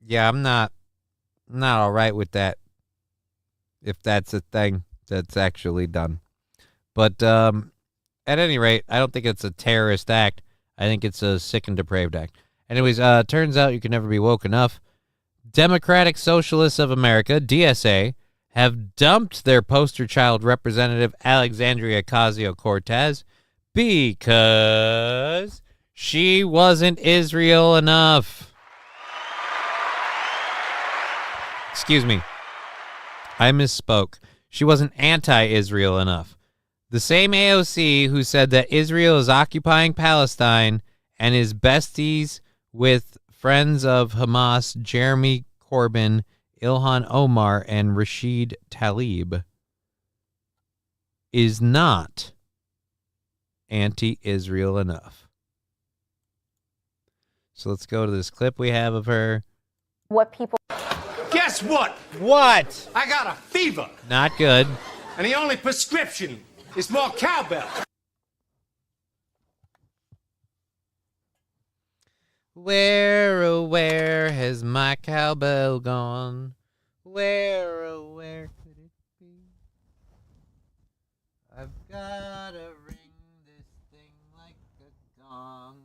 Yeah, I'm not all right with that. If that's a thing that's actually done. But at any rate, I don't think it's a terrorist act. I think it's a sick and depraved act. Anyways, turns out you can never be woke enough. Democratic Socialists of America, DSA, have dumped their poster child representative Alexandria Ocasio-Cortez because she wasn't Israel enough. Excuse me. I misspoke. She wasn't anti-Israel enough. The same AOC who said that Israel is occupying Palestine and is besties with friends of Hamas, Jeremy Corbyn, Ilhan Omar, and Rashid Tlaib, is not anti-Israel enough. So let's go to this clip we have of her. What people... Guess what? What? I got a fever. Not good. And the only prescription is more cowbell. Where, oh, where has my cowbell gone? Where, oh, where could it be? I've gotta ring this thing like a gong.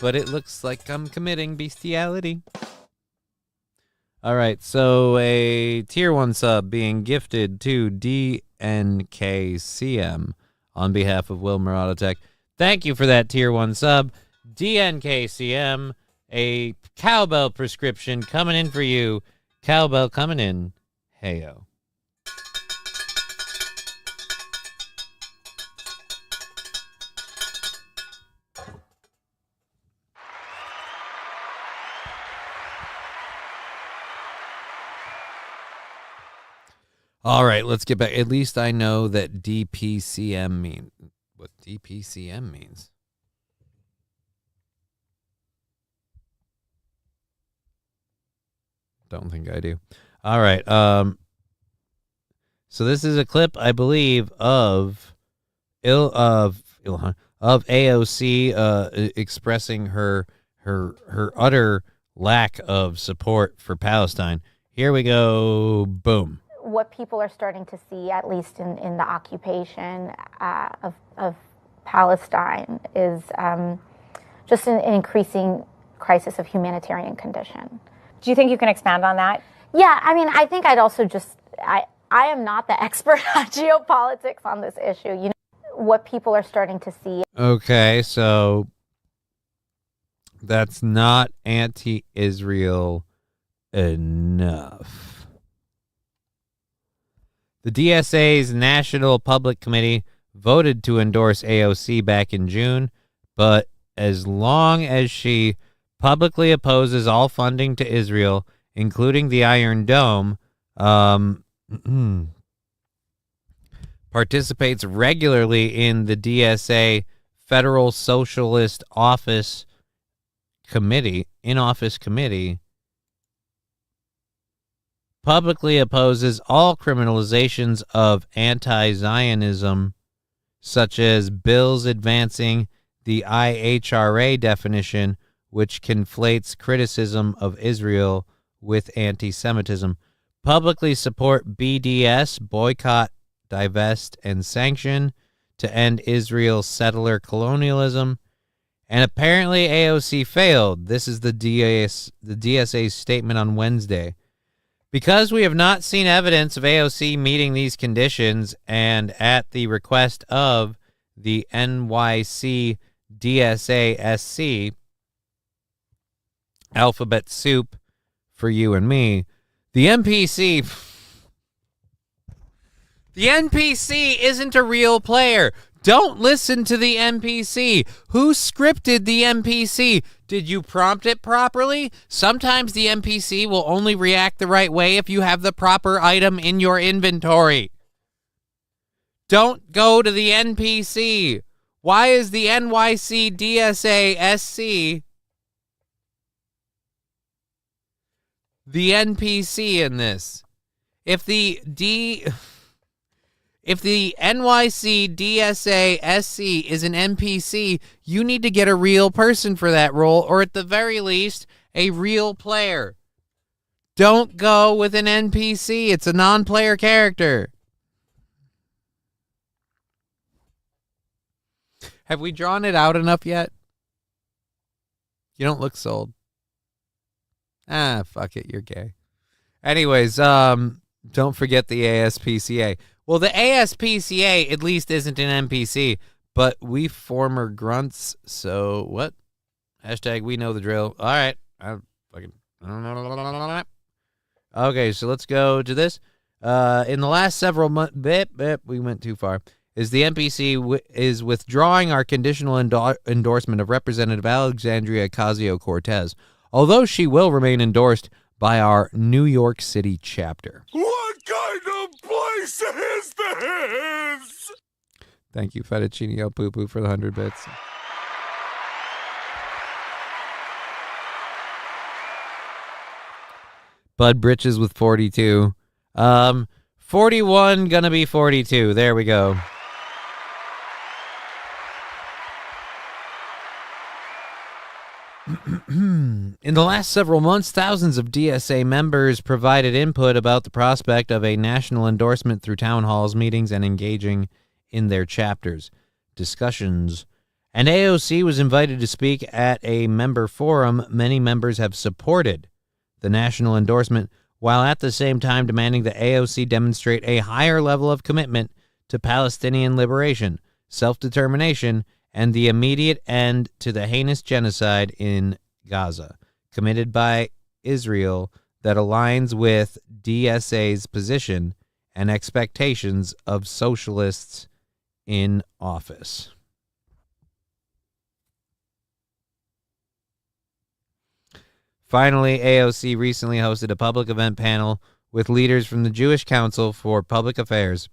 But it looks like I'm committing bestiality. All right, so a tier 1 sub being gifted to DNKCM on behalf of Wilmer Autotech. Thank you for that tier 1 sub. DNKCM, a cowbell prescription coming in for you. Cowbell coming in. Heyo. All right, let's get back. At least I know that DPCM means. What DPCM means. Don't think I do. All right. So this is a clip, I believe, of AOC expressing her utter lack of support for Palestine. Here we go. Boom. What people are starting to see, at least in the occupation of Palestine, is just an increasing crisis of humanitarian condition. Do you think you can expand on that? Yeah, I mean, I think I'd also just, I am not the expert on geopolitics on this issue. You know, what people are starting to see. Okay, so that's not anti-Israel enough. The DSA's National Public Committee voted to endorse AOC back in June, but as long as she publicly opposes all funding to Israel, including the Iron Dome, participates regularly in the DSA Federal Socialist Office Committee, in-office committee, publicly opposes all criminalizations of anti-Zionism, such as bills advancing the IHRA definition, which conflates criticism of Israel with anti-Semitism, publicly support BDS, boycott, divest, and sanction, to end Israel's settler colonialism, and apparently AOC failed. This is the DSA's statement on Wednesday. Because we have not seen evidence of AOC meeting these conditions, and at the request of the NYC DSA SC, Alphabet Soup, for you and me. The NPC isn't a real player. Don't listen to the NPC. Who scripted the NPC? Did you prompt it properly? Sometimes the NPC will only react the right way if you have the proper item in your inventory. Don't go to the NPC. Why is the NYC DSA SC the NPC in this? If the NYC DSA SC is an NPC, you need to get a real person for that role, or at the very least, a real player. Don't go with an NPC. It's a non-player character. Have we drawn it out enough yet? You don't look sold. Fuck it, you're gay. Anyways, don't forget the ASPCA. Well, the ASPCA at least isn't an NPC, but we former grunts, so what? Hashtag we know the drill. All right. Okay, so let's go to this. In the last several months, we went too far. Is the NPC is withdrawing our conditional endorsement of Representative Alexandria Ocasio-Cortez, although she will remain endorsed by our New York City chapter. What kind of place is this? Thank you, Fettuccine El Poo Poo, for the 100 bits. Bud Britches with 42. 41 gonna be 42. There we go. In the last several months, thousands of DSA members provided input about the prospect of a national endorsement through town halls, meetings, and engaging in their chapters, discussions. And AOC was invited to speak at a member forum. Many members have supported the national endorsement, while at the same time demanding that AOC demonstrate a higher level of commitment to Palestinian liberation, self-determination, and the immediate end to the heinous genocide in Gaza, committed by Israel that aligns with DSA's position and expectations of socialists in office. Finally, AOC recently hosted a public event panel with leaders from the Jewish Council for Public Affairs,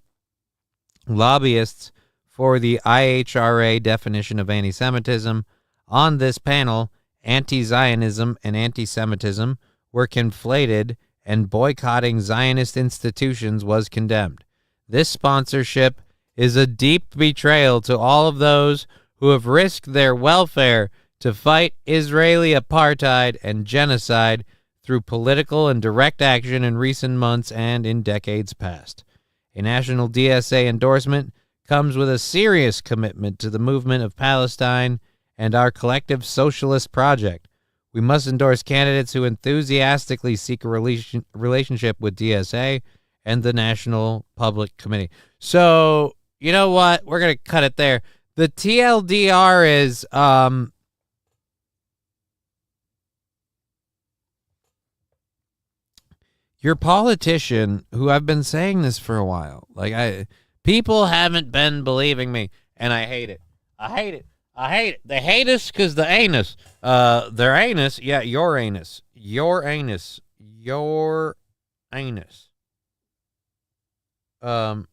lobbyists for the IHRA definition of anti-Semitism. On this panel, anti-Zionism and anti-Semitism were conflated, and boycotting Zionist institutions was condemned. This sponsorship is a deep betrayal to all of those who have risked their welfare to fight Israeli apartheid and genocide through political and direct action in recent months and in decades past. A national DSA endorsement comes with a serious commitment to the movement of Palestine and our collective socialist project. We must endorse candidates who enthusiastically seek a relationship with DSA and the National Public Committee. So, you know what? We're going to cut it there. The TLDR is, your politician, who I've been saying this for a while, people haven't been believing me, and I hate it. I hate it. I hate it. They hate us because the anus. Their anus. Yeah, your anus. Your anus. Your anus. The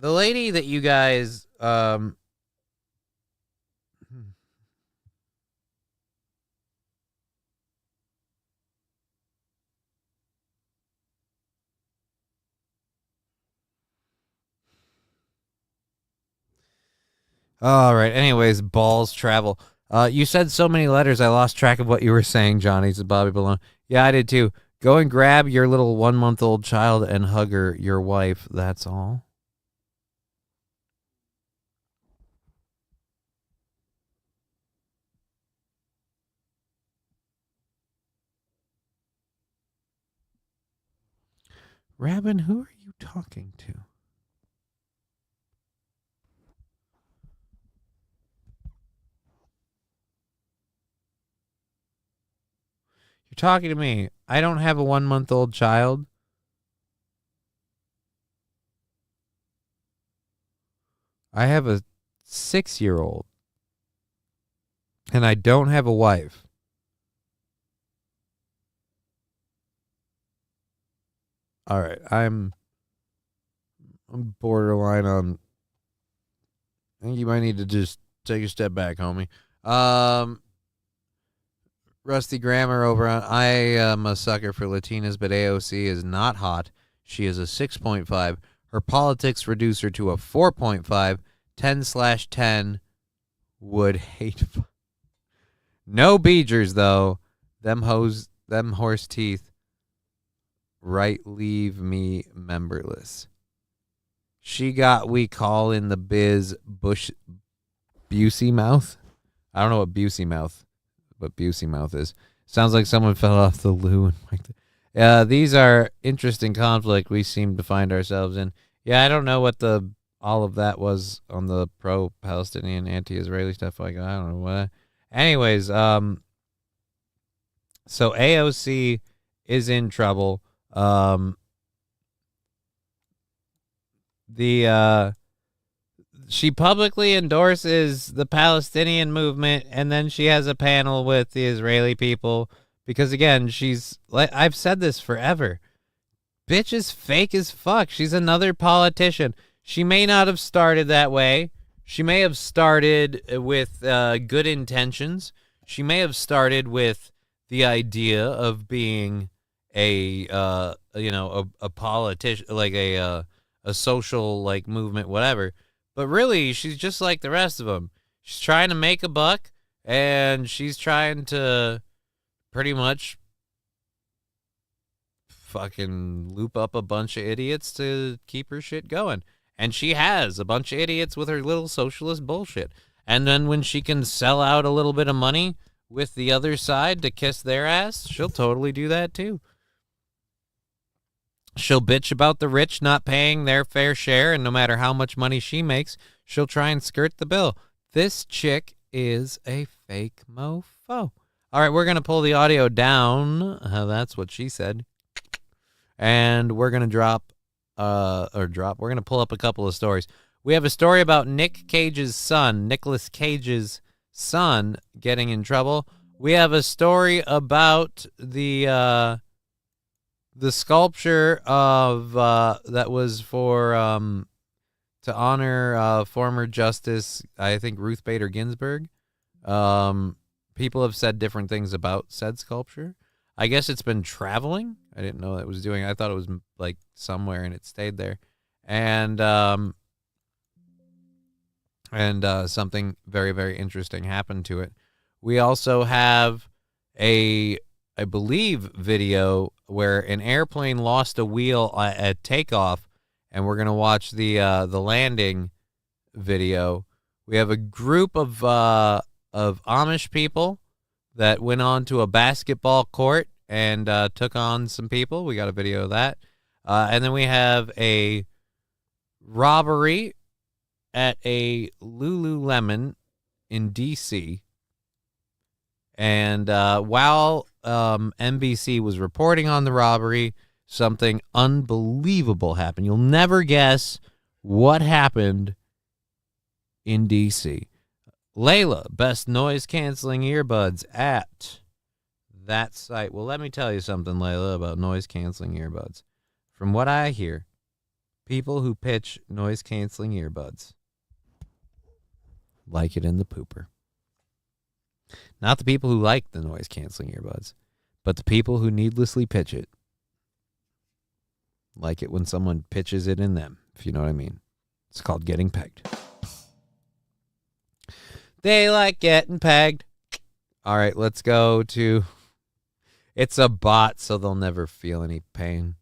lady that you guys all right. Anyways, balls travel. You said so many letters, I lost track of what you were saying, Johnny, said Bobby Balone. Yeah, I did too. Go and grab your little 1-month-old child and hug her, your wife. That's all. Rabin, who are you talking to? talking to me? I don't have a 1-month-old child. I have a 6-year-old. And I don't have a wife. All right, I'm borderline on. I think you might need to just take a step back, homie. Rusty Grammar over on. I am a sucker for Latinas, but AOC is not hot. She is a 6.5. Her politics reduce her to a 4.5. 10/10 would hate. No beegers though. Them horse teeth. Right, leave me memberless. She got we call in the biz Busey mouth. I don't know what Busey mouth is. Sounds like someone fell off the loo. These are interesting conflict we seem to find ourselves in. Yeah, I don't know what all of that was on the pro-Palestinian, anti-Israeli stuff. Like, I don't know what. Anyways, so AOC is in trouble. She publicly endorses the Palestinian movement, and then she has a panel with the Israeli people because, again, she's like, I've said this forever. Bitch is fake as fuck. She's another politician. She may not have started that way. She may have started with good intentions. She may have started with the idea of being a politician, like a social like movement, whatever. But really, she's just like the rest of them. She's trying to make a buck, and she's trying to pretty much fucking loop up a bunch of idiots to keep her shit going. And she has a bunch of idiots with her little socialist bullshit. And then when she can sell out a little bit of money with the other side to kiss their ass, she'll totally do that too. She'll bitch about the rich not paying their fair share, and no matter how much money she makes, she'll try and skirt the bill. This chick is a fake mofo. All right, we're going to pull the audio down. That's what she said. And we're going to we're going to pull up a couple of stories. We have a story about Nicolas Cage's son, getting in trouble. We have a story about the sculpture of that was for to honor former Justice, I think, Ruth Bader Ginsburg. People have said different things about said sculpture. I guess it's been traveling. I didn't know that it was doing. I thought it was like somewhere and it stayed there, and something very, very interesting happened to it. We also have I believe, video where an airplane lost a wheel at takeoff, and we're gonna watch the landing video. We have a group of Amish people that went on to a basketball court and took on some people. We got a video of that, and then we have a robbery at a Lululemon in D.C. And while NBC was reporting on the robbery, something unbelievable happened. You'll never guess what happened in D.C. Layla, best noise-canceling earbuds at that site. Well, let me tell you something, Layla, about noise-canceling earbuds. From what I hear, people who pitch noise-canceling earbuds like it in the pooper. Not the people who like the noise-canceling earbuds, but the people who needlessly pitch it like it when someone pitches it in them, if you know what I mean. It's called getting pegged. They like getting pegged. All right, let's go to... It's a bot, so they'll never feel any pain.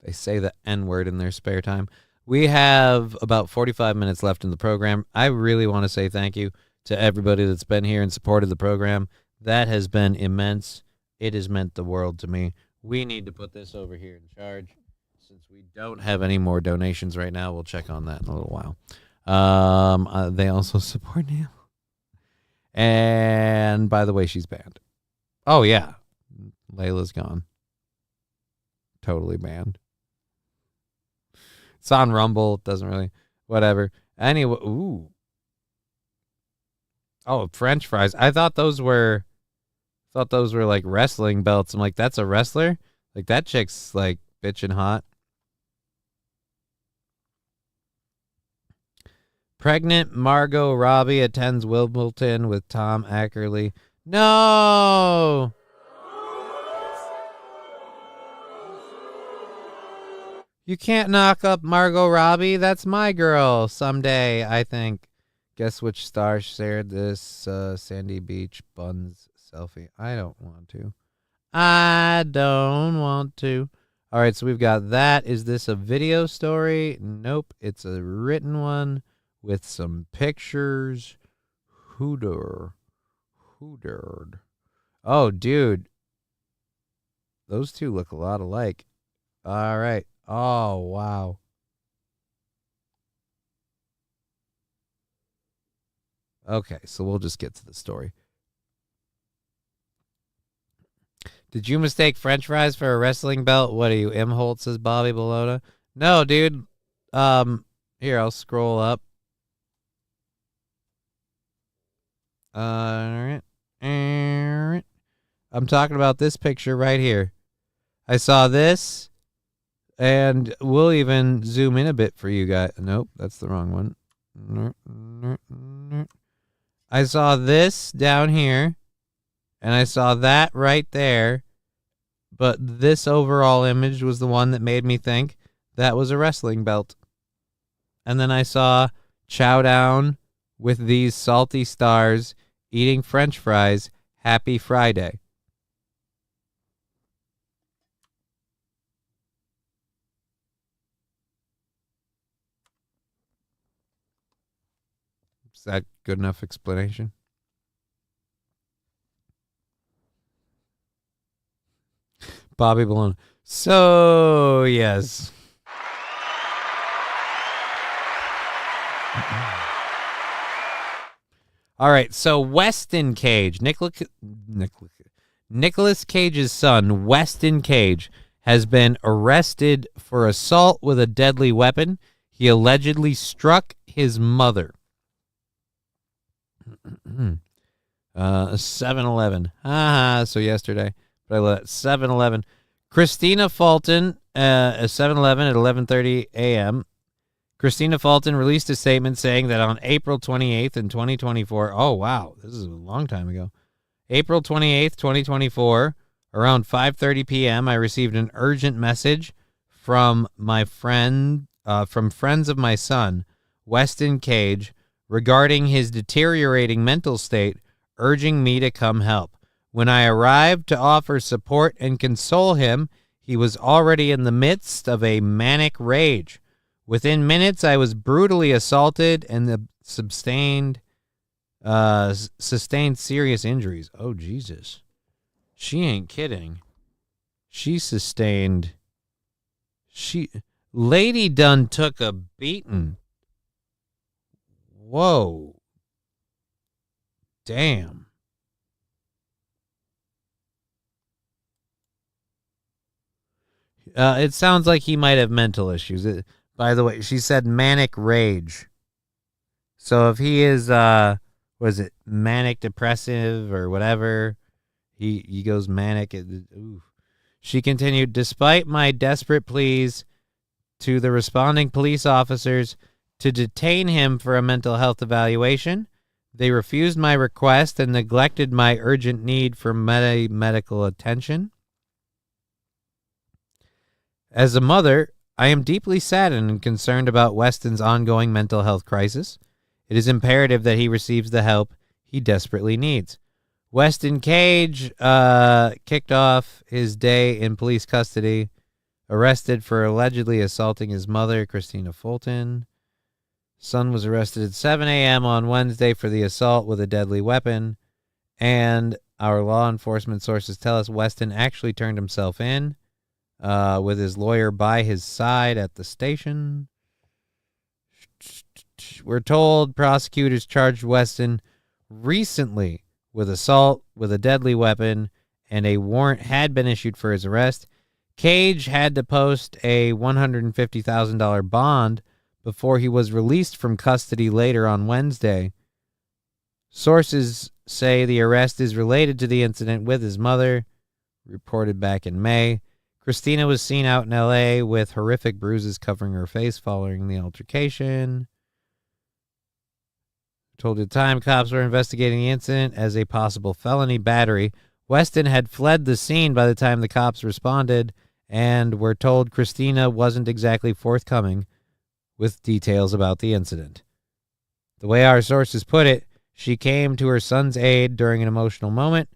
They say the N-word in their spare time. We have about 45 minutes left in the program. I really want to say thank you to everybody that's been here and supported the program. That has been immense. It has meant the world to me. We need to put this over here in charge. Since we don't have any more donations right now, we'll check on that in a little while. They also support Neil. And by the way, she's banned. Oh, yeah. Layla's gone. Totally banned. It's on Rumble. It doesn't really... Whatever. Anyway, ooh. Oh, French fries. I thought those were like wrestling belts. I'm like, that's a wrestler? Like, that chick's like bitchin' hot. Pregnant Margot Robbie attends Wimbledon with Tom Ackerley. No! You can't knock up Margot Robbie. That's my girl someday, I think. Guess which star shared this Sandy Beach buns selfie? I don't want to. I don't want to. All right, so we've got that. Is this a video story? Nope. It's a written one with some pictures. Hoodered. Oh, dude. Those two look a lot alike. All right. Oh, wow. Okay, so we'll just get to the story. Did you mistake French fries for a wrestling belt? What are you, Imholt, says Bobby Bologna? No, dude. Here, I'll scroll up. All right. I'm talking about this picture right here. I saw this, and we'll even zoom in a bit for you guys. Nope, that's the wrong one. I saw this down here, and I saw that right there, but this overall image was the one that made me think that was a wrestling belt. And then I saw Chow Down with these salty stars eating French fries. Happy Friday. Is that good enough explanation? Bobby Balloon. So, yes. All right, so Weston Cage, Nicolas Cage's son, Weston Cage, has been arrested for assault with a deadly weapon. He allegedly struck his mother. 7-Eleven. So yesterday. But I let 7-Eleven. Christina Fulton, 7-Eleven at 11:30 a.m. Christina Fulton released a statement saying that on April 28th in 2024, oh, wow, this is a long time ago. April 28th, 2024, around 5:30 p.m., I received an urgent message from my friend, from friends of my son, Weston Cage, regarding his deteriorating mental state, urging me to come help. When I arrived to offer support and console him, he was already in the midst of a manic rage. Within minutes, I was brutally assaulted and sustained serious injuries. Oh, Jesus. She ain't kidding. Lady done took a beating. Whoa. Damn. It sounds like he might have mental issues. By the way, she said manic rage. So if he is, was it manic depressive or whatever, he goes manic. Ooh. She continued, despite my desperate pleas to the responding police officers to detain him for a mental health evaluation, they refused my request and neglected my urgent need for medical attention. As a mother, I am deeply saddened and concerned about Weston's ongoing mental health crisis. It is imperative that he receives the help he desperately needs. Weston Cage kicked off his day in police custody, arrested for allegedly assaulting his mother, Christina Fulton. Son was arrested at 7 a.m. on Wednesday for the assault with a deadly weapon, and our law enforcement sources tell us Weston actually turned himself in with his lawyer by his side at the station. We're told prosecutors charged Weston recently with assault with a deadly weapon and a warrant had been issued for his arrest. Cage had to post a $150,000 bond before he was released from custody later on Wednesday. Sources say the arrest is related to the incident with his mother, reported back in May. Christina was seen out in L.A. with horrific bruises covering her face following the altercation. Told the time cops were investigating the incident as a possible felony battery. Weston had fled the scene by the time the cops responded and were told Christina wasn't exactly forthcoming with details about the incident. The way our sources put it, she came to her son's aid during an emotional moment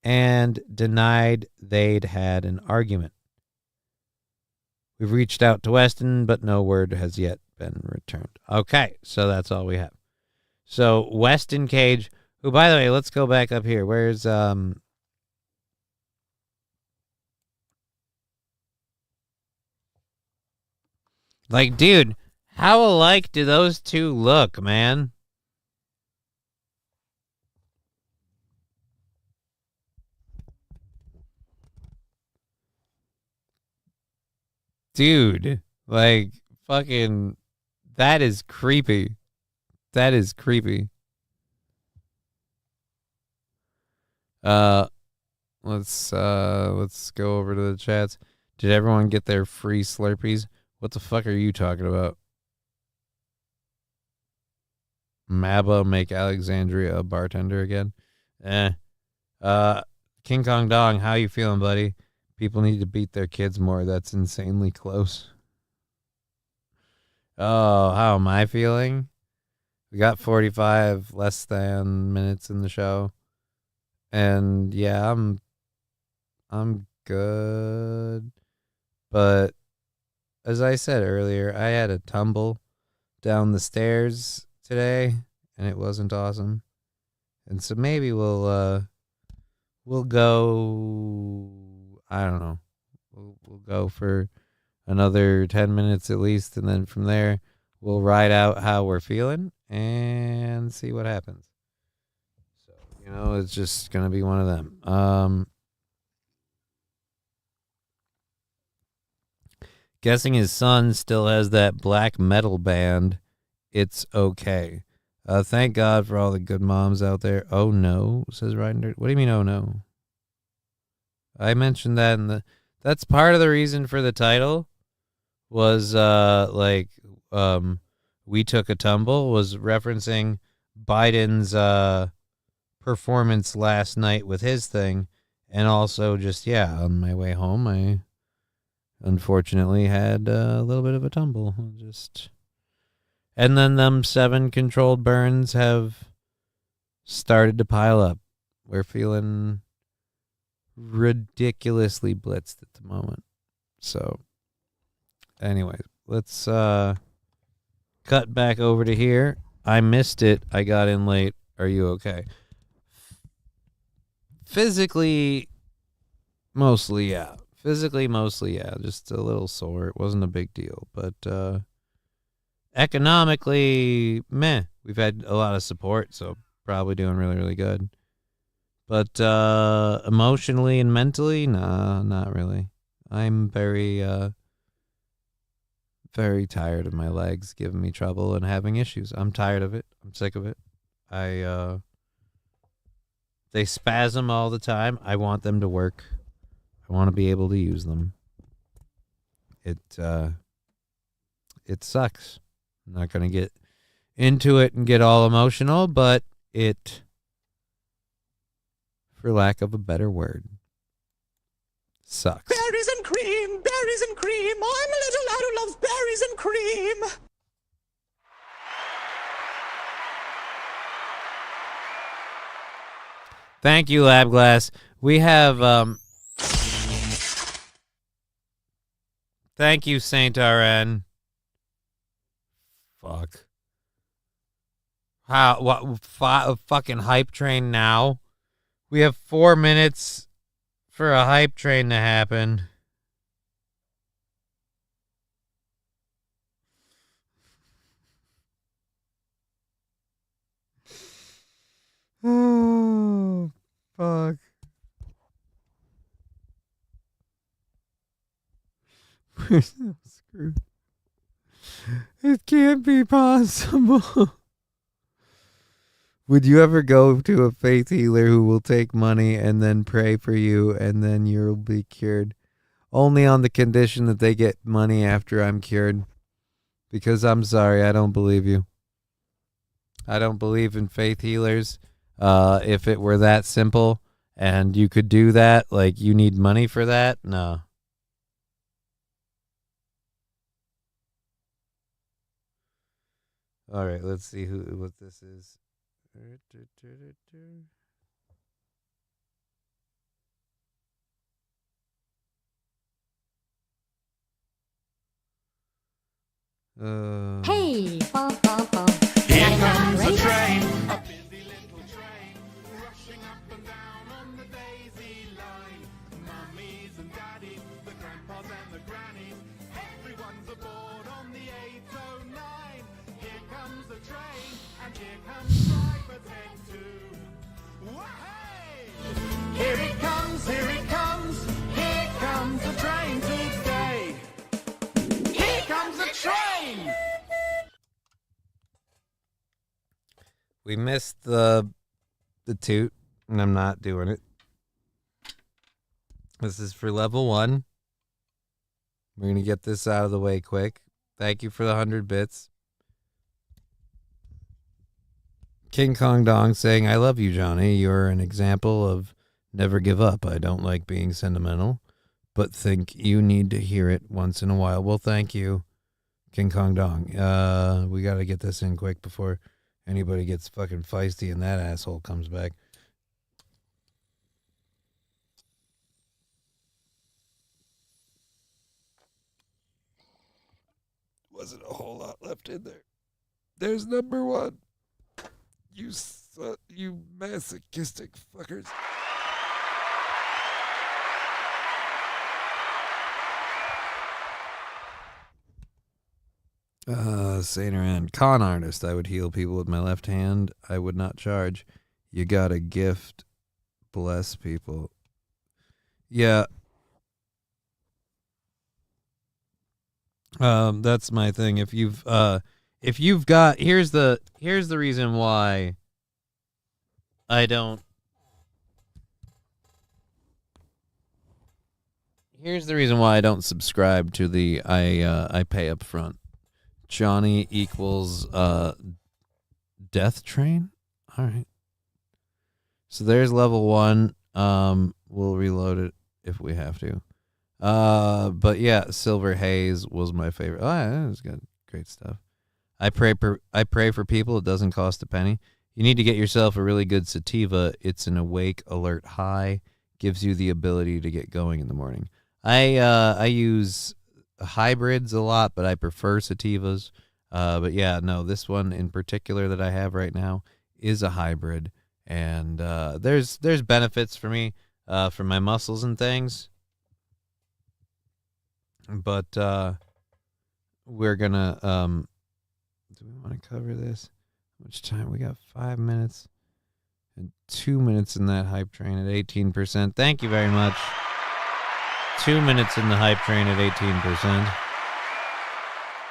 and denied they'd had an argument. We've reached out to Weston, but no word has yet been returned. Okay, so that's all we have. So Weston Cage, who, by the way, let's go back up here. Where's like, dude, how alike do those two look, man? Dude, like, fucking, that is creepy. That is creepy. Let's go over to the chats. Did everyone get their free Slurpees? What the fuck are you talking about? Mabba make Alexandria a bartender again? King Kong Dong, how you feeling, buddy? People need to beat their kids more. That's insanely close. Oh, how am I feeling? We got 45 less than minutes in the show. And yeah, I'm good. But as I said earlier, I had a tumble down the stairs today and it wasn't awesome. And so maybe we'll go, I don't know. We'll go for another 10 minutes at least, and then from there we'll ride out how we're feeling and see what happens. So, it's just going to be one of them. Guessing his son still has that black metal band. It's okay. Thank God for all the good moms out there. Oh no, says Riding Dirt. What do you mean, oh no? I mentioned that that's part of the reason for the title was we took a tumble, was referencing Biden's performance last night with his thing, and also just on my way home I unfortunately had a little bit of a tumble. And then them 7 controlled burns have started to pile up. We're feeling ridiculously blitzed at the moment. So anyways, let's cut back over to here. I missed it. I got in late. Are you okay? Physically, mostly, yeah. Just a little sore. It wasn't a big deal. But economically, meh. We've had a lot of support, so probably doing really, really good. But emotionally and mentally, nah, not really. I'm very, very tired of my legs giving me trouble and having issues. I'm tired of it. I'm sick of it. They spasm all the time. I want them to work. I want to be able to use them. It sucks. I'm not going to get into it and get all emotional, but it, for lack of a better word, sucks. Berries and cream, berries and cream. I'm a little lad who loves berries and cream. Thank you, Lab Glass. We have thank you, Saint RN. Fuck. Fucking hype train now? We have 4 minutes for a hype train to happen. Oh, fuck. We're so screwed. It can't be possible. Would you ever go to a faith healer who will take money and then pray for you and then you'll be cured? Only on the condition that they get money after I'm cured. Because I'm sorry, I don't believe you. I don't believe in faith healers. If it were that simple and you could do that, like you need money for that, no. All right, let's see what this is. Hey! Here comes the train. A busy little train. Rushing up and down on the daisy line. Mummies and daddies, the grandpas and the grannies. Everyone's aboard on the 809. Here comes the train, and here comes Driver's Head too. Wah-hey! Here it comes, here it comes. Here comes the train to stay. Here comes the train! We missed the toot, and I'm not doing it. This is for level 1. We're going to get this out of the way quick. Thank you for the 100 bits. King Kong Dong saying, I love you, Johnny. You're an example of never give up. I don't like being sentimental, but think you need to hear it once in a while. Well, thank you, King Kong Dong. We got to get this in quick before anybody gets fucking feisty and that asshole comes back. Wasn't a whole lot left in there. There's number 1. You masochistic fuckers. Saint Aran, con artist. I would heal people with my left hand. I would not charge. You got a gift. Bless people. Yeah. That's my thing. If you've got, here's the reason why I don't. Here's the reason why I don't subscribe to the I pay up front. Johnny equals Death Train. All right. So there's level 1. We'll reload it if we have to. But yeah, Silver Haze was my favorite. Oh, yeah, that was good. Great stuff. I pray for people. It doesn't cost a penny. You need to get yourself a really good sativa. It's an awake, alert high. Gives you the ability to get going in the morning. I use hybrids a lot, but I prefer sativas. But yeah, no, this one in particular that I have right now is a hybrid, and there's benefits for me for my muscles and things. But we're gonna do we want to cover this? How much time? We got 5 minutes and 2 minutes in that hype train at 18%. Thank you very much. 2 minutes in the hype train at 18%.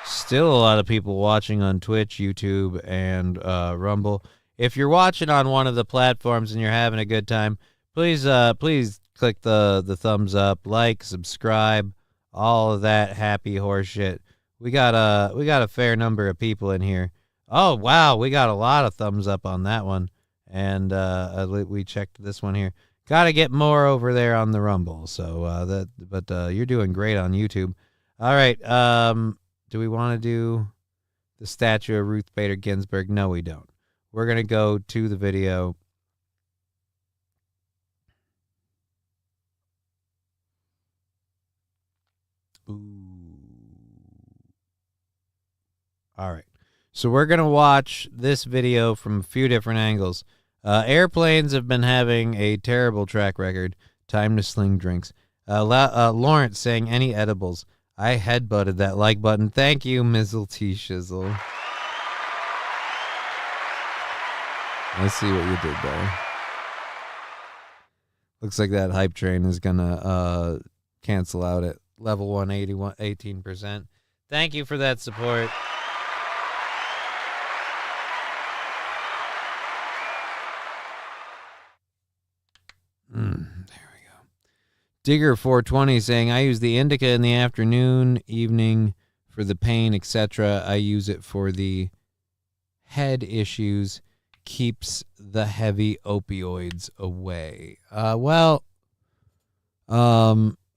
Still a lot of people watching on Twitch, YouTube, and Rumble. If you're watching on one of the platforms and you're having a good time, please click the thumbs up, like, subscribe, all of that happy horse shit. We got a fair number of people in here. Oh wow, we got a lot of thumbs up on that one, and we checked this one here. Got to get more over there on the Rumble. So you're doing great on YouTube. All right. Do we want to do the statue of Ruth Bader Ginsburg? No, we don't. We're gonna go to the video. Ooh. All right. So we're going to watch this video from a few different angles. Airplanes have been having a terrible track record. Time to sling drinks. Lawrence saying, any edibles? I headbutted that like button. Thank you, Mizzle T Shizzle. I see what you did there. Looks like that hype train is going to cancel out at level 181, 18%. Thank you for that support. There we go. Digger 420 saying, I use the indica in the afternoon, evening for the pain, etc. I use it for the head issues, keeps the heavy opioids away.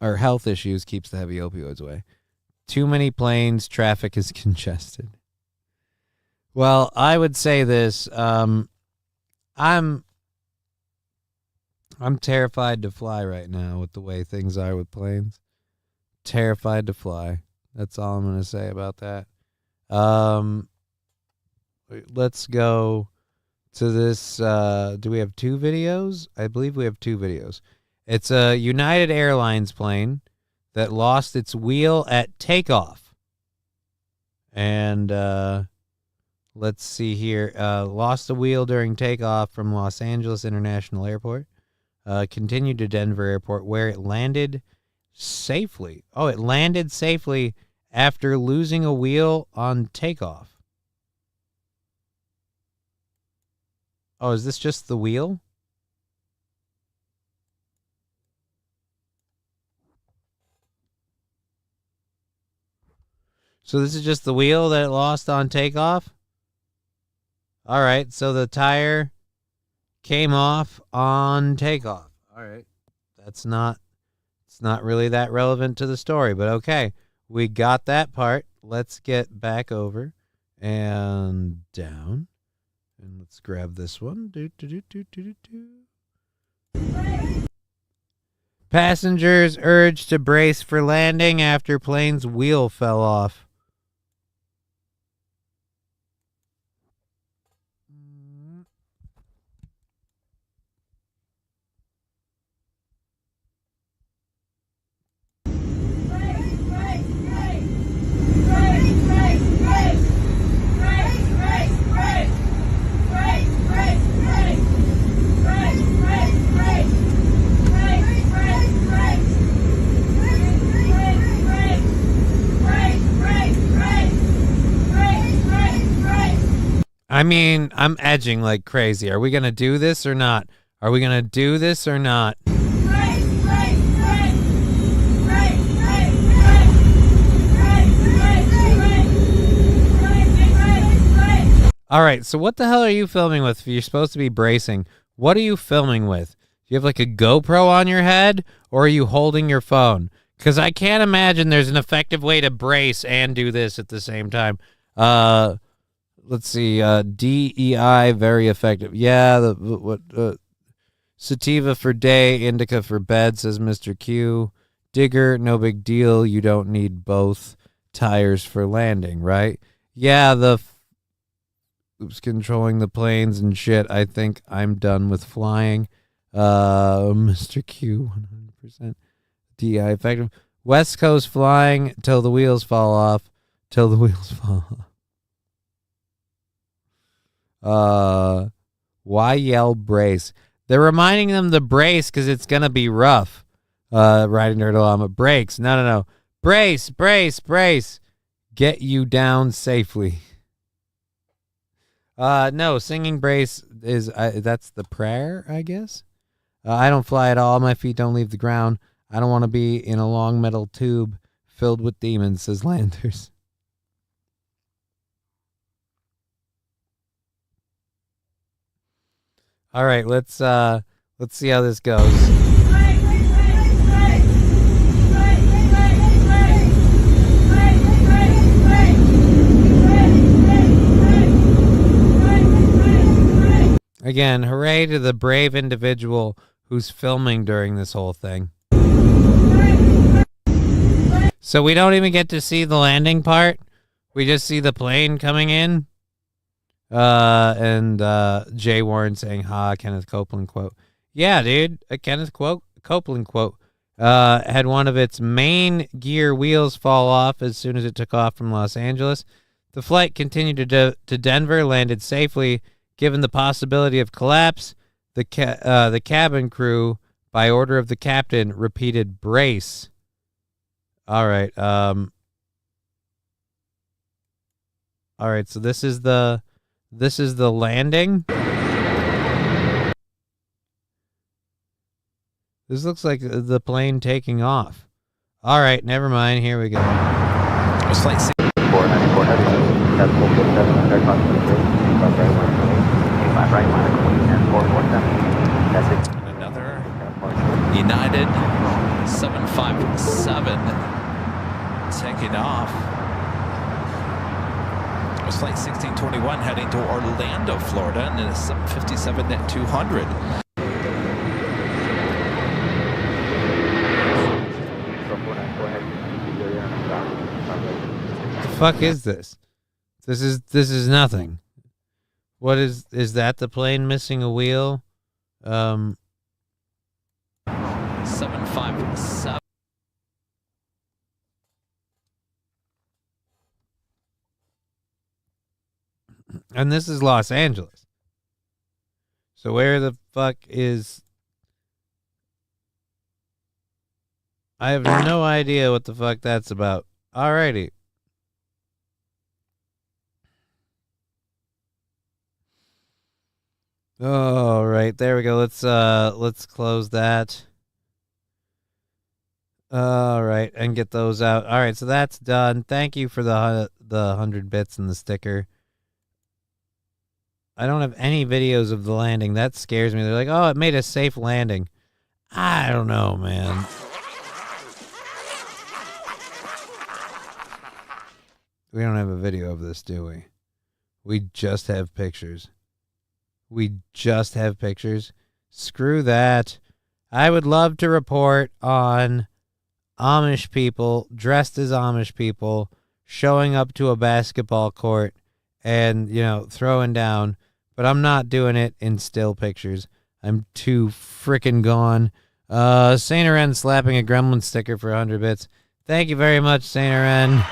Or health issues keeps the heavy opioids away. Too many planes, traffic is congested. Well, I would say this. I'm terrified to fly right now with the way things are with planes. Terrified to fly. That's all I'm going to say about that. Let's go to this. Do we have 2 videos? I believe we have 2 videos. It's a United Airlines plane that lost its wheel at takeoff. And let's see here. Lost a wheel during takeoff from Los Angeles International Airport. Continued to Denver Airport, where it landed safely. Oh, it landed safely after losing a wheel on takeoff. Oh, is this just the wheel? So this is just the wheel that it lost on takeoff? All right, so the tire came off on takeoff. All right. It's not really that relevant to the story, but okay. We got that part. Let's get back over and down. And let's grab this one. Passengers urged to brace for landing after plane's wheel fell off. I mean, I'm edging like crazy. Are we going to do this or not? Are we going to do this or not? All right, so what the hell are you filming with if you're supposed to be bracing? What are you filming with? Do you have like a GoPro on your head, or are you holding your phone? Because I can't imagine there's an effective way to brace and do this at the same time. Let's see. DEI, very effective. Yeah, sativa for day, indica for bed, says Mr. Q. Digger, no big deal. You don't need both tires for landing, right? Yeah, oops, controlling the planes and shit. I think I'm done with flying. Mr. Q, 100%. DEI effective. West Coast flying till the wheels fall off. Till the wheels fall off. Why yell brace? They're reminding them to brace because it's going to be rough. Riding Nerd Llama. Brakes. No. Brace, brace, brace. Get you down safely. No, singing brace is, that's the prayer, I guess. I don't fly at all. My feet don't leave the ground. I don't want to be in a long metal tube filled with demons, says Landers. All right, let's see how this goes. Again, hooray to the brave individual who's filming during this whole thing. So we don't even get to see the landing part. We just see the plane coming in. And Jay Warren saying, ha, Kenneth Copeland quote. Yeah, dude, a Kenneth Copeland quote. Had one of its main gear wheels fall off as soon as it took off from Los Angeles. The flight continued to Denver, landed safely. Given the possibility of collapse, the cabin crew, by order of the captain, repeated brace. All right. All right. So this is the landing. This looks like the plane taking off. All right. Never mind. Here we go. It's flight 494 heavy. That's 447 under concentration. Left right 128. 85 right minus 110 447. That's it. Another United 757 taking off. It was flight 1621 heading to Orlando, Florida, and it is 757 at 200. The fuck is this? This is nothing. What is that? The plane missing a wheel? 757. And this is Los Angeles. So where the fuck is... I have no idea what the fuck that's about. Alrighty. All right, there we go. Let's close that. All right, and get those out. All right, so that's done. Thank you for the 100 bits and the sticker. I don't have any videos of the landing. That scares me. They're like, "Oh, it made a safe landing." I don't know, man. We don't have a video of this, do we? We just have pictures. We just have pictures. Screw that. I would love to report on Amish people dressed as Amish people showing up to a basketball court and, throwing down. But I'm not doing it in still pictures. I'm too frickin' gone. Saint Ren slapping a gremlin sticker for 100 bits. Thank you very much, Saint Ren.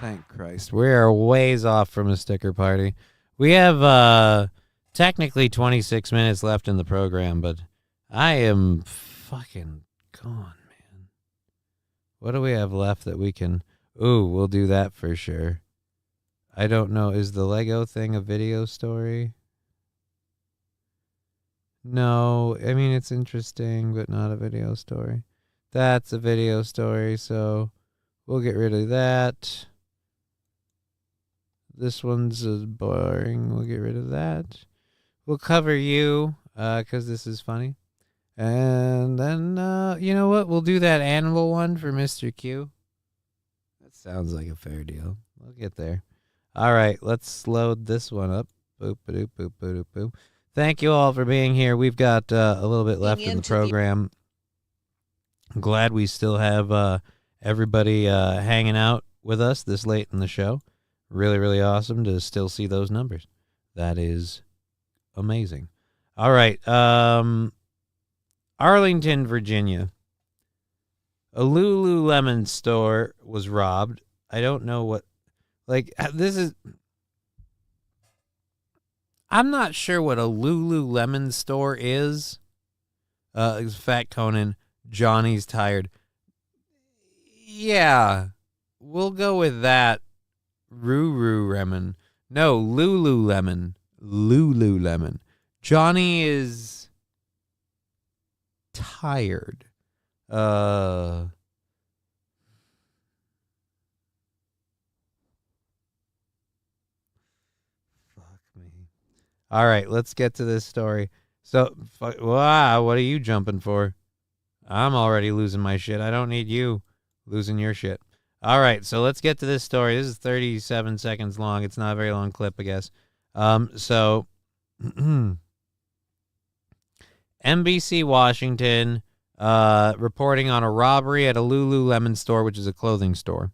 Thank Christ. We are ways off from a sticker party. We have technically 26 minutes left in the program, but I am fucking gone, man. What do we have left that we can... Ooh, we'll do that for sure. I don't know. Is the Lego thing a video story? No. I mean, it's interesting, but not a video story. That's a video story, so we'll get rid of that. This one's boring. We'll get rid of that. We'll cover you, because this is funny. And then, you know what? We'll do that animal one for Mr. Q. That sounds like a fair deal. We'll get there. All right, let's load this one up. Boop, boop, boop, boop, boop. Thank you all for being here. We've got a little bit left in the program. I'm glad we still have everybody hanging out with us this late in the show. Really, really awesome to still see those numbers. That is amazing. All right. Arlington, Virginia. A Lululemon store was robbed. I don't know what... this is... I'm not sure what a Lululemon store is. Fat Conan, Johnny's tired. Yeah, we'll go with that. Ruru-lemon. No, Lululemon. Lululemon. Johnny is tired. Fuck me. All right, let's get to this story. So, wow, what are you jumping for? I'm already losing my shit. I don't need you losing your shit. All right, so let's get to this story. This is 37 seconds long. It's not a very long clip, I guess. So, NBC Washington reporting on a robbery at a Lululemon store, which is a clothing store.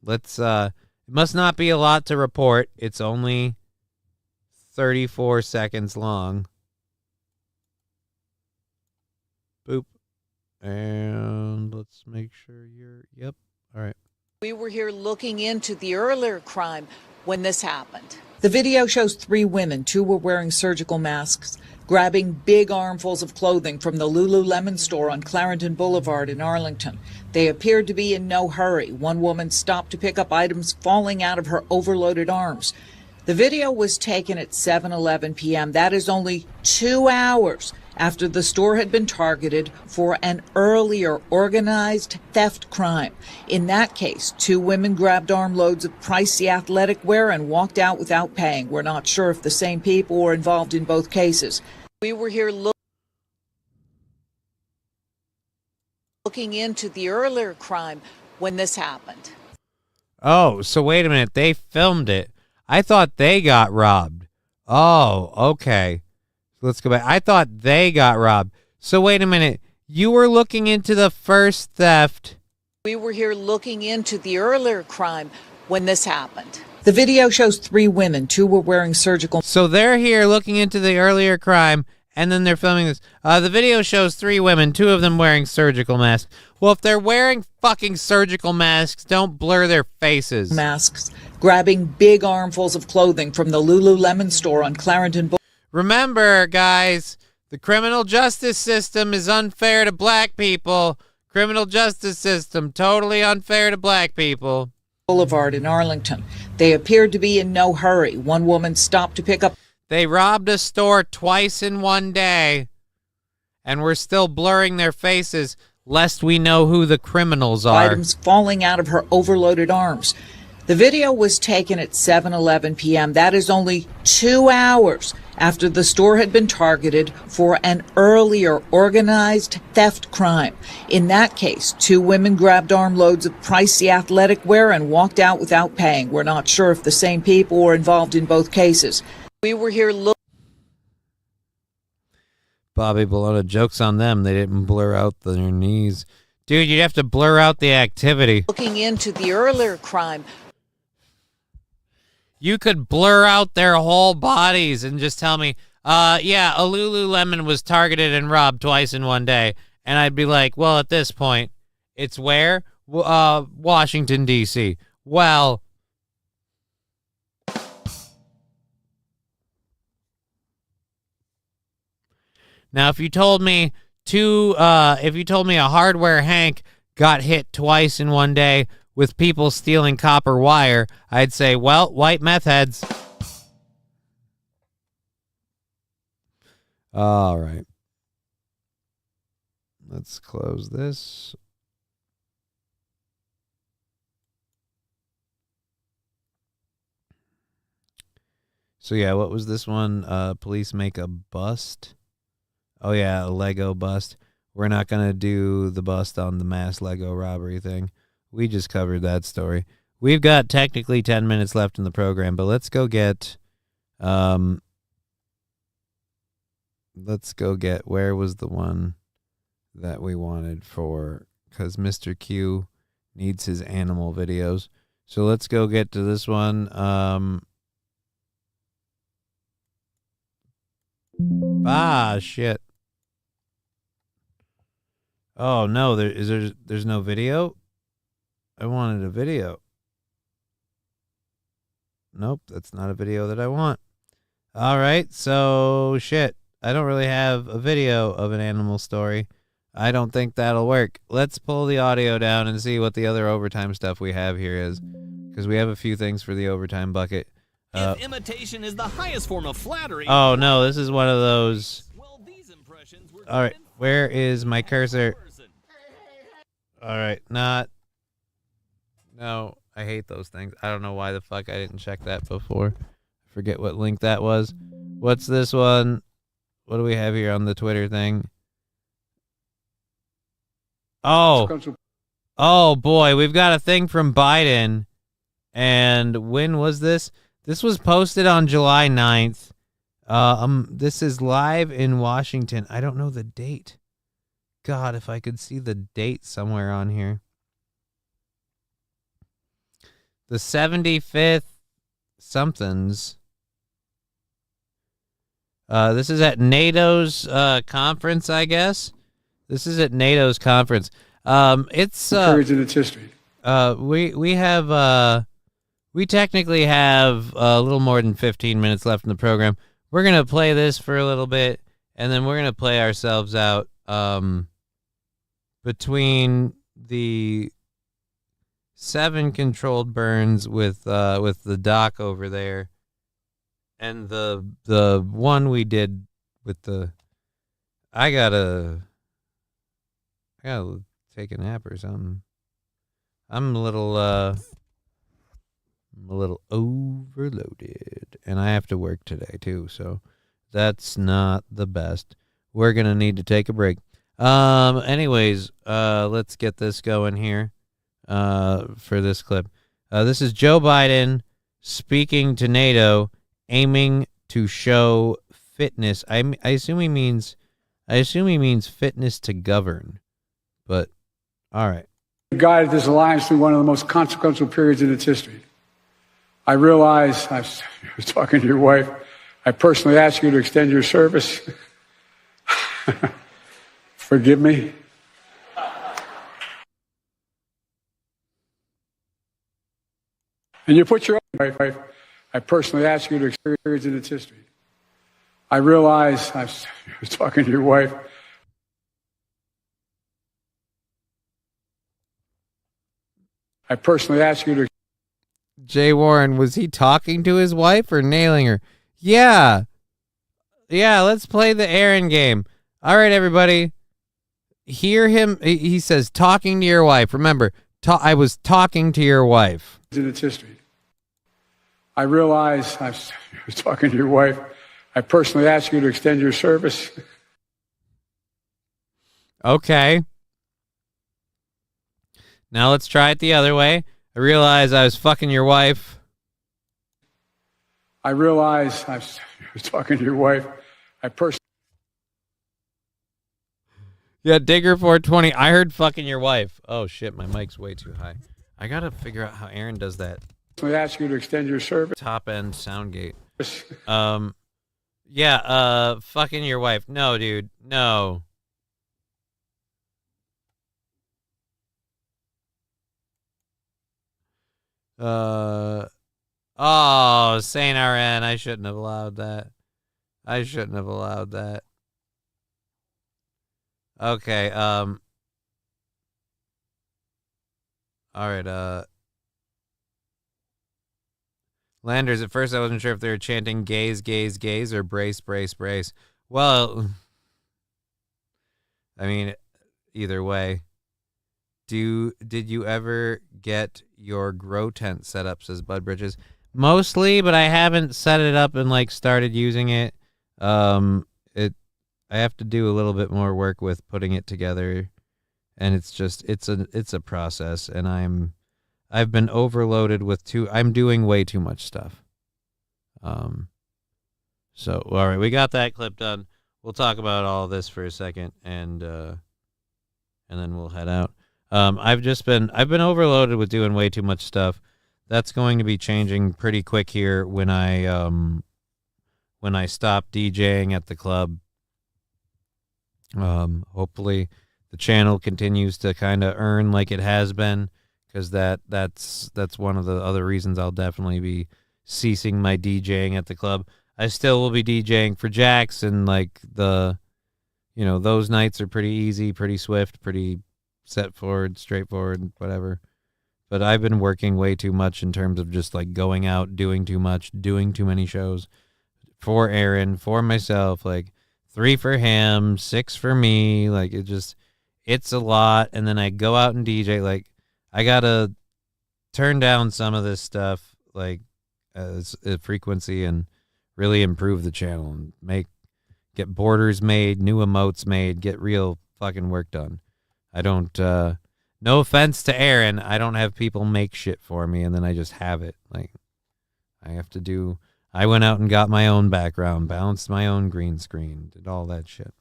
It must not be a lot to report. It's only 34 seconds long. Boop. And let's make sure yep. All right. We were here looking into the earlier crime when this happened. The video shows 3 women, 2 were wearing surgical masks, grabbing big armfuls of clothing from the Lululemon store on Clarendon Boulevard in Arlington. They appeared to be in no hurry. One woman stopped to pick up items falling out of her overloaded arms. The video was taken at 7:11 p.m. That is only 2 hours after the store had been targeted for an earlier organized theft crime. In that case, 2 women grabbed armloads of pricey athletic wear and walked out without paying. We're not sure if the same people were involved in both cases. We were here looking into the earlier crime when this happened. Oh, so wait a minute. They filmed it. I thought they got robbed. Oh, okay. Let's go back. I thought they got robbed. So wait a minute. You were looking into the first theft. We were here looking into the earlier crime when this happened. The video shows 3 women, 2 were wearing surgical. So they're here looking into the earlier crime, and then they're filming this. The video shows 3 women, 2 of them wearing surgical masks. Well, if they're wearing fucking surgical masks, don't blur their faces. Masks, grabbing big armfuls of clothing from the Lululemon store on Clarendon Boulevard. Remember, guys, the criminal justice system is unfair to black people. Criminal justice system, totally unfair to black people. Boulevard in Arlington. They appeared to be in no hurry. One woman stopped to pick up. They robbed a store twice in one day, and we're still blurring their faces lest we know who the criminals are. Items falling out of her overloaded arms. The video was taken at 7:11 p.m. That is only 2 hours after the store had been targeted for an earlier organized theft crime. In that case, 2 women grabbed armloads of pricey athletic wear and walked out without paying. We're not sure if the same people were involved in both cases. We were here Bobby Bologna, joke's on them. They didn't blur out their knees. Dude, you'd have to blur out the activity. looking into the earlier crime. You could blur out their whole bodies and just tell me, yeah, a Lululemon was targeted and robbed twice in one day. And I'd be like, well, at this point, it's where? Washington, D.C. Well, now, if you told me a hardware Hank got hit twice in one day with people stealing copper wire, I'd say, well, white meth heads. All right. Let's close this. So, yeah, what was this one? Police make a bust. Oh, yeah, a Lego bust. We're not going to do the bust on the mass Lego robbery thing. We just covered that story. We've got technically 10 minutes left in the program, but let's go get, where was the one that we wanted for, because Mr. Q needs his animal videos. So let's go get to this one. Shit. Oh, no, there's no video? I wanted a video. Nope, that's not a video that I want. All right, so shit. I don't really have a video of an animal story. I don't think that'll work. Let's pull the audio down and see what the other overtime stuff we have here is, because we have a few things for the overtime bucket. If imitation is the highest form of flattery. Oh, no, this is one of those. All right, where is my cursor? All right, no, I hate those things. I don't know why the fuck I didn't check that before. I forget what link that was. What's this one? What do we have here on the Twitter thing? Oh boy, we've got a thing from Biden. And when was this? This was posted on July 9th. This is live in Washington. I don't know the date. God, if I could see the date somewhere on here. The 75th somethings. This is at NATO's conference, I guess. This is at NATO's conference. It's period in its history. We have we technically have a little more than 15 minutes left in the program. We're going to play this for a little bit, and then we're going to play ourselves out between the 7 controlled burns with the dock over there and the one we did with the I gotta take a nap or something. I'm a little overloaded, and I have to work today too, so that's not the best. We're gonna need to take a break. Anyways, let's get this going here for this clip. This is Joe Biden speaking to NATO, aiming to show fitness. I assume he means fitness to govern. But all right. Guided this alliance through one of the most consequential periods in its history. I realize, I was talking to your wife, I personally asked you to extend your service. Forgive me. And you put your own wife, I personally asked you to extend periods in its history. I realize, I was talking to your wife, I personally asked you to. Jay Warren, was he talking to his wife or nailing her? Yeah, let's play the Aaron game. All right, everybody. Hear him. He says, talking to your wife. Remember, I was talking to your wife. In its history. I realize, I was talking to your wife, I personally asked you to extend your service. Okay. Now let's try it the other way. I realize I was fucking your wife. I realize, I was talking to your wife, I personally. Yeah, Digger 420. I heard fucking your wife. Oh shit, my mic's way too high. I gotta figure out how Aaron does that. I ask you to extend your service. Top end sound gate. Yeah, fucking your wife. No, dude. No. Oh, Saint RN. I shouldn't have allowed that. Okay, all right, Landers, at first I wasn't sure if they were chanting gaze, gaze, gaze, or brace, brace, brace. Well, I mean, either way. Did you ever get your grow tent set up, says Bud Bridges? Mostly, but I haven't set it up and started using it. I have to do a little bit more work with putting it together, and it's a process, and I've been overloaded with I'm doing way too much stuff. So all right, we got that clip done. We'll talk about all this for a second, and then we'll head out. I've been overloaded with doing way too much stuff. That's going to be changing pretty quick here when I stop DJing at the club. Hopefully the channel continues to kind of earn like it has been, because that's one of the other reasons I'll definitely be ceasing my DJing at the club. I still will be DJing for Jax, and those nights are pretty easy, pretty swift, pretty straightforward, whatever. But I've been working way too much in terms of just going out, doing too much, doing too many shows for Aaron, for myself, 3 for him, 6 for me. It's a lot. And then I go out and DJ. I gotta turn down some of this stuff, as a frequency, and really improve the channel and get borders made, new emotes made, get real fucking work done. I don't, no offense to Aaron, I don't have people make shit for me and then I just have it. I went out and got my own background, balanced my own green screen, did all that shit.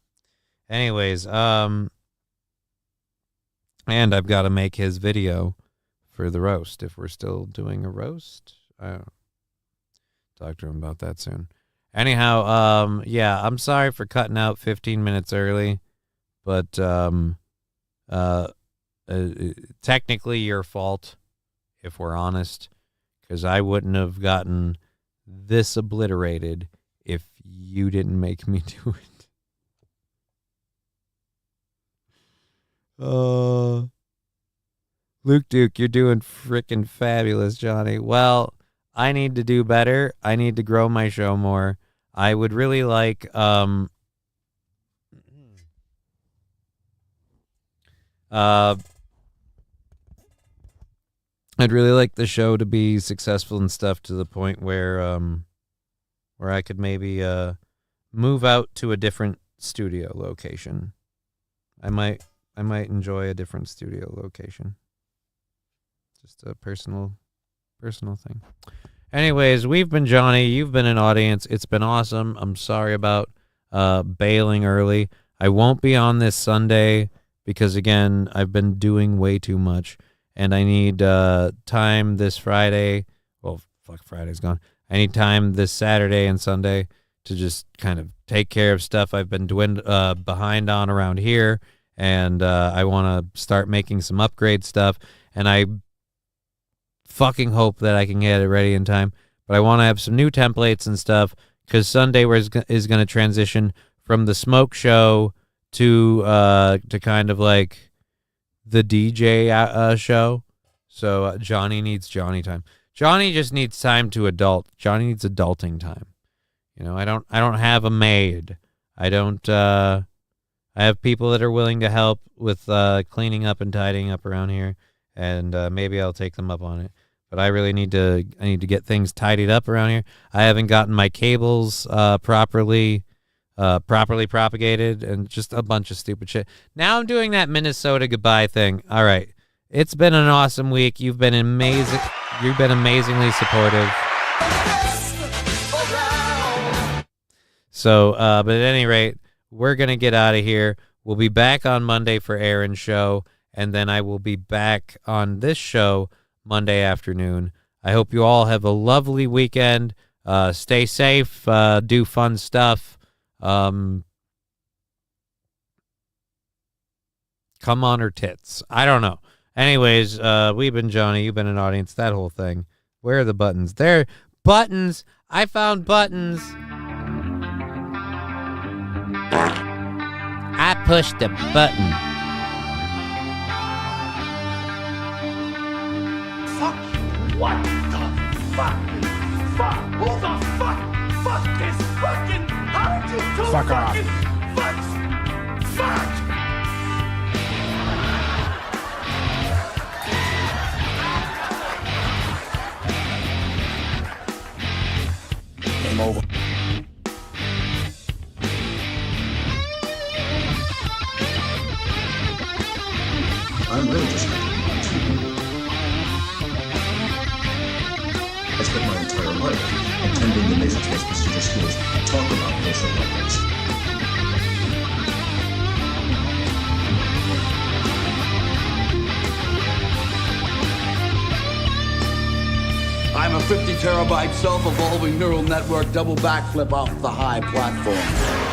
Anyways, and I've got to make his video for the roast, if we're still doing a roast. I don't know. Talk to him about that soon. Anyhow, yeah, I'm sorry for cutting out 15 minutes early, but technically your fault, if we're honest, because I wouldn't have gotten this obliterated if you didn't make me do it. Luke Duke, you're doing freaking fabulous, Johnny. Well, I need to do better. I need to grow my show more. I would really like I'd really like the show to be successful and stuff to the point where I could maybe move out to a different studio location. I might enjoy a different studio location. Just a personal thing. Anyways, we've been Johnny. You've been an audience. It's been awesome. I'm sorry about bailing early. I won't be on this Sunday because, again, I've been doing way too much. And I need time this Friday. Well, fuck, Friday's gone. I need time this Saturday and Sunday to just kind of take care of stuff I've been behind on around here. And I want to start making some upgrade stuff. And I fucking hope that I can get it ready in time. But I want to have some new templates and stuff because Sunday is going to transition from the smoke show to kind of like the DJ show. So Johnny needs Johnny time. Johnny just needs time to adult. Johnny needs adulting time. You know, I don't have a maid. I have people that are willing to help with cleaning up and tidying up around here, and maybe I'll take them up on it. But I really need to get things tidied up around here. I haven't gotten my cables properly propagated, and just a bunch of stupid shit. Now I'm doing that Minnesota goodbye thing. All right. It's been an awesome week. You've been amazing. You've been amazingly supportive. So, but at any rate, we're going to get out of here. We'll be back on Monday for Aaron's show, and then I will be back on this show Monday afternoon. I hope you all have a lovely weekend. Stay safe. Do fun stuff. Come on her tits. I don't know. Anyways, we've been Johnny. You've been an audience. That whole thing. Where are the buttons? There. Buttons. I found buttons. I pushed the button. Fuck you. What the fuck? Fuck. Who the fuck? Fuck this fucking. How did you do Fuck off. Fuck. Game over. I'm really just happy to be on TV. I spent my entire life attending the nation's most prestigious schools to talk about racial ethics. I'm a 50 terabyte self-evolving neural network double backflip off the high platform.